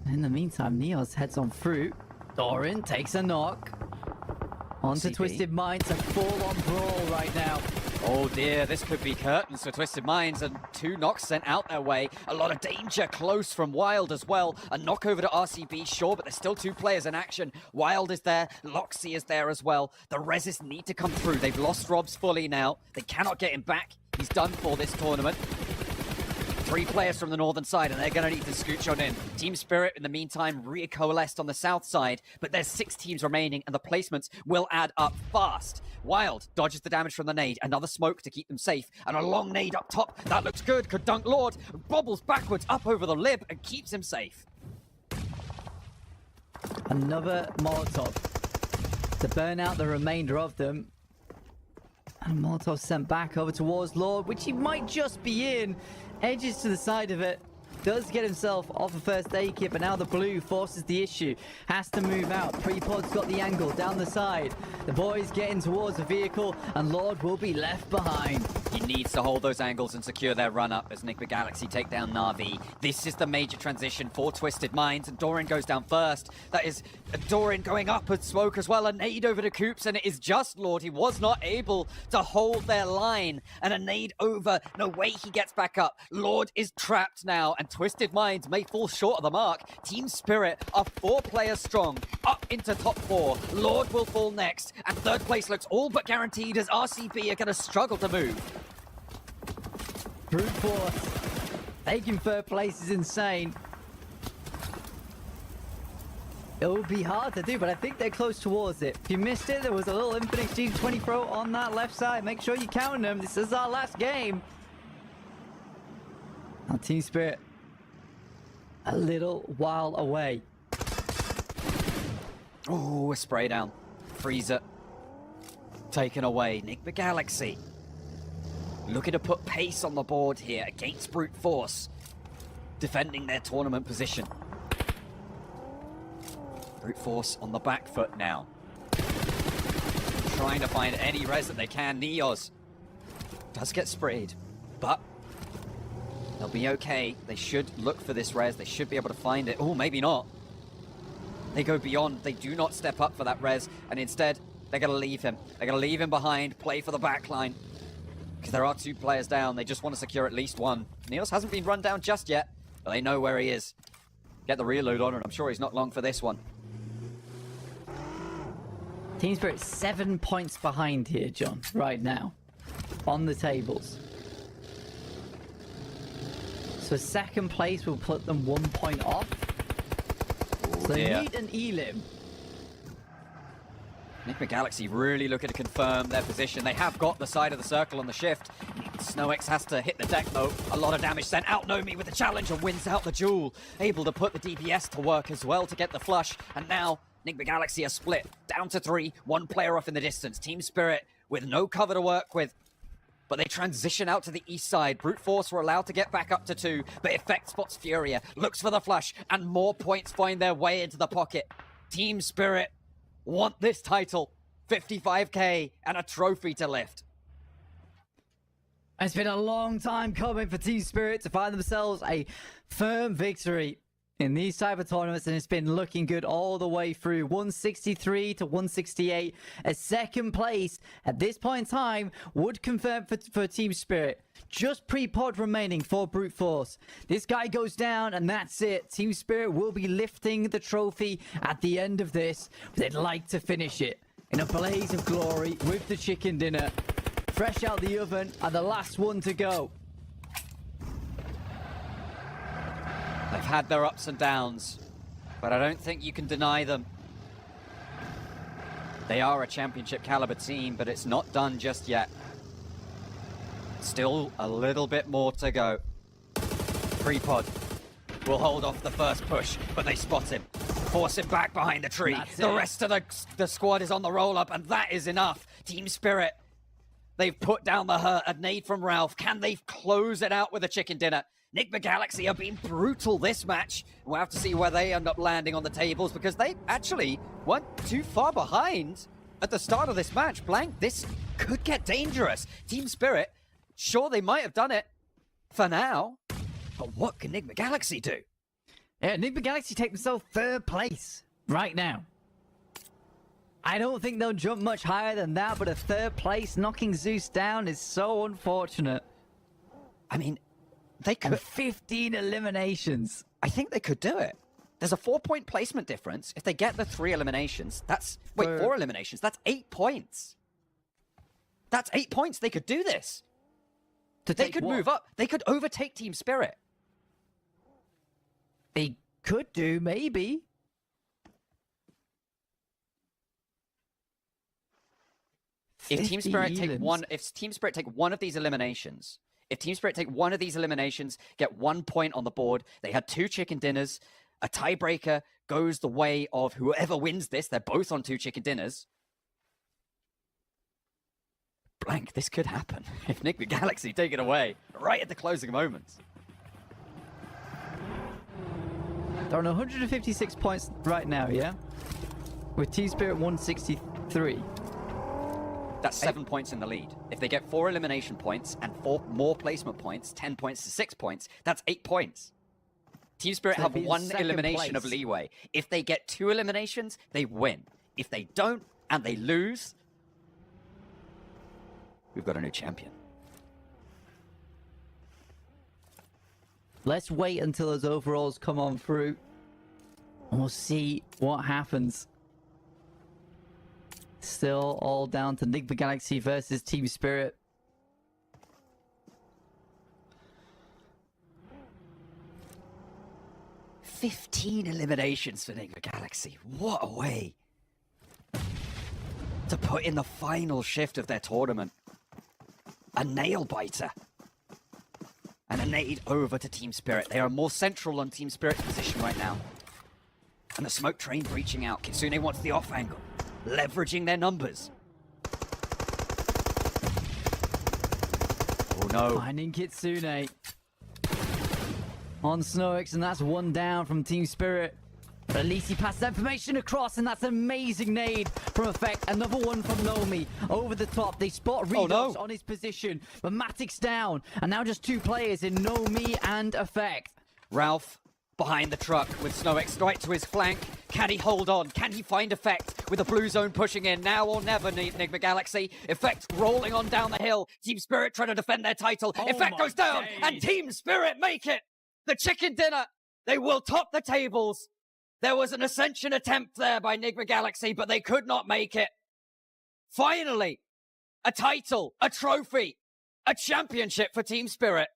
In the meantime, Neos heads on through. Doran takes a knock. Onto CP. Twisted Minds, a full-on brawl right now. Oh dear, this could be curtains for Twisted Minds, and 2 knocks sent out their way. A lot of danger close from Wild as well. A knock over to RCB, sure, but there's still 2 players in action. Wild is there, Loxy is there as well. The Reses need to come through. They've lost Robs fully now. They cannot get him back. He's done for this tournament. 3 players from the northern side, and they're going to need to scooch on in. Team Spirit, in the meantime, recoalesced on the south side, but there's 6 teams remaining, and the placements will add up fast. Wild dodges the damage from the nade. Another smoke to keep them safe, and a long nade up top. That looks good. Could dunk Lord. Bobbles backwards up over the lib and keeps him safe. Another Molotov to burn out the remainder of them. And Molotov sent back over towards Lord, which he might just be in. Edges to the side of it. Does get himself off a first aid kit, but now the blue forces the issue. Has to move out. Prepod's got the angle down the side. The boys getting towards the vehicle, and Lord will be left behind. He needs to hold those angles and secure their run-up as Nick Galaxy take down Na'Vi. This is the major transition for Twisted Minds, and Doran goes down first. That is Doran going up with smoke as well. A nade over to Coops, and it is just Lord. He was not able to hold their line. And a nade over. No way he gets back up. Lord is trapped now, and Twisted Minds may fall short of the mark. Team Spirit are 4 players strong, up into top 4. Lord will fall next, and 3rd place looks all but guaranteed as RCB are going to struggle to move. Brute Force taking 3rd place is insane. It will be hard to do, but I think they're close towards it. If you missed it, there was a little Infinite G20 throw on that left side. Make sure you count them. This is our last game. Now Team Spirit a little while away. Ooh, a spray down. Freezer taken away. Nick the Galaxy looking to put pace on the board here against Brute Force, defending their tournament position. Brute Force on the back foot now, trying to find any res that they can. Neos does get sprayed, but they'll be okay. They should look for this res. They should be able to find it. Oh, maybe not. They go beyond. They do not step up for that res, and instead, they're going to leave him. They're going to leave him behind, play for the back line. Because there are 2 players down. They just want to secure at least 1. Neos hasn't been run down just yet, but they know where he is. Get the reload on, and I'm sure he's not long for this one. Team Spirit 7 points behind here, John, right now. On the tables. So 2nd place will put them 1 point off. So they need an elim. Nick Galaxy really looking to confirm their position. They have got the side of the circle on the shift. SnowX has to hit the deck though. A lot of damage sent out. Nomi with the challenge and wins out the duel. Able to put the DPS to work as well to get the flush. And now Nick Galaxy are split. Down to 3. 1 player off in the distance. Team Spirit with no cover to work with. But they transition out to the east side. Brute Force were allowed to get back up to 2. But Effect spots Furia. Looks for the flush. And more points find their way into the pocket. Team Spirit want this title. 55k and a trophy to lift. It's been a long time coming for Team Spirit to find themselves a firm victory in these type of tournaments, and it's been looking good all the way through. 163 to 168. A 2nd place at this point in time would confirm for Team Spirit. Just pre-pod remaining for Brute Force. This guy goes down and that's it. Team Spirit will be lifting the trophy at the end of this. They'd like to finish it in a blaze of glory with the chicken dinner. Fresh out the oven and the last one to go. They've had their ups and downs, but I don't think you can deny them. They are a championship caliber team, but it's not done just yet. Still a little bit more to go. Prepod will hold off the first push, but they spot him. Force him back behind the tree. The rest of the squad is on the roll-up, and that is enough. Team Spirit, they've put down the hurt. A nade from Ralph. Can they close it out with a chicken dinner? Nigma Galaxy have been brutal this match. We'll have to see where they end up landing on the tables, because they actually weren't too far behind at the start of this match. Blank, this could get dangerous. Team Spirit, sure, they might have done it for now, but what can Nigma Galaxy do? Yeah, Nigma Galaxy take themselves 3rd place right now. I don't think they'll jump much higher than that, but a 3rd place knocking Zeus down is so unfortunate. I mean, they could... And 15 eliminations. I think they could do it. There's a 4-point placement difference. If they get the 3 eliminations, that's... Wait, 4 eliminations. That's 8 points. That's 8 points. They could do this. They could move up. They could overtake Team Spirit. They could do, maybe. If Team Spirit take one of these eliminations, get 1 point on the board, they had 2 chicken dinners, a tiebreaker goes the way of whoever wins this, they're both on 2 chicken dinners. Blank, this could happen if Nigma Galaxy take it away right at the closing moments. They're on 156 points right now, yeah? With Team Spirit 163. That's 7 points in the lead. If they get 4 elimination points and 4 more placement points, 10 points to 6 points, that's 8 points. Team Spirit have 1 elimination of leeway. If they get 2 eliminations, they win. If they don't and they lose, we've got a new champion. Let's wait until those overalls come on through, and we'll see what happens. Still all down to Nigma Galaxy versus Team Spirit. "15 eliminations for Nigma Galaxy. What a way to put in the final shift of their tournament. A nail biter. And a nade over to Team Spirit. They are more central on Team Spirit's position right now. And the smoke train breaching out. Kitsune wants the off angle. Leveraging their numbers. Oh no. Finding Kitsune on Snoix, and that's 1 down from Team Spirit. But at least he passed that information across, and that's an amazing nade from Effect. Another one from Nomi over the top. They spot Redox on his position, but Matic's down, and now just 2 players in Nomi and Effect. Ralph behind the truck with Snoix right to his flank. Can he hold on? Can he find Effect with the blue zone pushing in? Now or never, Nigma Galaxy. Effect rolling on down the hill. Team Spirit trying to defend their title. Effect goes down, and Team Spirit make it. The chicken dinner. They will top the tables. There was an ascension attempt there by Nigma Galaxy, but they could not make it. Finally, a title, a trophy, a championship for Team Spirit.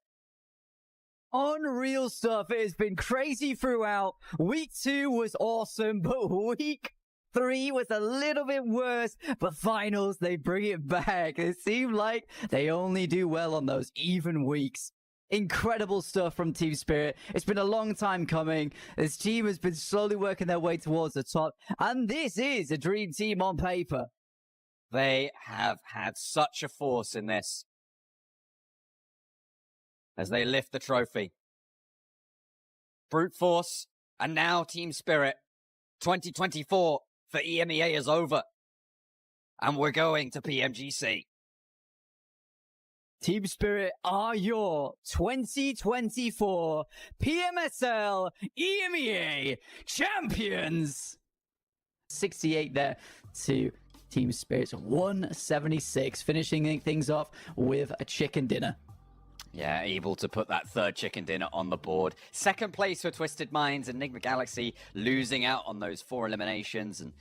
Unreal stuff. It has been crazy throughout. Week 2 was awesome, but week 3 was a little bit worse. But finals, they bring it back. It seemed like they only do well on those even weeks. Incredible stuff from Team Spirit. It's been a long time coming. This team has been slowly working their way towards the top. And this is a dream team on paper. They have had such a force in this. As they lift the trophy. Brute Force, and now Team Spirit. 2024 for EMEA is over. And we're going to PMGC. Team Spirit are your 2024 PMSL EMEA champions. 68 there to Team Spirit's 176, finishing things off with a chicken dinner. Yeah, able to put that 3rd chicken dinner on the board. 2nd place for Twisted Minds, and Nigma Galaxy losing out on those 4 eliminations and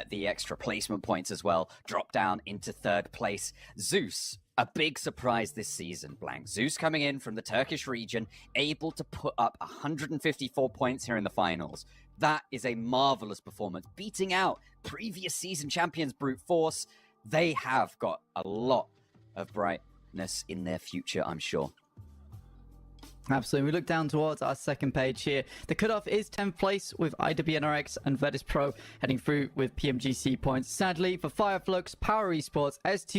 the extra placement points as well. Drop down into 3rd place. Zeus, a big surprise this season, Blank. Zeus coming in from the Turkish region, able to put up 154 points here in the finals. That is a marvelous performance, beating out previous season champions Brute Force. They have got a lot of bright greatness in their future, I'm sure. Absolutely. We look down towards our second page here. The cutoff is 10th place with IWNRX and Virtus Pro heading through with PMGC points. Sadly, for Fireflux, Power Esports, S2